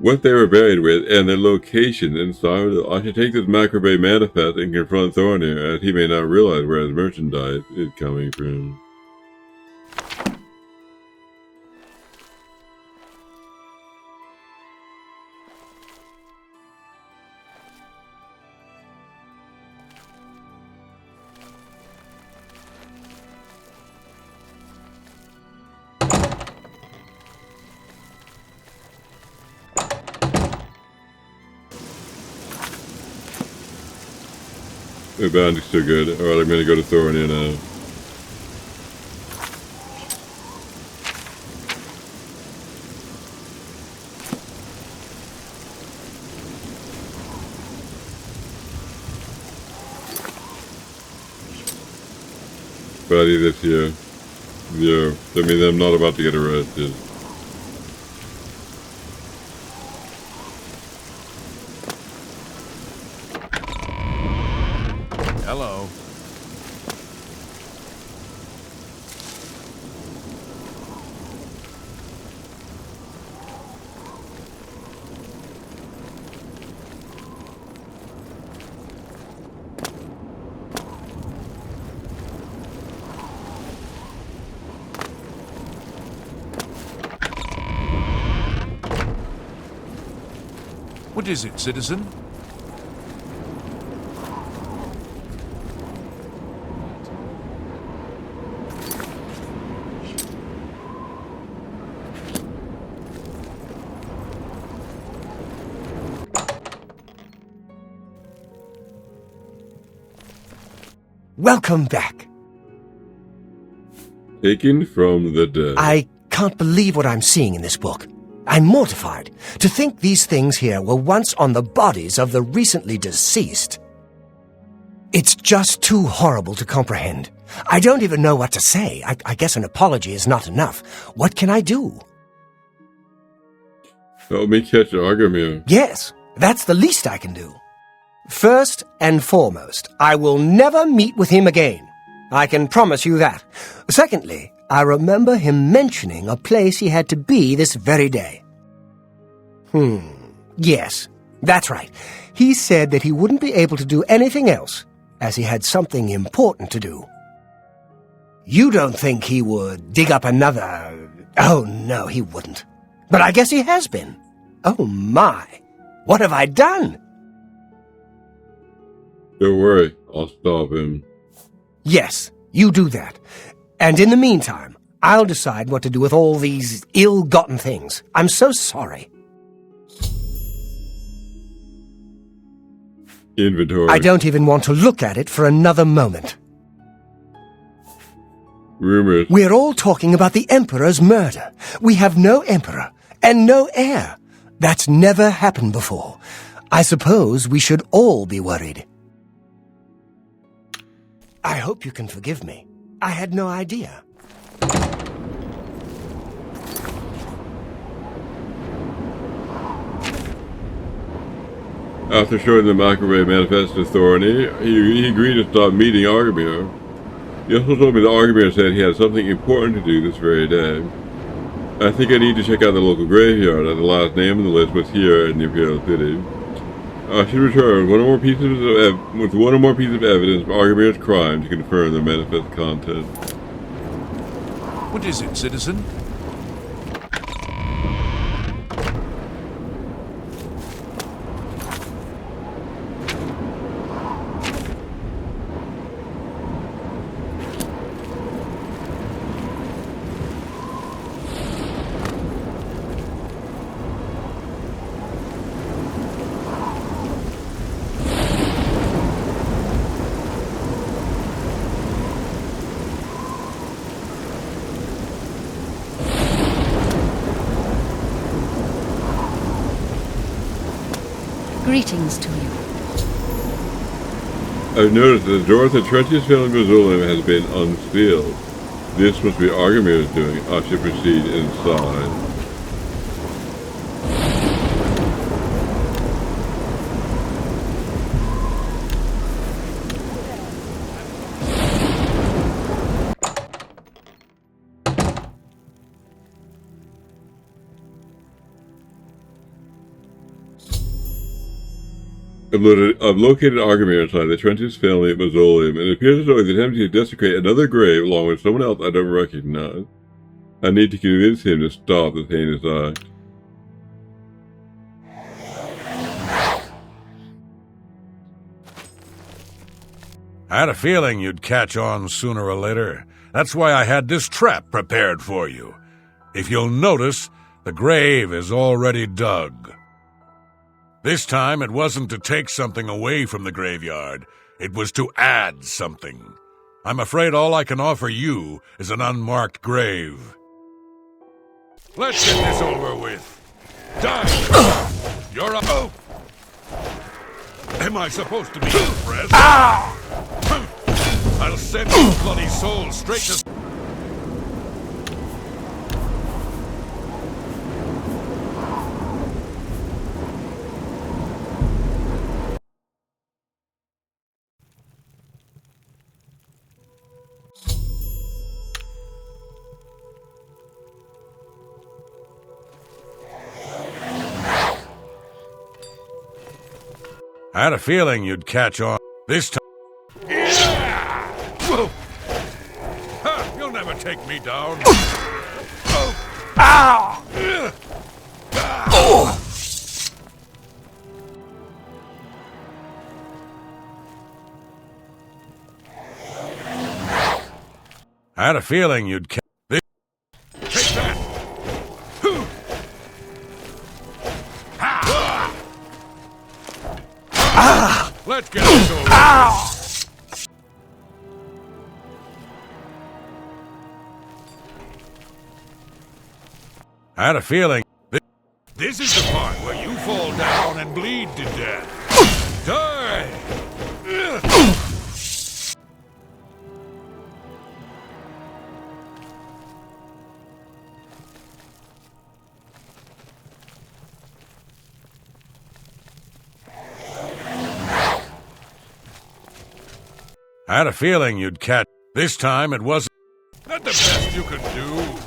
what they were buried with, and their location in Cyrodiil. I should take this Macrobay manifest and confront Thornir, as he may not realize where his merchandise is coming from. The bounty's still good. Alright, I'm gonna go to Thornir now. Bounty this year. Yeah, that means I'm not about to get arrested. Hello. What is it, citizen? welcome back. Taken from the dead. I can't believe what I'm seeing in this book. I'm mortified to think these things here were once on the bodies of the recently deceased. It's just too horrible to comprehend. I don't even know what to say. I guess an apology is not enough. What can I do? Help me catch Argamir. Yes, that's the least I can do. First and foremost, I will never meet with him again. I can promise you that. Secondly, I remember him mentioning a place he had to be this very day. Yes, that's right. He said that he wouldn't be able to do anything else, as he had something important to do. You don't think he would dig up another... Oh, no, he wouldn't. But I guess he has been. Oh, my. What have I done? Don't worry, I'll stop him. Yes, you do that. And in the meantime, I'll decide what to do with all these ill-gotten things. I'm so sorry. Inventory. I don't even want to look at it for another moment. Rumors. We're all talking about the Emperor's murder. We have no Emperor and no heir. That's never happened before. I suppose we should all be worried. I hope you can forgive me. I had no idea. After showing the microwave manifest authority, he agreed to stop meeting Argamir. He also told me that Argamir said he had something important to do this very day. I think I need to check out the local graveyard, as the last name on the list was here in the Imperial City. I should return with one or more pieces of evidence of Argamir's crime to confirm the manifest content. What is it, citizen? Greetings to you. I've noticed that the door of the Trentius family mausoleum has been unsealed. This must be Argamir's doing. I should proceed inside. I've located Argamir inside the Trentius family mausoleum, and it appears as though he's attempting to desecrate another grave along with someone else I don't recognize. I need to convince him to stop this heinous act. I had a feeling you'd catch on sooner or later. That's why I had this trap prepared for you. If you'll notice, the grave is already dug. This time, it wasn't to take something away from the graveyard. It was to add something. I'm afraid all I can offer you is an unmarked grave. Let's get this over with. Die! You're up. Oh. Am I supposed to be impressed? I'll send your bloody soul straight to... I had a feeling you'd catch on this time. Yeah! Whoa! Ha, you'll never take me down. Oh! Ow! Oh! I had a feeling you'd catch this. Take that! Let's get this over. I had a feeling. This is the part where you fall down and bleed to death. Die! I had a feeling you'd catch. This time it wasn't. Not the best you could do.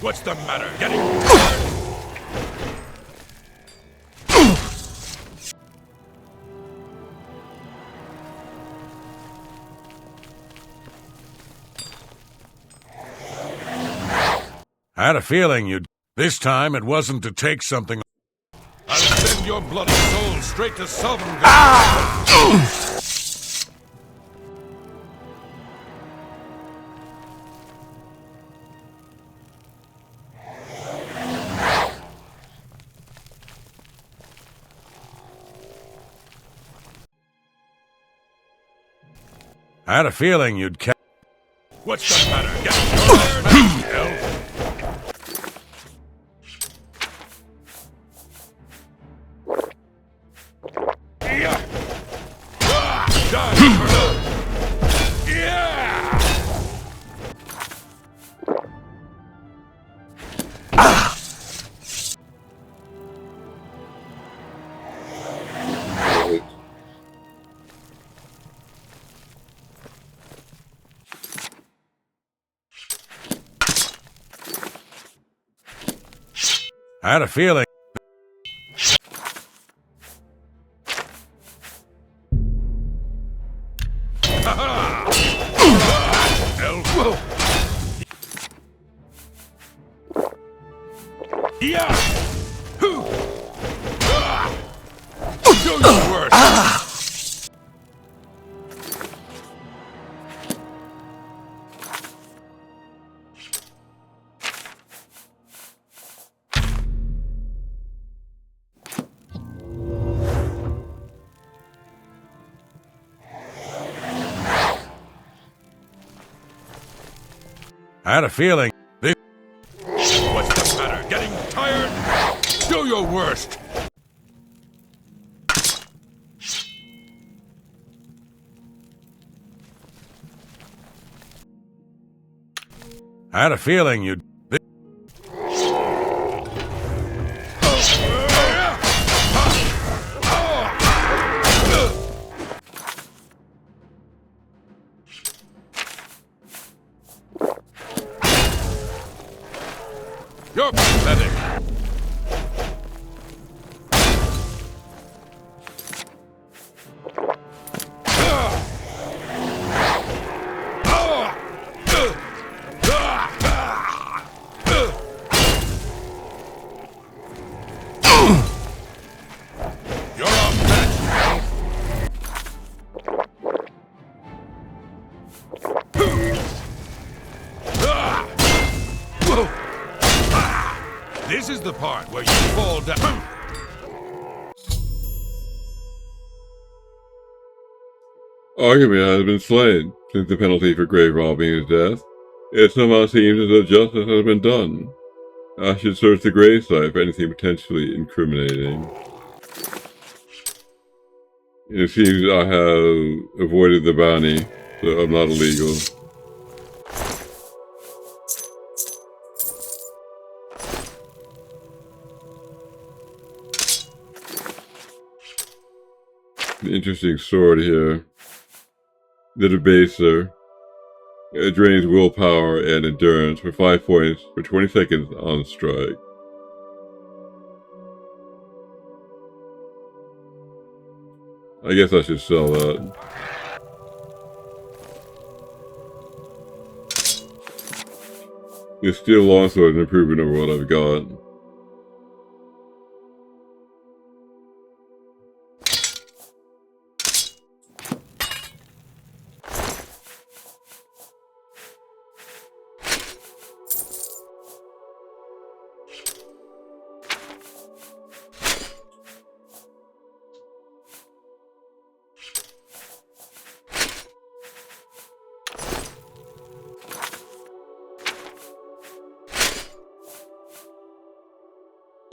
What's the matter? Getting tired? I had a feeling you'd. This time it wasn't to take something. I'll send your bloody soul straight to Sovngarde. I had a feeling you'd catch. What's the matter? Get tired, elf? I had a feeling. Yeah! Do your worst! I had a feeling. What's the matter? Getting tired? Do your worst! I had a feeling you'd. You're pathetic. You're outmatched, elf. This is the part where you fall down. Argument has been slain since the penalty for grave robbing is death. It somehow seems as though justice has been done. I should search the gravesite for anything potentially incriminating. It seems I have avoided the bounty, so I'm not illegal. An interesting sword here. The Debaser. It drains willpower and endurance for 5 points for 20 seconds on strike. I guess I should sell that. This steel longsword is an improvement over what I've got.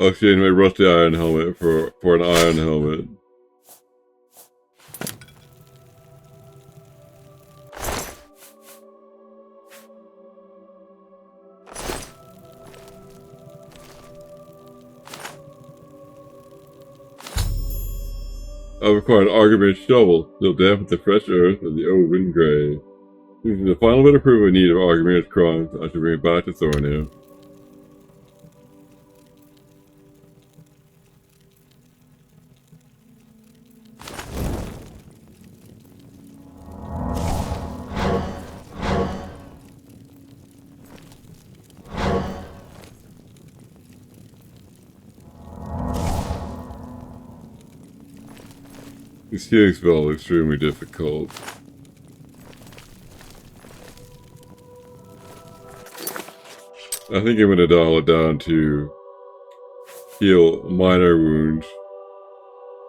I'll exchange my rusty iron helmet for an iron helmet. I've acquired an argument shovel, still damp with the fresh earth of the open grave. This is the final bit of proof I need of Argument's crimes. I should bring it back to Thornhill. This healing spell is extremely difficult. I think I'm going to dial it down to heal minor wounds.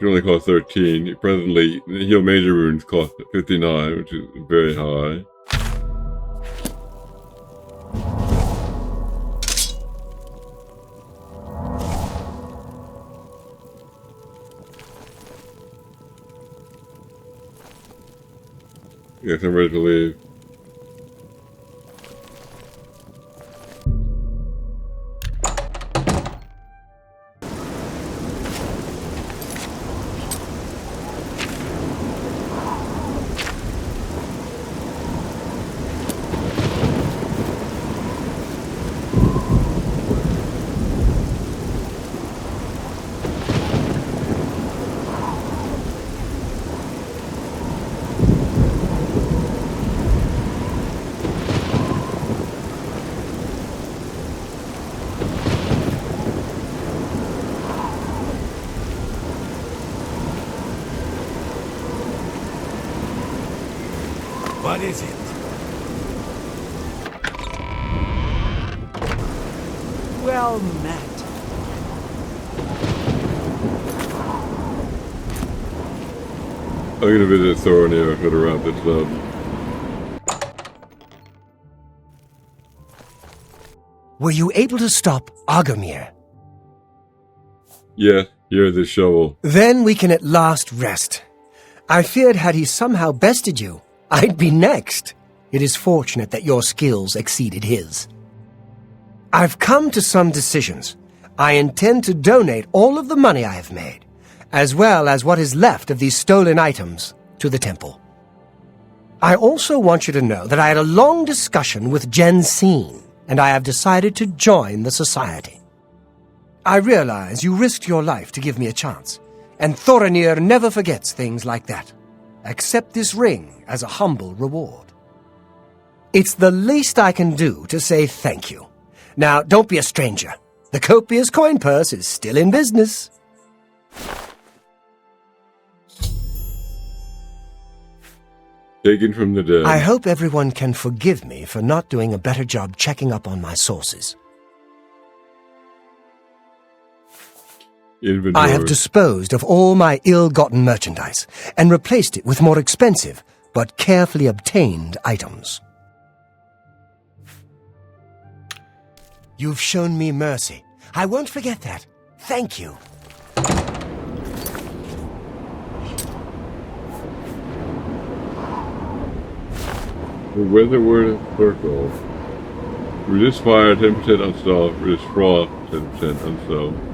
It only costs 13. Presently, heal major wounds cost 59, which is very high. Yes, I'm ready to leave. What is it? Well met. I'm gonna visit Thornhill for the wrap this up. Were you able to stop Agomir? Yes, here's the shovel. Then we can at last rest. I feared had he somehow bested you, I'd be next. It is fortunate that your skills exceeded his. I've come to some decisions. I intend to donate all of the money I have made, as well as what is left of these stolen items, to the temple. I also want you to know that I had a long discussion with Jensine, and I have decided to join the society. I realize you risked your life to give me a chance, and Thorinir never forgets things like that. Accept this ring as a humble reward. It's the least I can do to say thank you. Now, don't be a stranger. The copious coin purse is still in business. Taken from the dead. I hope everyone can forgive me for not doing a better job checking up on my sources. Inventory. I have disposed of all my ill-gotten merchandise and replaced it with more expensive but carefully obtained items. You've shown me mercy. I won't forget that. Thank you. The weather circle. Resist fire 10% unstalled. Resist frost 10% unstalled.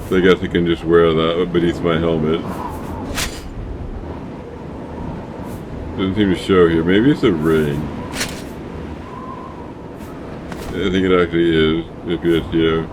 So I guess I can just wear that beneath my helmet. Doesn't seem to show here. Maybe it's a ring. I think it actually is. If it's here.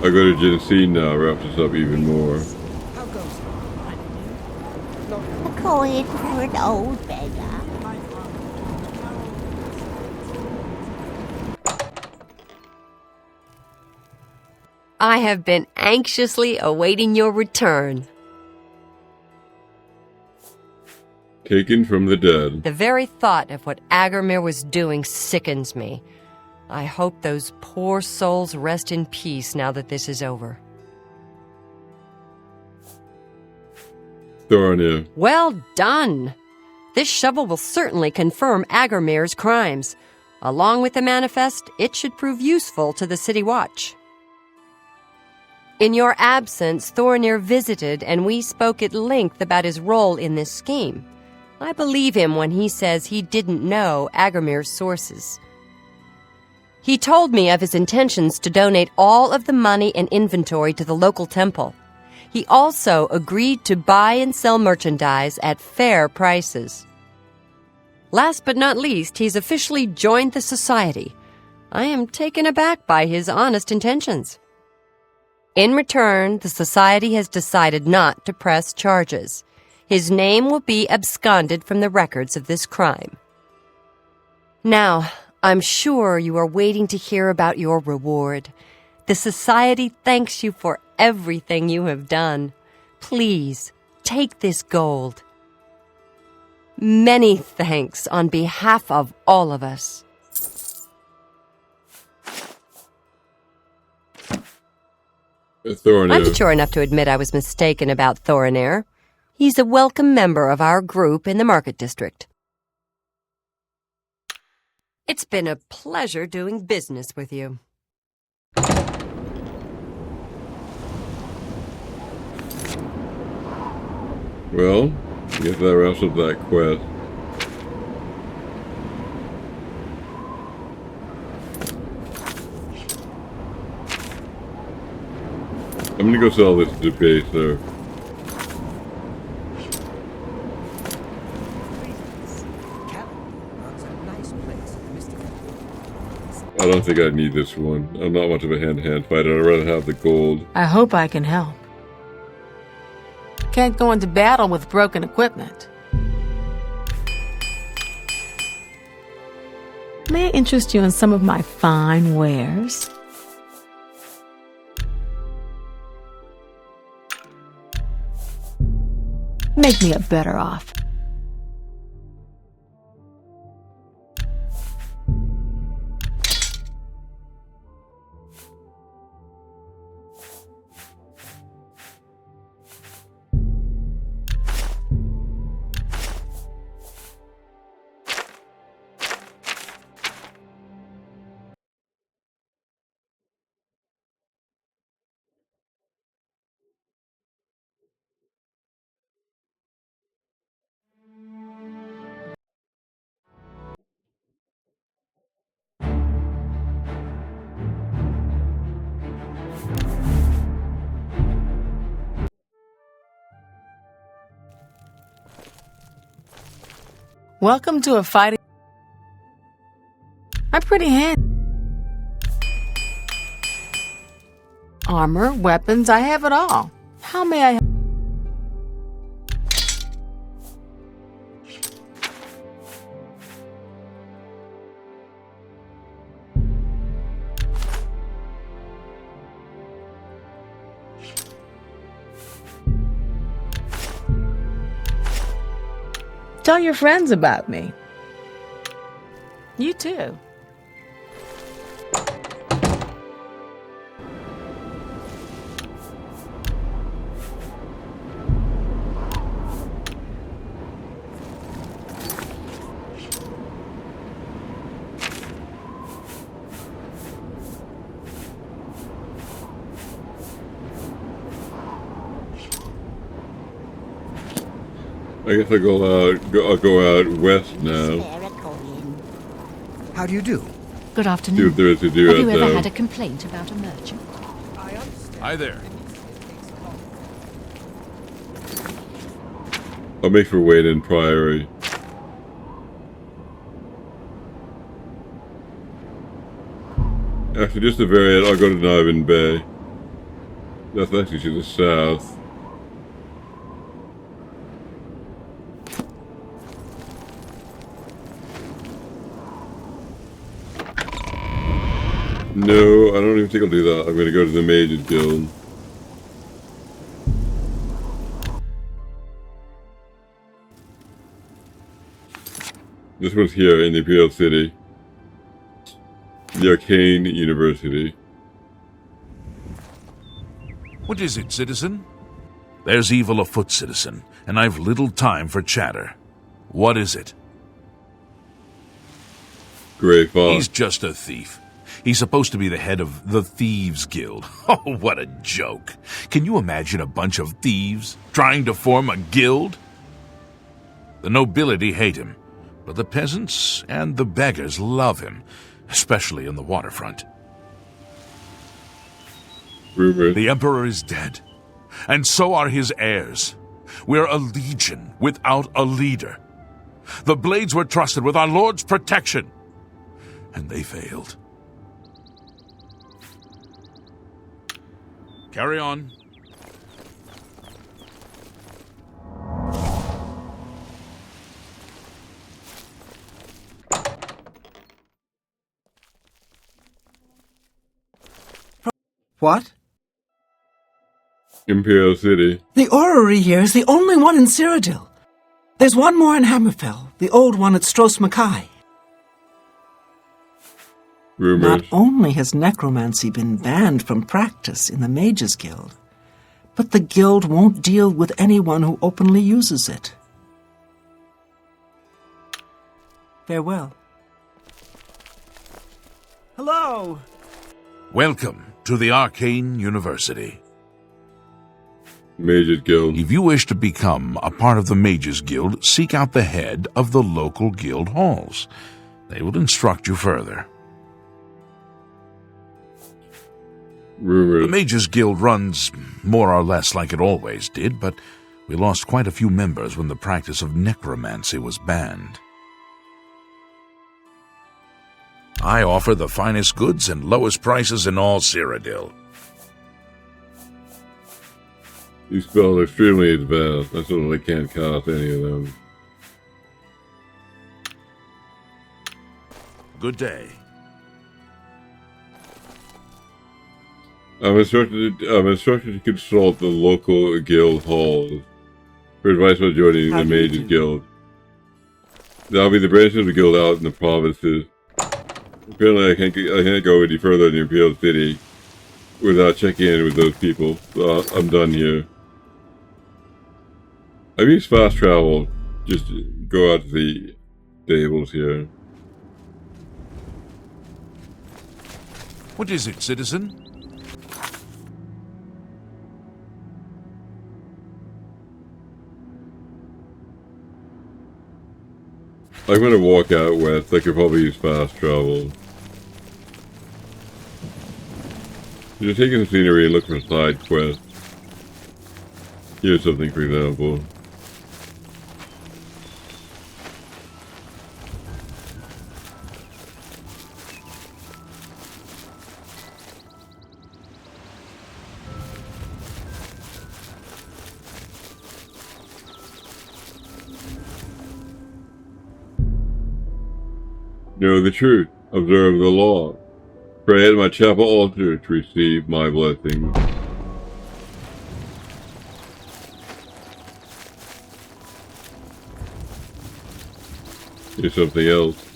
I'll go to Jensine now, wrap this up even more. A coin for an old beggar. I have been anxiously awaiting your return. Taken from the dead. The very thought of what Agarmir was doing sickens me. I hope those poor souls rest in peace now that this is over. Thorinir. Well done! This shovel will certainly confirm Agarmir's crimes. Along with the manifest, it should prove useful to the City Watch. In your absence, Thorinir visited, and we spoke at length about his role in this scheme. I believe him when he says he didn't know Agarmir's sources. He told me of his intentions to donate all of the money and inventory to the local temple. He also agreed to buy and sell merchandise at fair prices. Last but not least, he's officially joined the society. I am taken aback by his honest intentions. In return, the society has decided not to press charges. His name will be absconded from the records of this crime. Now, I'm sure you are waiting to hear about your reward. The society thanks you for everything you have done. Please, take this gold. Many thanks on behalf of all of us. Thorinir. I'm mature enough to admit I was mistaken about Thorinir. He's a welcome member of our group in the Market District. It's been a pleasure doing business with you. Well, I guess that wraps up that quest. I'm gonna go sell this to Pacer. I don't think I need this one. I'm not much of a hand-to-hand fighter. I'd rather have the gold. I hope I can help. Can't go into battle with broken equipment. May I interest you in some of my fine wares? Make me a better offer. Welcome to a fighting... I'm pretty handy. Armor, weapons, I have it all. How may I... Tell your friends about me. You too. I guess I'll go out west now. How do you do? Good See afternoon. what there is to do Have out you ever there. had a complaint about a merchant? Hi there. I'll make for Wayne Priory. Actually, just to vary it, I'll go to Niven Bay. That's actually to the south. No, I don't even think I'll do that. I'm gonna go to the Mages Guild. This one's here in the Imperial City. The Arcane University. What is it, citizen? There's evil afoot, citizen, and I've little time for chatter. What is it? Grey Fox. He's just a thief. He's supposed to be the head of the Thieves Guild. Oh, what a joke. Can you imagine a bunch of thieves trying to form a guild? The nobility hate him, but the peasants and the beggars love him, especially in the waterfront. Rumors. The Emperor is dead, and so are his heirs. We're a legion without a leader. The Blades were trusted with our Lord's protection, and they failed. Carry on. What? Imperial City. The orrery here is the only one in Cyrodiil. There's one more in Hammerfell, the old one at Stros Mackay. Rumors. Not only has necromancy been banned from practice in the Mages Guild, but the guild won't deal with anyone who openly uses it. Farewell. Hello! Welcome to the Arcane University. Mages Guild. If you wish to become a part of the Mages Guild, seek out the head of the local guild halls. They will instruct you further. Rumors. The Mages Guild runs more or less like it always did, but we lost quite a few members when the practice of necromancy was banned. I offer the finest goods and lowest prices in all Cyrodiil. These spells are extremely advanced. I certainly can't cast any of them. Good day. I'm instructed to consult the local guild halls for advice on joining the Mages Guild. That'll be the branch of the guild out in the provinces. Apparently, I can't go any further in the Imperial City without checking in with those people. So I'm done here. I've used fast travel just to go out to the stables here. What is it, citizen? I'm going to walk out west. I could probably use fast travel. Just take in the scenery and look for side quests. Here's something, for example. Know the truth, observe the law. Pray at my chapel altar to receive my blessings. Here's something else.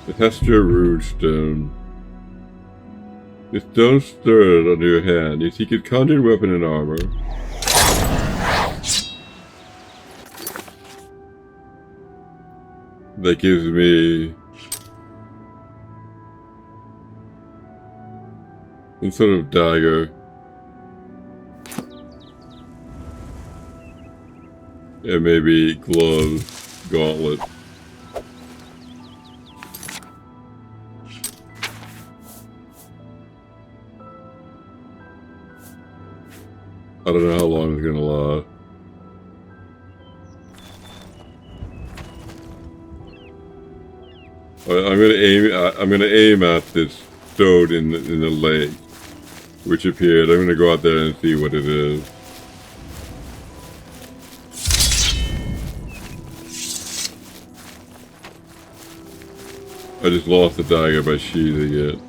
The Hester Rude Stone. The stone stirred under your hand. You seek a conjured weapon and armor. That gives me some sort of dagger. And maybe gloves, gauntlet. I don't know how long it's gonna last. I'm gonna aim at this toad in the lake, which appeared. I'm gonna go out there and see what it is. I just lost the dagger by sheathing it.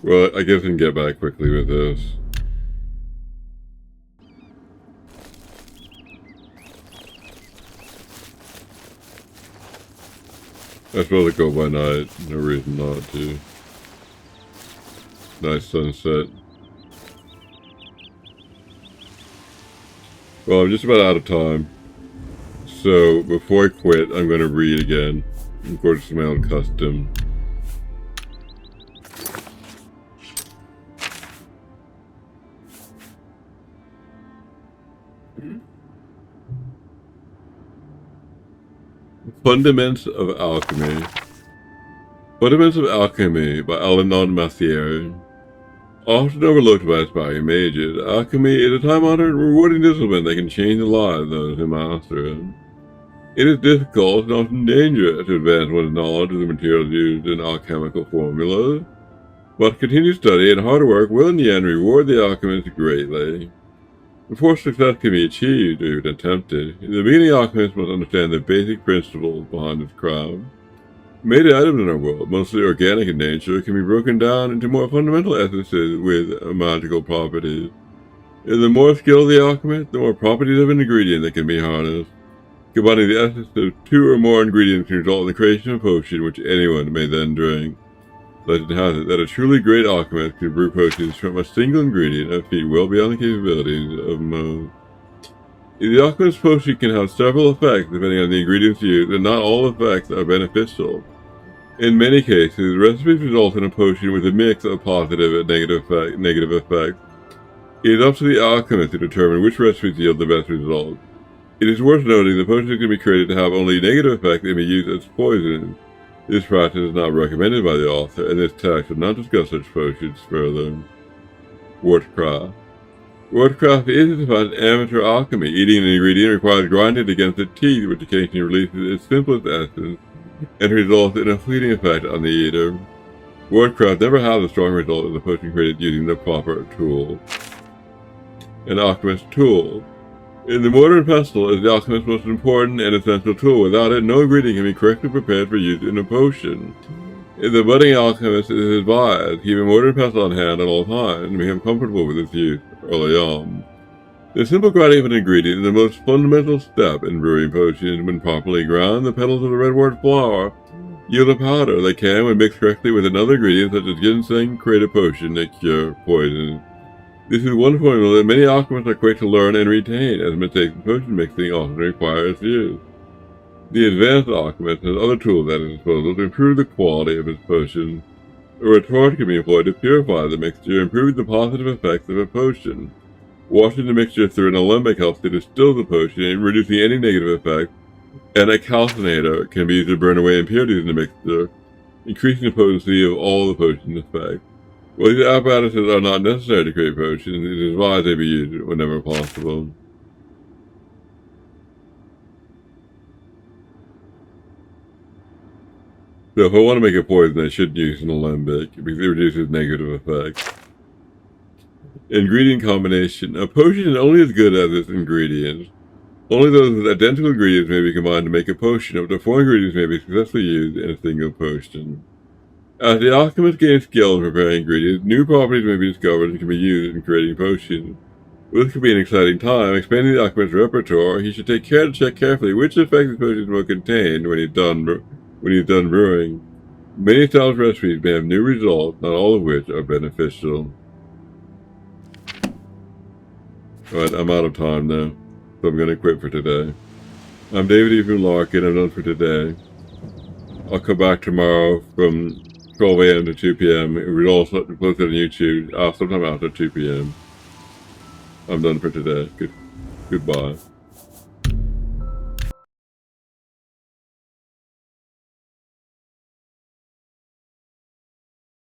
Well, I guess I can get back quickly with this. I suppose I go by night. No reason not to. Nice sunset. Well, I'm just about out of time. So, before I quit, I'm going to read again. Of course, it's my own custom. Fundaments of Alchemy. Fundaments of Alchemy by Alanon Mathieu. Often overlooked by aspiring mages, alchemy is a time-honored and rewarding discipline that can change the lives of those who master it. It is difficult and often dangerous to advance one's knowledge of the materials used in alchemical formulas, but continued study and hard work will in the end reward the alchemist greatly. Before success can be achieved or even attempted, in the beginning alchemists must understand the basic principles behind this craft. Made items in our world, mostly organic in nature, can be broken down into more fundamental essences with magical properties. The more skilled the alchemist, the more properties of an ingredient that can be harnessed. Combining the essence of 2 or more ingredients can result in the creation of a potion which anyone may then drink. Legend has it that a truly great alchemist can brew potions from a single ingredient a feat well beyond the capabilities of most. The alchemist's potion can have several effects depending on the ingredients used, and not all effects are beneficial. In many cases, recipes result in a potion with a mix of positive and negative effects. It is up to the alchemist to determine which recipes yield the best results. It is worth noting the potions can be created to have only negative effects and be used as poison. This practice is not recommended by the author, and this text will not discuss such potions further. Wordcraft. Wordcraft is defined as amateur alchemy. Eating an ingredient requires grinding it against the teeth, which occasionally releases its simplest essence, and results in a fleeting effect on the eater. Wordcraft never has a strong result in the potion created using the proper tool. An alchemist's tool. In the mortar and pestle is the alchemist's most important and essential tool. Without it, no ingredient can be correctly prepared for use in a potion. In the budding alchemist, it is advised keep a mortar and pestle on hand at all times and become comfortable with its use early on. The simple grinding of an ingredient is the most fundamental step in brewing potions. When properly ground, the petals of the redwort flower yield a powder that can, when mixed correctly with another ingredient such as ginseng, create a potion that cure poison. This is one formula that many alchemists are quick to learn and retain, as mistakes in potion mixing often require its use. The advanced alchemist has other tools at his disposal to improve the quality of his potion. A retort can be employed to purify the mixture, improving the positive effects of a potion. Washing the mixture through an alembic helps to distill the potion, reducing any negative effects, and a calcinator can be used to burn away impurities in the mixture, increasing the potency of all the potion's effects. While these apparatuses are not necessary to create potions, it is advised they be used whenever possible. So if I want to make a poison, I should use an alembic, because it reduces negative effects. Ingredient combination. A potion is only as good as its ingredients. Only those with identical ingredients may be combined to make a potion. Up to 4 ingredients may be successfully used in a single potion. As the alchemist gains skill in preparing ingredients, new properties may be discovered and can be used in creating potions. This could be an exciting time. Expanding the alchemist's repertoire, he should take care to check carefully which effective potions will contain when he's done brewing. Many established recipes may have new results, not all of which are beneficial. Alright, I'm out of time now, so I'm going to quit for today. I'm David Ephraim Larkin. I'm done for today. I'll come back tomorrow from 12 a.m. to 2 p.m. It will also posted on YouTube sometime after 2 p.m. I'm done for today. Goodbye.